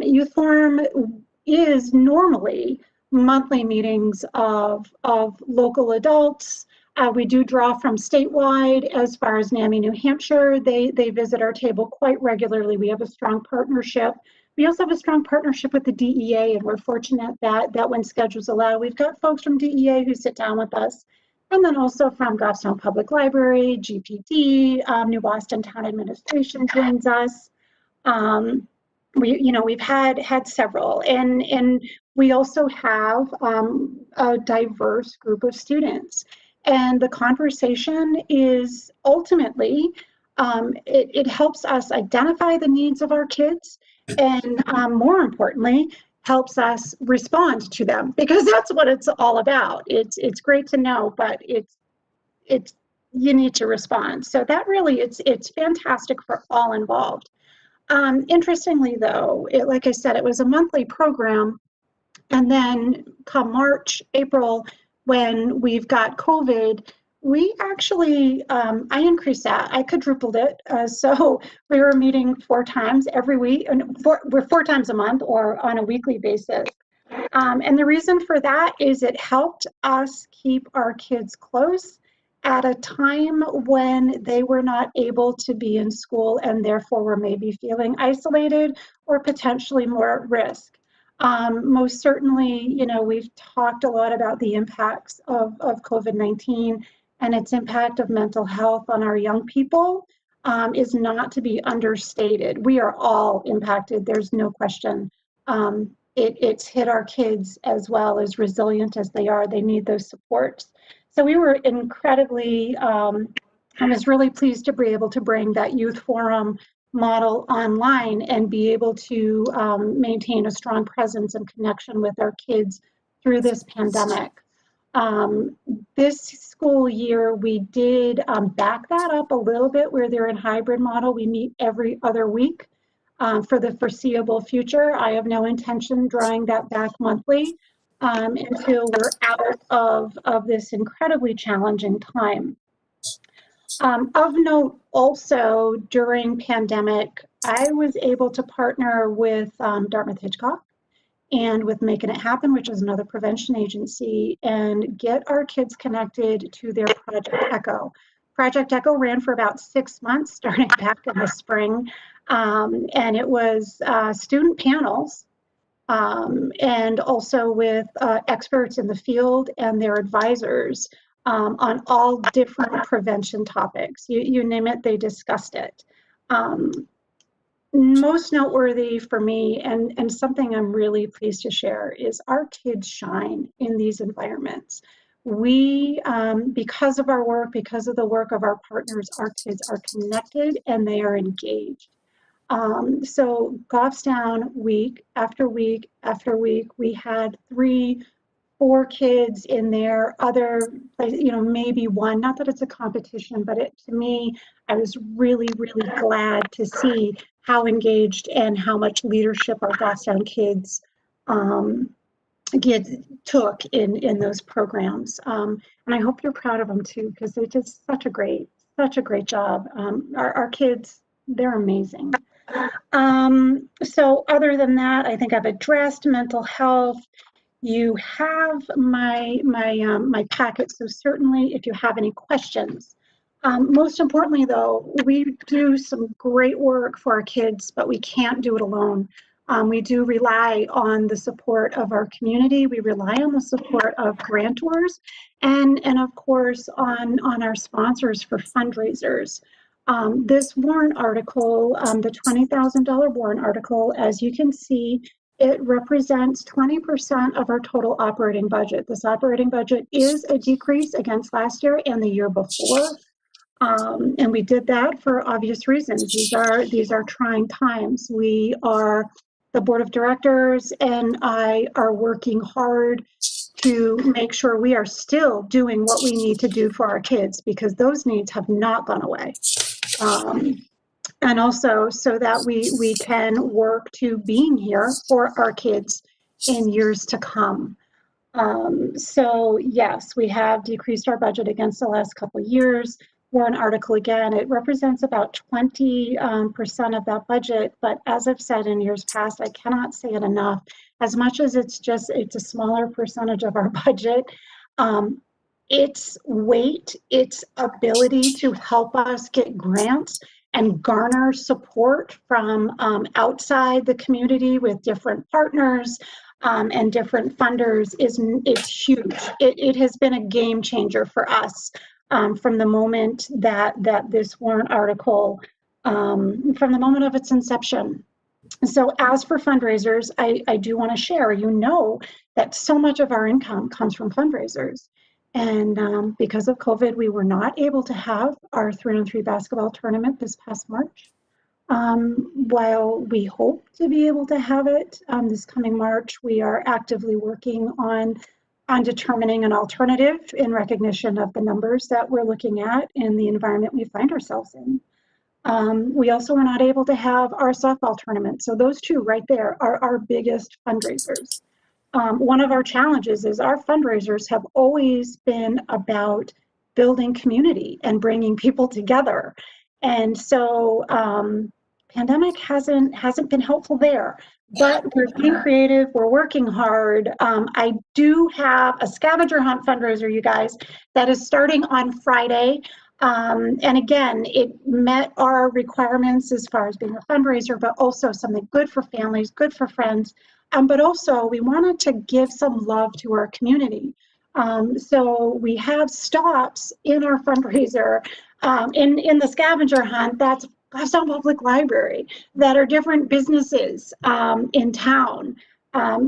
Youth Forum is normally monthly meetings of local adults. We do draw from statewide. As far as NAMI New Hampshire, they visit our table quite regularly. We have a strong partnership. We also have a strong partnership with the DEA, and we're fortunate that when schedules allow, we've got folks from DEA who sit down with us, and then also from Goffstown Public Library, GPD, New Boston Town Administration joins us. We've had several, and we also have a diverse group of students. And the conversation is ultimately, it helps us identify the needs of our kids, and more importantly, helps us respond to them, because that's what it's all about. It's great to know, but you need to respond. So that really, it's fantastic for all involved. Interestingly though, like I said, it was a monthly program, and then come March, April, when we've got COVID, we actually, I increased that. I quadrupled it. So we were meeting 4 times every week, and we're 4 times a month or on a weekly basis. And the reason for that is it helped us keep our kids close at a time when they were not able to be in school and therefore were maybe feeling isolated or potentially more at risk. Most certainly, we've talked a lot about the impacts of COVID-19, and its impact of mental health on our young people is not to be understated. We are all impacted, there's no question. It's hit our kids as well, as resilient as they are. They need those supports. So we were incredibly, I was really pleased to be able to bring that youth forum model online and be able to maintain a strong presence and connection with our kids through this pandemic. This school year, we did back that up a little bit, where they're in hybrid model. We meet every other week for the foreseeable future. I have no intention drawing that back monthly until we're out of this incredibly challenging time. Of note also, during pandemic, I was able to partner with Dartmouth Hitchcock and with Making It Happen, which is another prevention agency, and get our kids connected to their Project Echo. Project Echo ran for about 6 months, starting back in the spring, and it was student panels, and also with experts in the field and their advisors on all different prevention topics. You name it, they discussed it. Most noteworthy for me, and something I'm really pleased to share, is our kids shine in these environments. We, because of our work, because of the work of our partners, our kids are connected and they are engaged. So Goffstown, week after week after week, we had 3, 4 kids in there, other places, maybe one, not that it's a competition, but to me, I was really, really glad to see how engaged and how much leadership our Goffstown kids took in those programs. And I hope you're proud of them too, because they did such a great job. Our kids, they're amazing. So other than that, I think I've addressed mental health. You have my packet, so certainly if you have any questions. Most importantly, though, we do some great work for our kids, but we can't do it alone. We do rely on the support of our community. We rely on the support of grantors, and of course on our sponsors for fundraisers. This warrant article, the $20,000 warrant article, as you can see, it represents 20% of our total operating budget. This operating budget is a decrease against last year and the year before. And we did that for obvious reasons. These are trying times. The board of directors and I are working hard to make sure we are still doing what we need to do for our kids, because those needs have not gone away. And also so that we can work to being here for our kids in years to come. So yes, we have decreased our budget against the last couple of years. Warrant article, again, it represents about 20% of that budget, but as I've said in years past, I cannot say it enough. As much as it's a smaller percentage of our budget, its weight, its ability to help us get grants and garner support from outside the community with different partners and different funders it's huge. It has been a game changer for us from the moment that this warrant article, from the moment of its inception. So as for fundraisers, I do want to share, that so much of our income comes from fundraisers. And because of COVID, we were not able to have our 3-on-3 basketball tournament this past March. While we hope to be able to have it this coming March, we are actively working on determining an alternative in recognition of the numbers that we're looking at in the environment we find ourselves in. We also were not able to have our softball tournament. So those two right there are our biggest fundraisers. One of our challenges is our fundraisers have always been about building community and bringing people together. And so pandemic hasn't been helpful there, but we're being creative, we're working hard. I do have a scavenger hunt fundraiser, you guys, that is starting on Friday. And again, it met our requirements as far as being a fundraiser, but also something good for families, good for friends. But also we wanted to give some love to our community. So we have stops in our fundraiser in the scavenger hunt. That's Goffstown Public Library, that are different businesses in town,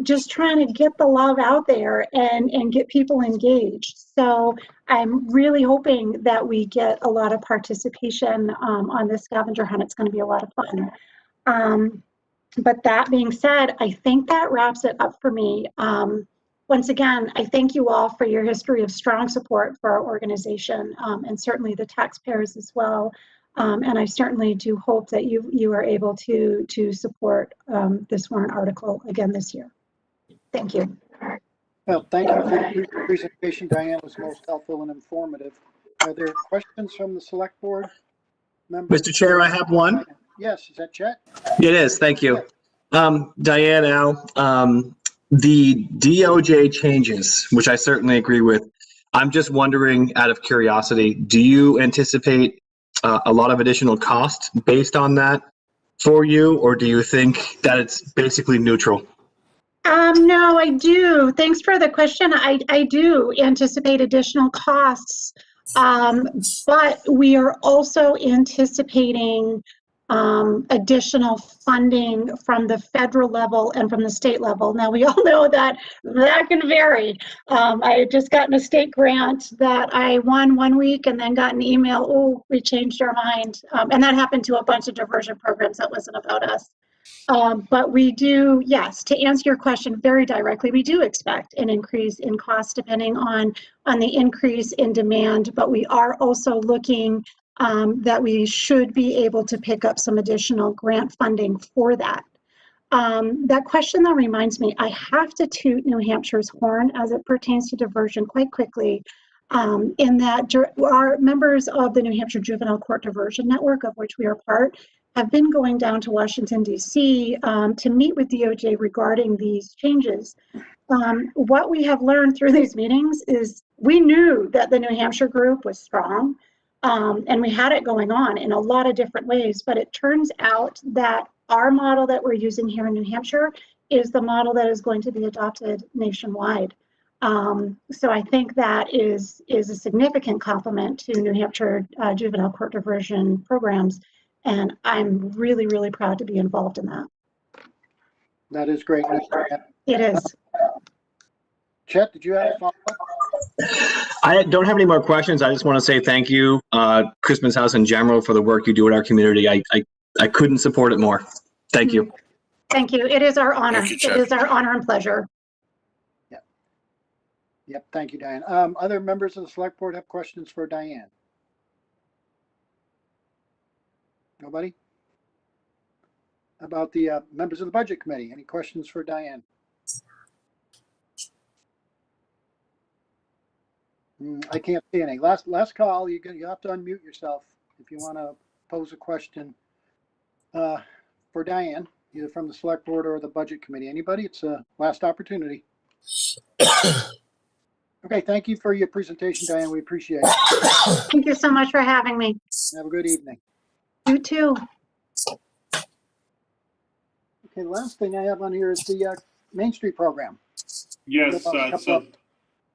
just trying to get the love out there and get people engaged. So I'm really hoping that we get a lot of participation on this scavenger hunt. It's going to be a lot of fun. But that being said, I think that wraps it up for me. Once again, I thank you all for your history of strong support for our organization, and certainly the taxpayers as well. And I certainly do hope that you are able to support this warrant article again this year. Thank you. Well, thank you for your presentation, Diane. It was most helpful and informative. Are there questions from the select board members? Mr. Chair, I have one. Yes, is that Chet? It is, thank you. Diane, Al, the DOJ changes, which I certainly agree with. I'm just wondering, out of curiosity, do you anticipate a lot of additional cost based on that for you, or do you think that it's basically neutral? No, I do. Thanks for the question. I do anticipate additional costs, but we are also anticipating additional funding from the federal level and from the state level. Now, we all know that that can vary. I had just gotten a state grant that I won one week and then got an email, oh, we changed our mind. And that happened to a bunch of diversion programs that wasn't about us. But we do, yes, to answer your question very directly, we do expect an increase in cost depending on the increase in demand, but we are also looking that we should be able to pick up some additional grant funding for that. That question though reminds me, I have to toot New Hampshire's horn as it pertains to diversion quite quickly. In that our members of the New Hampshire Juvenile Court Diversion Network, of which we are part, have been going down to Washington, D.C. To meet with DOJ regarding these changes. What we have learned through these meetings is we knew that the New Hampshire group was strong, and we had it going on in a lot of different ways, but it turns out that our model that we're using here in New Hampshire is the model that is going to be adopted nationwide. So I think that is a significant compliment to New Hampshire juvenile court diversion programs. And I'm really, really proud to be involved in that. That is great. It is. Chet, did you have a follow-up? I don't have any more questions. I just want to say thank you, Christmas House in general, for the work you do in our community. I couldn't support it more. Thank you. Thank you. It is our honor. Thank you, It is our honor and pleasure. Yep. Thank you, Diane. Other members of the select board have questions for Diane? Nobody? About the members of the budget committee, any questions for Diane? I can't see any. Last call. You have to unmute yourself if you want to pose a question for Diane, either from the select board or the budget committee. Anybody? It's a last opportunity. Okay, thank you for your presentation, Diane. We appreciate it. Thank you so much for having me. Have a good evening. You too. Okay, the last thing I have on here is the Main Street program. Yes,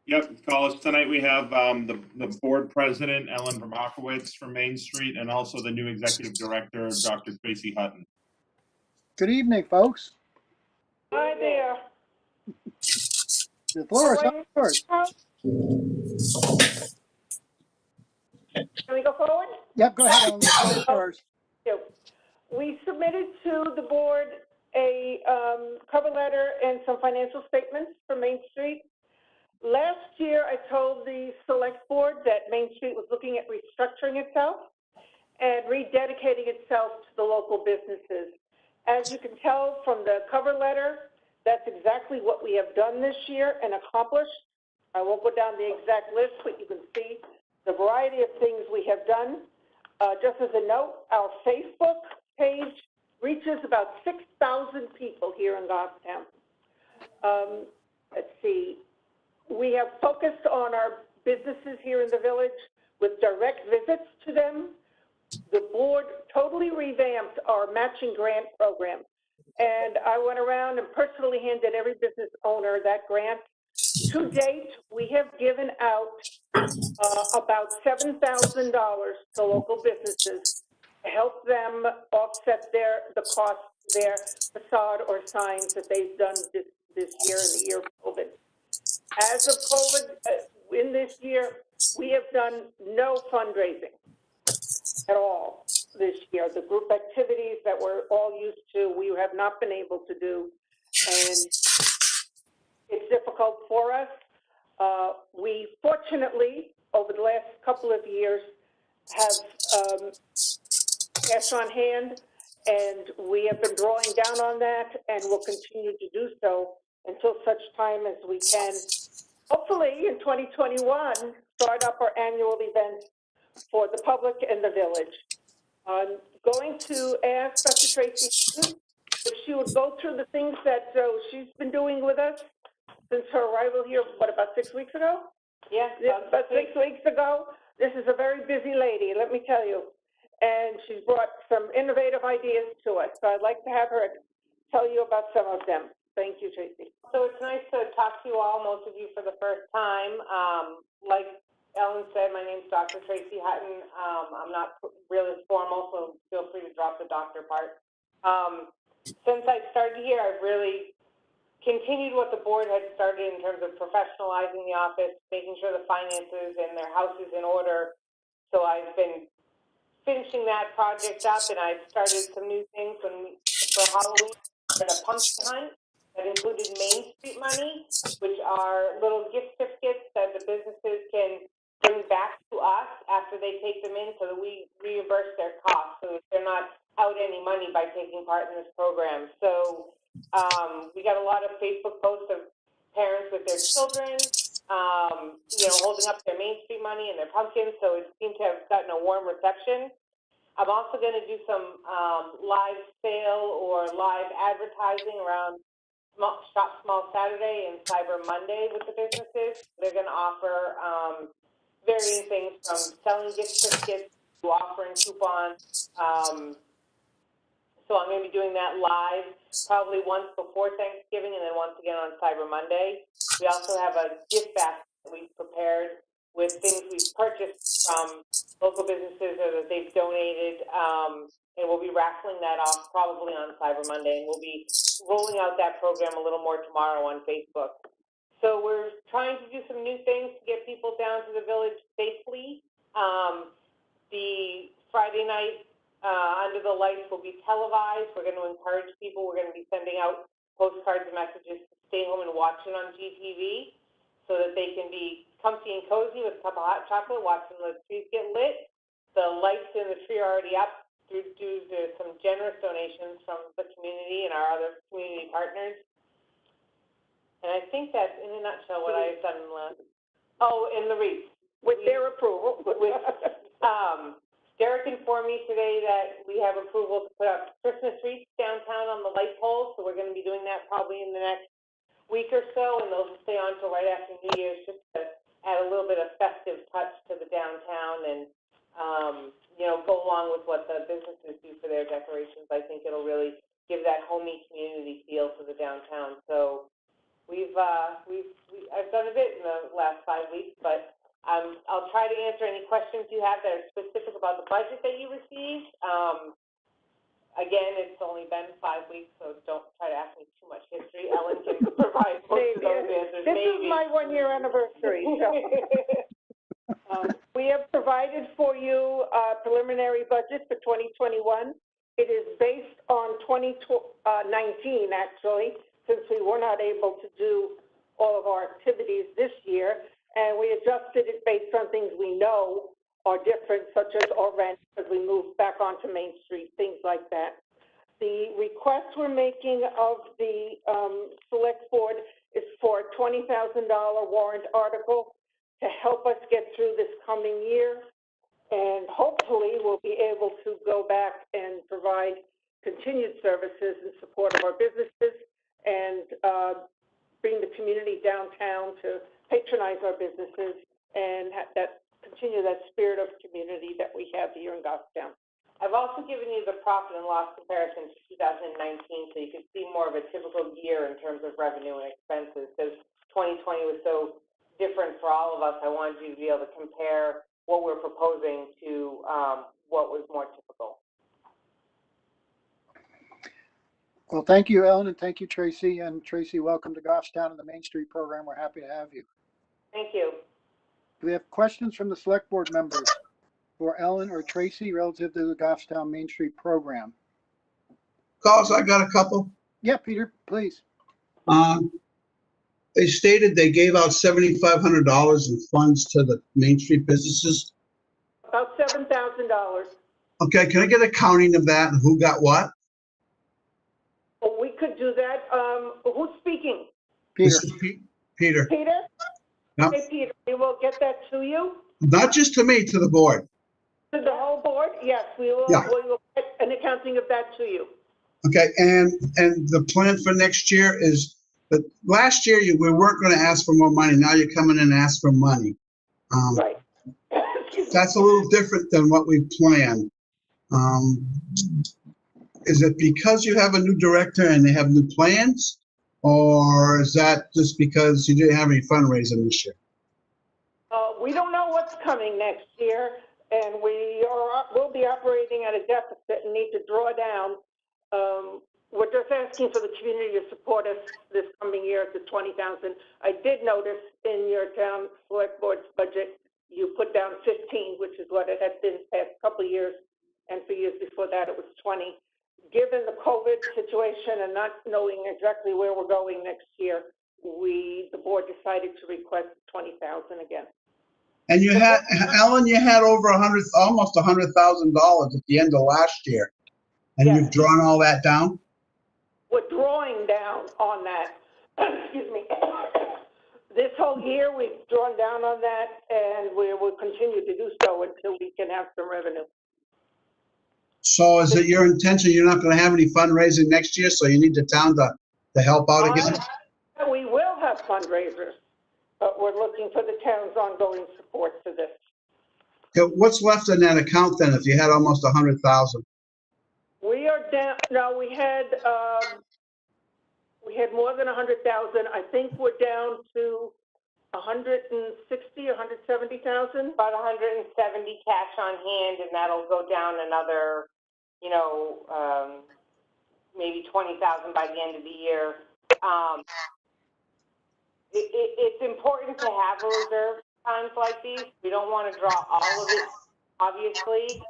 yep, fellas, tonight we have the board president, Ellen Vermakowitz from Main Street, and also the new executive director, Dr. Tracy Hutton. Good evening, folks. Hi there. The floor is yours. Can we go forward? Yep, go ahead, Ellen. The floor is yours. We submitted to the board a cover letter and some financial statements for Main Street. Last year, I told the select board that Main Street was looking at restructuring itself and rededicating itself to the local businesses. As you can tell from the cover letter, that's exactly what we have done this year and accomplished. I won't go down the exact list, but you can see the variety of things we have done. Just as a note, our Facebook page reaches about 6,000 people here in Goffstown. Let's see. We have focused on our businesses here in the village with direct visits to them. The board totally revamped our matching grant program. And I went around and personally handed every business owner that grant. To date, we have given out about $7,000 to local businesses to help them offset the cost of their facade or signs that they've done this year in the year of COVID. As of COVID, in this year, we have done no fundraising at all this year. The group activities that we're all used to, we have not been able to do, and it's difficult for us. We fortunately, over the last couple of years, have cash on hand, and we have been drawing down on that, and will continue to do so until such time as we can, hopefully in 2021, start up our annual event for the public and the village. I'm going to ask Dr. Tracy if she would go through the things that she's been doing with us since her arrival here, what, about 6 weeks ago? Yes, about 6 weeks ago. This is a very busy lady, let me tell you. And she's brought some innovative ideas to us. So I'd like to have her tell you about some of them. Thank you, Tracy. So it's nice to talk to you all, most of you for the first time. Like Ellen said, my name's Dr. Tracy Hutton. I'm not really formal, so feel free to drop the doctor part. Since I started here, I've really continued what the board had started in terms of professionalizing the office, making sure the finances and their house is in order. So I've been finishing that project up, and I've started some new things for Halloween. A pumpkin hunt that included Main Street money, which are little gift certificates that the businesses can bring back to us after they take them in, so that we reimburse their costs, so that they're not out any money by taking part in this program. So we got a lot of Facebook posts of parents with their children, holding up their Main Street money and their pumpkins, so it seemed to have gotten a warm reception. I'm also going to do some live sale or live advertising around Shop Small Saturday and Cyber Monday with the businesses. They're going to offer varying things from selling gift certificates to offering coupons. So I'm going to be doing that live probably once before Thanksgiving and then once again on Cyber Monday. We also have a gift basket that we've prepared with things we've purchased from local businesses or that they've donated, and we'll be raffling that off probably on Cyber Monday, and we'll be rolling out that program a little more tomorrow on Facebook. So we're trying to do some new things to get people down to the village safely. The Friday night Under the Lights will be televised. We're going to encourage people. We're going to be sending out postcards and messages to stay home and watch it on GTV so that they can be comfy and cozy with a cup of hot chocolate, watching the trees get lit. The lights in the tree are already up due to some generous donations from the community and our other community partners. And I think that's, in a nutshell, what I've done in the last. Oh, and the wreath. With their approval. Derek informed me today that we have approval to put up Christmas wreaths downtown on the light poles, so we're going to be doing that probably in the next week or so, and they'll stay on till right after New Year's just to add a little bit of festive touch to the downtown and, go along with what the businesses do for their decorations. I think it'll really give that homey community feel to the downtown. So I've done a bit in the last 5 weeks, but I'll try to answer any questions you have that are specific about the budget that you received. Again, it's only been 5 weeks, so don't try to ask me too much history. Ellen can provide most of those answers. This is my 1-year anniversary. So. We have provided for you a preliminary budget for 2021. It is based on 2019, actually, since we were not able to do all of our activities this year. And we adjusted it based on things we know are different, such as our rent, as we move back onto Main Street, things like that. The request we're making of the select board is for a $20,000 warrant article to help us get through this coming year. And hopefully we'll be able to go back and provide continued services in support of our businesses and bring the community downtown to patronize our businesses and continue that spirit of community that we have here in Goffstown. I've also given you the profit and loss comparison to 2019, so you can see more of a typical year in terms of revenue and expenses, because 2020 was so different for all of us. I wanted you to be able to compare what we're proposing to what was more typical. Well, thank you, Ellen, and thank you, Tracy. And Tracy, welcome to Goffstown and the Main Street program. We're happy to have you. Thank you. Do we have questions from the select board members for Ellen or Tracy relative to the Goffstown Main Street program? Carlos, I got a couple. Yeah, Peter, please. They stated they gave out $7,500 in funds to the Main Street businesses. About $7,000. Okay, can I get a counting of that and who got what? Well, we could do that. Who's speaking? Peter. This is Peter. Peter? Yep. Hey, Peter, we will get that to you. Not just to me, to the board. To the whole board? Yes, we will, Yeah. we will get an accounting of that to you. Okay, and the plan for next year is that last year we weren't going to ask for more money. Now you're coming in and ask for money. Right. That's a little different than what we planned. Is it because you have a new director and they have new plans? Or is that just because you didn't have any fundraising this year? We don't know what's coming next year, and we'll be operating at a deficit and need to draw down. We're just asking for the community to support us this coming year at the $20,000. I did notice in your town select board's budget, you put down 15, which is what it had been the past couple of years, and for years before that it was 20. Given the COVID situation and not knowing exactly where we're going next year, the board decided to request 20,000 again. And you had, Ellen, you had over almost $100,000 at the end of last year. And you've drawn all that down? We're drawing down on that. Excuse me. This whole year, we've drawn down on that, and we will continue to do so until we can have some revenue. So is it your intention you're not going to have any fundraising next year, so you need the town to help out again? We will have fundraisers, but we're looking for the town's ongoing support for this. Okay, what's left in that account then if you had almost 100,000? We are down, no, we had more than 100,000. I think we're down to 160, 170,000. About 170 cash on hand, and that'll go down another, maybe 20,000 by the end of the year. It's important to have a reserve times like these. We don't want to draw all of it, obviously.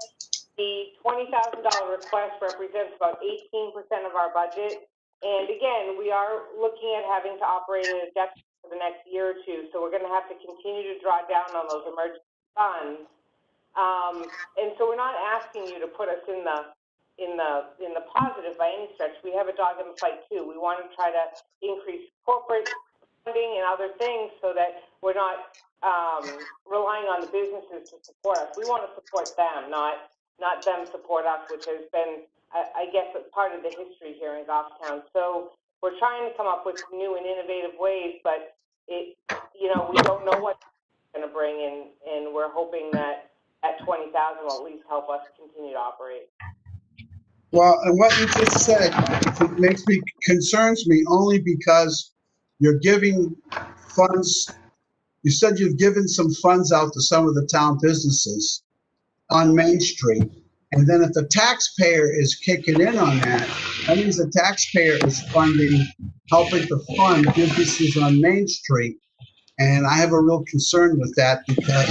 The $20,000 request represents about 18% of our budget. And again, we are looking at having to operate at a deficit for the next year or two. So we're going to have to continue to draw down on those emergency funds. And so we're not asking you to put us in the positive by any stretch. We have a dog in the fight too. We want to try to increase corporate funding and other things so that we're not relying on the businesses to support us. We want to support them, not them support us, which has been, I guess, a part of the history here in Goffstown. So we're trying to come up with new and innovative ways, but we don't know what it's going to bring in, and we're hoping that at 20,000 will at least help us continue to operate. Well, and what you just said concerns me only because you're giving funds. You said you've given some funds out to some of the town businesses on Main Street. And then if the taxpayer is kicking in on that, that means the taxpayer is helping to fund businesses on Main Street. And I have a real concern with that because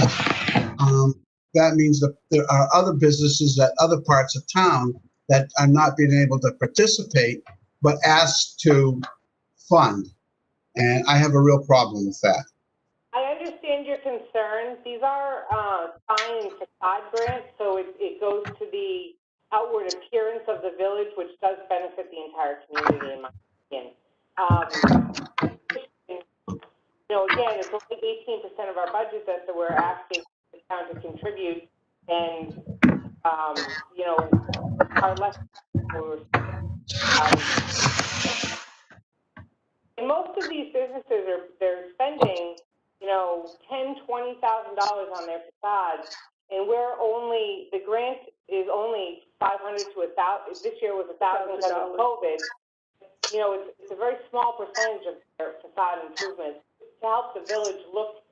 that means that there are other businesses at other parts of town that are not being able to participate, but asked to fund. And I have a real problem with that. I understand your concern. These are sign and facade grants, so it goes to the outward appearance of the village, which does benefit the entire community, in my opinion. Again, it's only 18% of our budget that we're asking the town to contribute, and our less. And most of these businesses they're spending, $10,000, $20,000 on their facades, and the grant is only 500 to 1,000. This year was 1,000 because of COVID. It's a very small percentage of their facade improvements to help the village look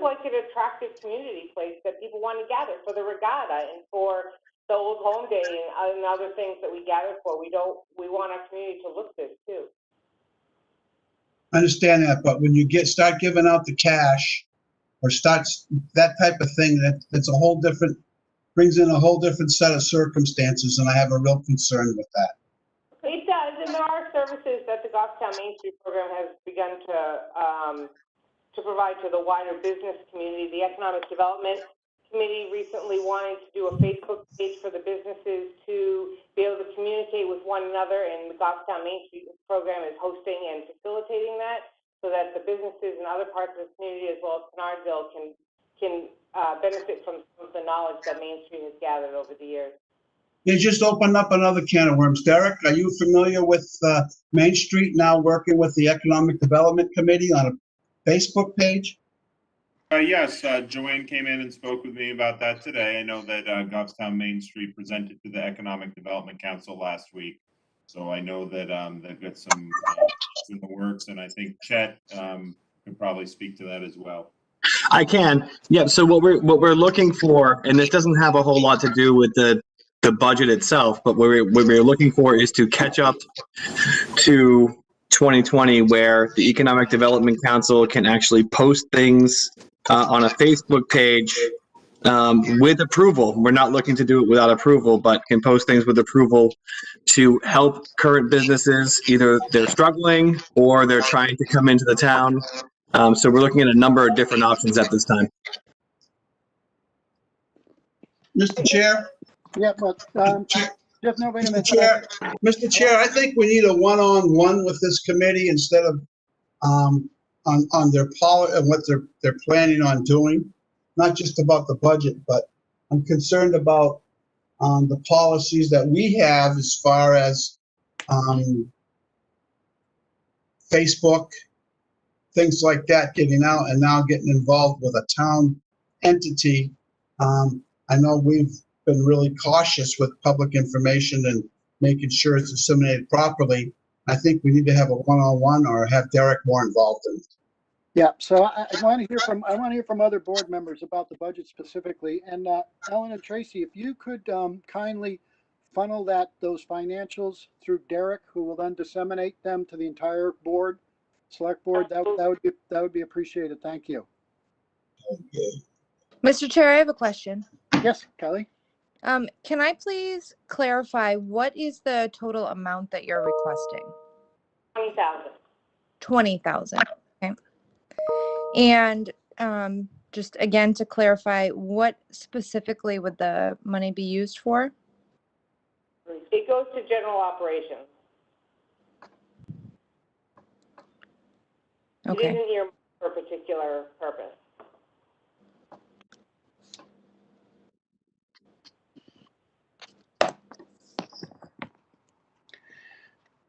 like an attractive community place that people want to gather for the regatta and for the Old Home Day and other things that we gather for. We want our community to look good too. I understand that, but when you start giving out the cash or starts that type of thing, that's brings in a whole different set of circumstances, and I have a real concern with that. It does, and there are services that the Goffstown Main Street program has begun to provide to the wider business community. The Economic Development Committee recently wanted to do a Facebook page for the businesses to be able to communicate with one another, and the Goffstown Main Street program is hosting and facilitating that so that the businesses in other parts of the community as well as Canardville can benefit from some of the knowledge that Main Street has gathered over the years. You just opened up another can of worms. Derek, are you familiar with Main Street now working with the Economic Development Committee on a Facebook page? Yes, Joanne came in and spoke with me about that today. I know that Goffstown Main Street presented to the Economic Development Council last week. So I know that they've got some in the works, and I think Chet could probably speak to that as well. I can. Yeah. So what we're looking for, and this doesn't have a whole lot to do with the budget itself, but what we're looking for is to catch up to 2020, where the Economic Development Council can actually post things on a Facebook page with approval. We're not looking to do it without approval, but can post things with approval to help current businesses. Either they're struggling or they're trying to come into the town. So we're looking at a number of different options at this time. Mr. Chair? Yeah, but, Jeff, no, wait a minute. Mr. Chair, I think we need a one-on-one with this committee instead of on their and what they're planning on doing. Not just about the budget, but I'm concerned about the policies that we have as far as Facebook, things like that getting out, and now getting involved with a town entity. I know we've been really cautious with public information and making sure it's disseminated properly. I think we need to have a one-on-one or have Derek more involved in it. Yeah, so I want to hear from other board members about the budget specifically. And Ellen and Tracy, if you could kindly funnel those financials through Derek, who will then disseminate them to the entire board, select board, that would be appreciated. Thank you. Mr. Chair, I have a question. Yes, Kelly. Can I please clarify what is the total amount that you're requesting? 20,000. 20,000. Okay. And just again to clarify, what specifically would the money be used for? It goes to general operations. Okay. It isn't earmarked for a particular purpose.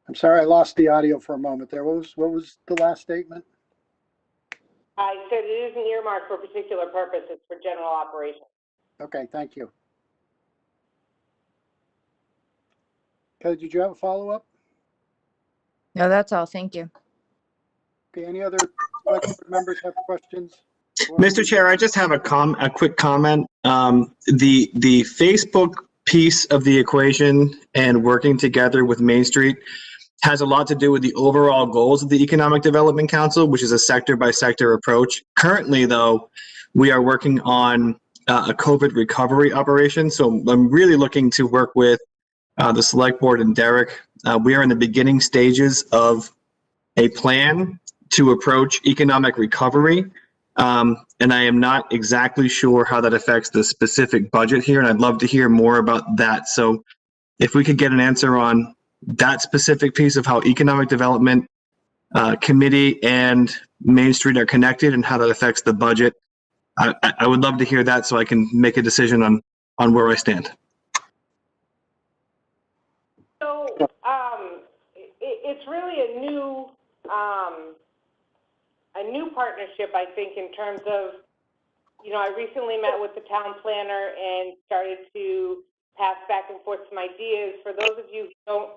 I'm sorry, I lost the audio for a moment there. What was the last statement? I said it isn't earmarked for a particular purpose. It's for general operations. Okay, thank you. Kelly, did you have a follow-up? No, that's all. Thank you. Okay, any other members have questions? Mr. Chair, I just have a quick comment. The Facebook piece of the equation and working together with Main Street has a lot to do with the overall goals of the Economic Development Council, which is a sector by sector approach. Currently, though, we are working on a COVID recovery operation. So I'm really looking to work with the select board and Derek. We are in the beginning stages of a plan to approach economic recovery. And I am not exactly sure how that affects the specific budget here. And I'd love to hear more about that. So if we could get an answer on that specific piece of how Economic Development Committee and Main Street are connected and how that affects the budget, I would love to hear that so I can make a decision on where I stand. So it's really a new partnership, I think, in terms of, I recently met with the town planner and started to pass back and forth some ideas. For those of you who don't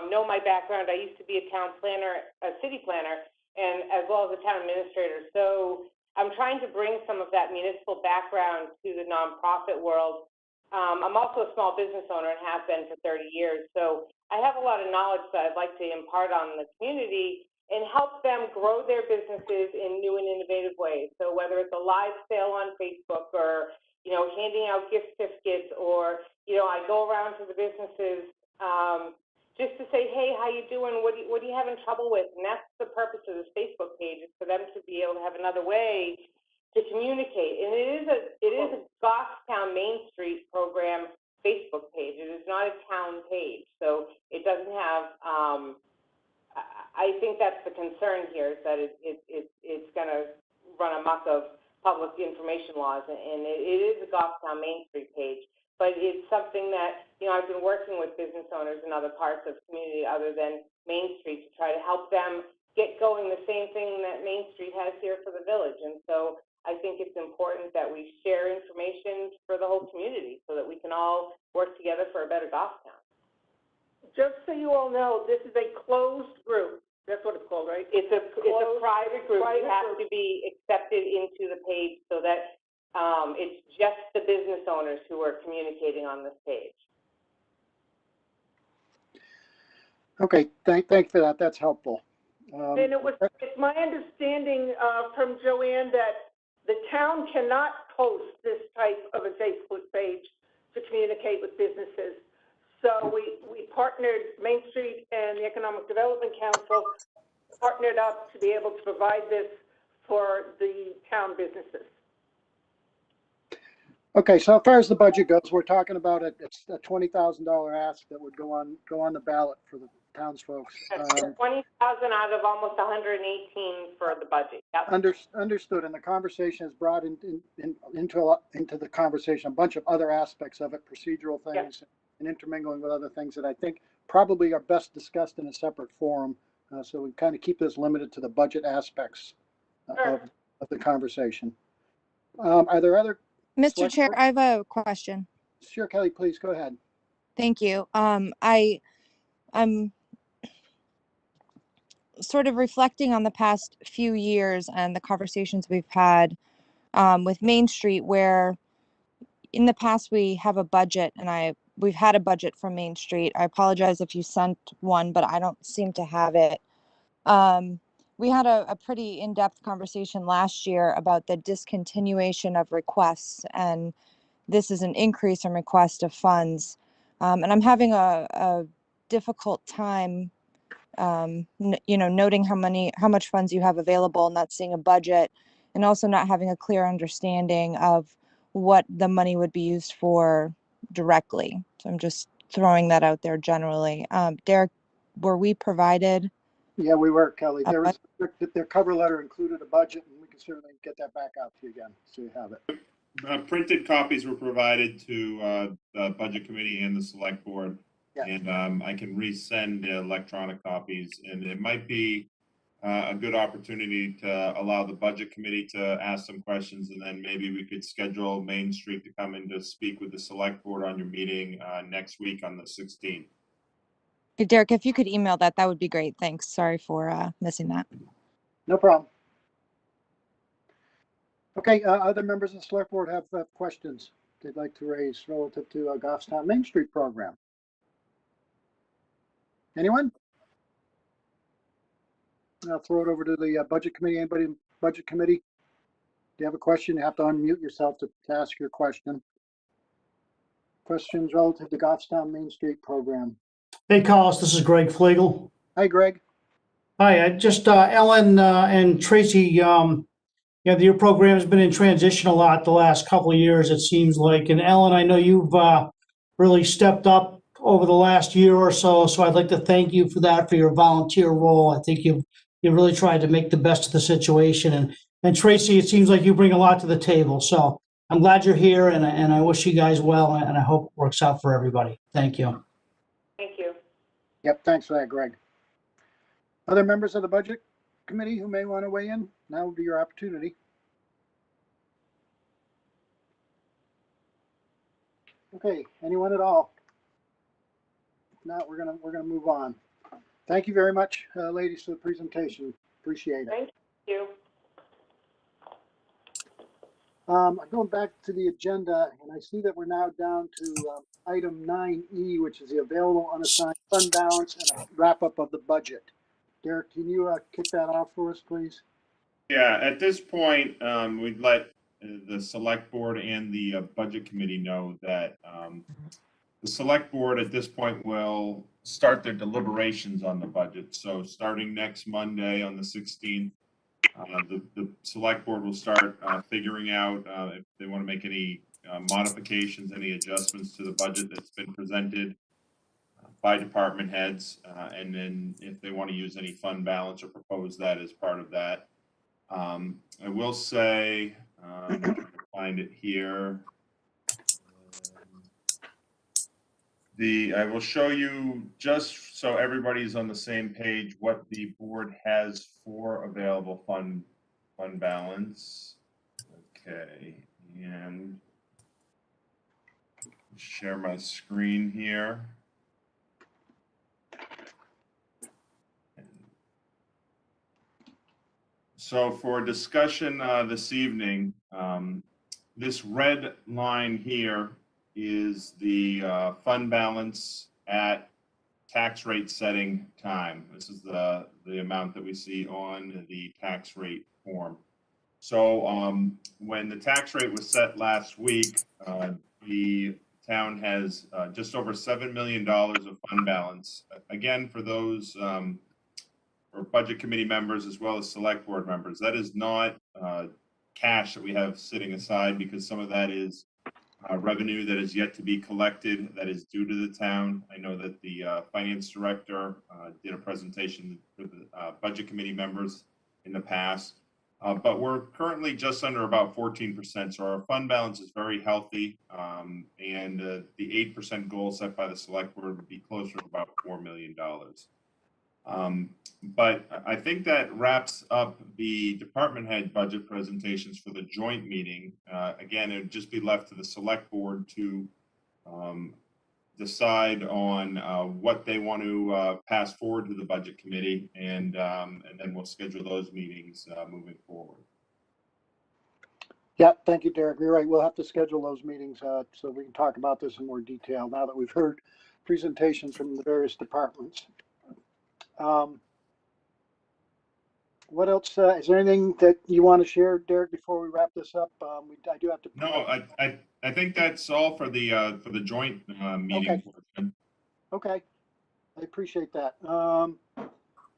know my background, I used to be a town planner, a city planner, and as well as a town administrator. So I'm trying to bring some of that municipal background to the nonprofit world. I'm also a small business owner and have been for 30 years. So I have a lot of knowledge that I'd like to impart on the community and help them grow their businesses in new and innovative ways. So whether it's a live sale on Facebook or, handing out gift certificates or, I go around to the businesses just to say, hey, how you doing? What are you having trouble with? And that's the purpose of this Facebook page, is for them to be able to have another way to communicate. And it is a Goffstown Main Street program Facebook page. It is not a town page. So it doesn't have, I think that's the concern here, is that it's going to run amok of public information laws. And it is a Goffstown Main Street page. But it's something that, I've been working with business owners in other parts of the community other than Main Street to try to help them get going the same thing that Main Street has here for the village. And so I think it's important that we share information for the whole community so that we can all work together for a better Goffstown. Just so you all know, this is a closed group. That's what it's called, right? It's a private group. You have to be accepted into the page so that, it's just the business owners who are communicating on this page. Okay, thank you for that. That's helpful. And it's my understanding from Joanne that the town cannot post this type of a Facebook page to communicate with businesses. So we partnered, Main Street and the Economic Development Council partnered up to be able to provide this for the town businesses. Okay, so as far as the budget goes, we're talking about it's a $20,000 ask that would go on the ballot for the townsfolk. 20,000 out of almost 118 for the budget. Yep. Understood, and the conversation has brought into the conversation a bunch of other aspects of it, procedural things, and intermingling with other things that I think probably are best discussed in a separate forum. So we kind of keep this limited to the budget aspects of the conversation. Are there other? Mr. Chair, I have a question. Sure, Kelly, please go ahead. Thank you. I'm sort of reflecting on the past few years and the conversations we've had with Main Street, where in the past we have a budget, and we've had a budget from Main Street. I apologize if you sent one, but I don't seem to have it. We had a pretty in-depth conversation last year about the discontinuation of requests, and this is an increase in request of funds. And I'm having a difficult time, noting how much funds you have available, not seeing a budget, and also not having a clear understanding of what the money would be used for directly. So I'm just throwing that out there generally. Derek, were we provided? Yeah, we were, Kelly. There was their cover letter included a budget, and we can certainly get that back out to you again, so you have it. Printed copies were provided to the Budget Committee and the Select Board. Yeah. And I can resend the electronic copies, and it might be a good opportunity to allow the Budget Committee to ask some questions, and then maybe we could schedule Main Street to come in to speak with the Select Board on your meeting next week on the 16th. Derek, if you could email that, that would be great. Thanks. Sorry for missing that. No problem. Okay, other members of the Select Board have questions they'd like to raise relative to Goffstown Main Street program. Anyone? I'll throw it over to the Budget Committee. Anybody in Budget Committee? If you have a question, you have to unmute yourself to ask your question. Questions relative to Goffstown Main Street program. Hey, Carlos, this is Greg Flegel. Hi, Greg. Hi, Ellen and Tracy, your program has been in transition a lot the last couple of years, it seems like. And Ellen, I know you've really stepped up over the last year or so, so I'd like to thank you for that, for your volunteer role. I think you've really tried to make the best of the situation. And Tracy, it seems like you bring a lot to the table. So I'm glad you're here, and I wish you guys well, and I hope it works out for everybody. Thank you. Thank you. Yep, thanks for that, Greg. Other members of the Budget Committee who may want to weigh in, now would be your opportunity. Okay, anyone at all? If not, we're gonna move on. Thank you very much, ladies, for the presentation. Appreciate it. Thank you. Going back to the agenda, and I see that we're now down to item 9E, which is the available unassigned fund balance and a wrap up of the budget. Derek, can you kick that off for us, please? Yeah, at this point, we'd let the Select Board and the Budget Committee know that the Select Board at this point will start their deliberations on the budget. So starting next Monday on the 16th, the Select Board will start figuring out if they want to make any modifications, any adjustments to the budget that's been presented by department heads, and then if they want to use any fund balance or propose that as part of that. I will say, find it here. I will show you, just so everybody's on the same page, what the board has for available fund balance. Okay, and share my screen here. So for discussion this evening, this red line here is the fund balance at tax rate setting time. This is the amount that we see on the tax rate form. So when the tax rate was set last week, the town has just over $7 million of fund balance. Again, for those or budget committee members as well as select board members, that is not cash that we have sitting aside, because some of that is revenue that is yet to be collected that is due to the town. I know that the finance director did a presentation for the budget committee members in the past, but we're currently just under about 14%. So our fund balance is very healthy, and the 8% goal set by the select board would be closer to about $4 million. But I think that wraps up the department head budget presentations for the joint meeting. Again, it would just be left to the select board to decide on what they want to pass forward to the budget committee, and then we'll schedule those meetings moving forward. Yeah, thank you, Derek. You're right. We'll have to schedule those meetings so we can talk about this in more detail now that we've heard presentations from the various departments. What else? Is there anything that you want to share, Derek, before we wrap this up? I do have to. No, I think that's all for the joint meeting. Okay. Okay, I appreciate that.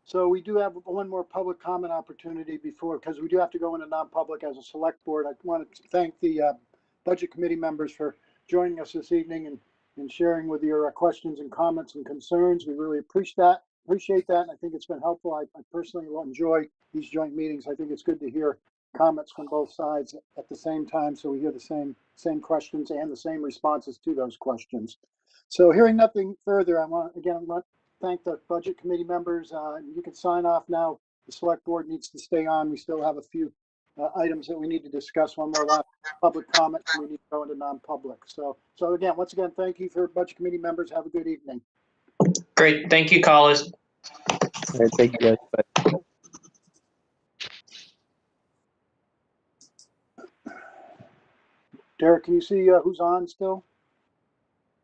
So we do have one more public comment opportunity before, because we do have to go into non-public as a select board. I wanted to thank the budget committee members for joining us this evening and sharing with your questions and comments and concerns. We really appreciate that. And I think it's been helpful. I personally will enjoy these joint meetings. I think it's good to hear comments from both sides at the same time, so we hear the same questions and the same responses to those questions. So hearing nothing further, I want to thank the budget committee members. You can sign off now. The select board needs to stay on. We still have a few items that we need to discuss. One more last public comment, and we need to go into non-public. So again, once again, thank you for budget committee members. Have a good evening. Great. Thank you, Collis. All right, thank you, guys. Bye. Derek, can you see who's on still?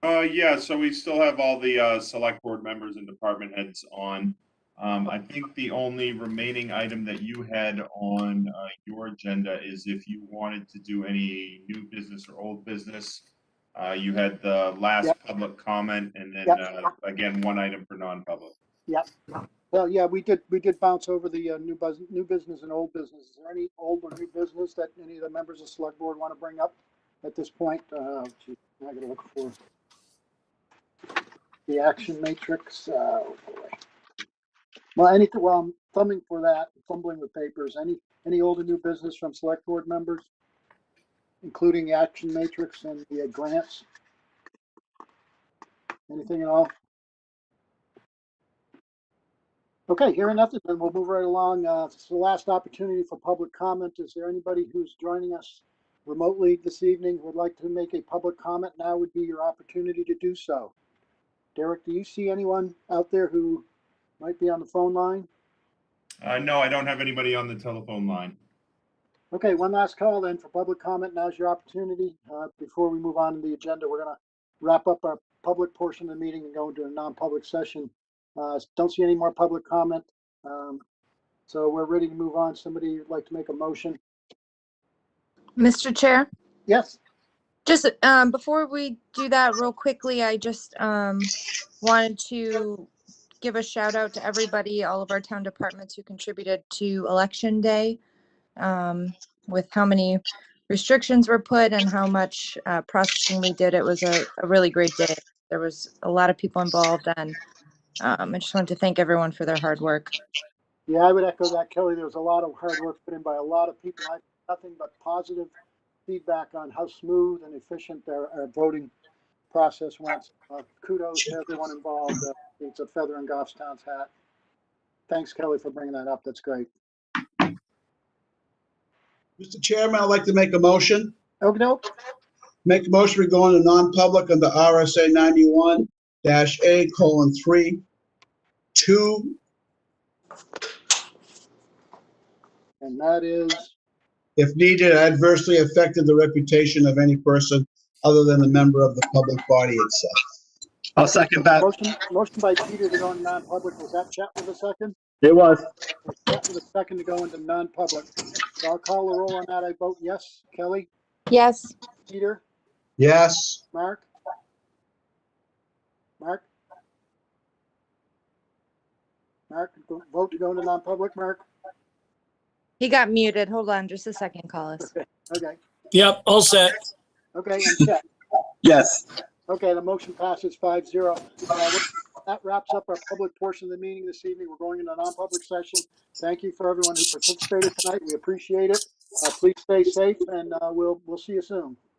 Yeah, so we still have all the select board members and department heads on. I think the only remaining item that you had on your agenda is if you wanted to do any new business or old business. You had the last public comment, and then again, one item for non-public. Yep. Well, yeah, we did bounce over the new business and old business. Is there any old or new business that any of the members of the select board want to bring up at this point? I got to look for the action matrix. Oh boy. Well, I'm thumbing for that, fumbling with papers. Any old or new business from select board members, including the action matrix and the grants? Anything at all? Okay, hearing nothing, then we'll move right along. It's the last opportunity for public comment. Is there anybody who's joining us remotely this evening who would like to make a public comment? Now would be your opportunity to do so. Derek, do you see anyone out there who might be on the phone line? No, I don't have anybody on the telephone line. Okay, one last call then for public comment. Now's your opportunity. Before we move on to the agenda, we're going to wrap up our public portion of the meeting and go into a non-public session. Don't see any more public comment. So we're ready to move on. Somebody would like to make a motion? Mr. Chair? Yes. Just before we do that real quickly, I just wanted to give a shout out to everybody, all of our town departments who contributed to Election Day, with how many restrictions were put and how much processing we did. It was a really great day. There was a lot of people involved, and I just wanted to thank everyone for their hard work. Yeah, I would echo that, Kelly. There was a lot of hard work put in by a lot of people. I have nothing but positive feedback on how smooth and efficient our voting process went. Kudos to everyone involved. It's a feather in Goffstown's hat. Thanks, Kelly, for bringing that up. That's great. Mr. Chairman, I'd like to make a motion. Okay, nope. Make a motion, we go into non-public under RSA 91-A:3, 2. and that is, If needed, adversely affected the reputation of any person other than the member of the public body itself. I'll second that. motion by Peter to go into non-public. Was that Chet with a second? It was. Chet with a second to go into non-public. So I'll call the roll on that. I vote yes. Kelly? Yes. Peter? Yes. Mark? Mark? Mark, vote to go into non-public, Mark? He got muted. Hold on just a second, Collis. Okay. Yep, all set. Okay, and Chet? Yes. Okay, the motion passes 5-0. That wraps up our public portion of the meeting this evening. We're going into a non-public session. Thank you for everyone who participated tonight. We appreciate it. Please stay safe, and we'll see you soon.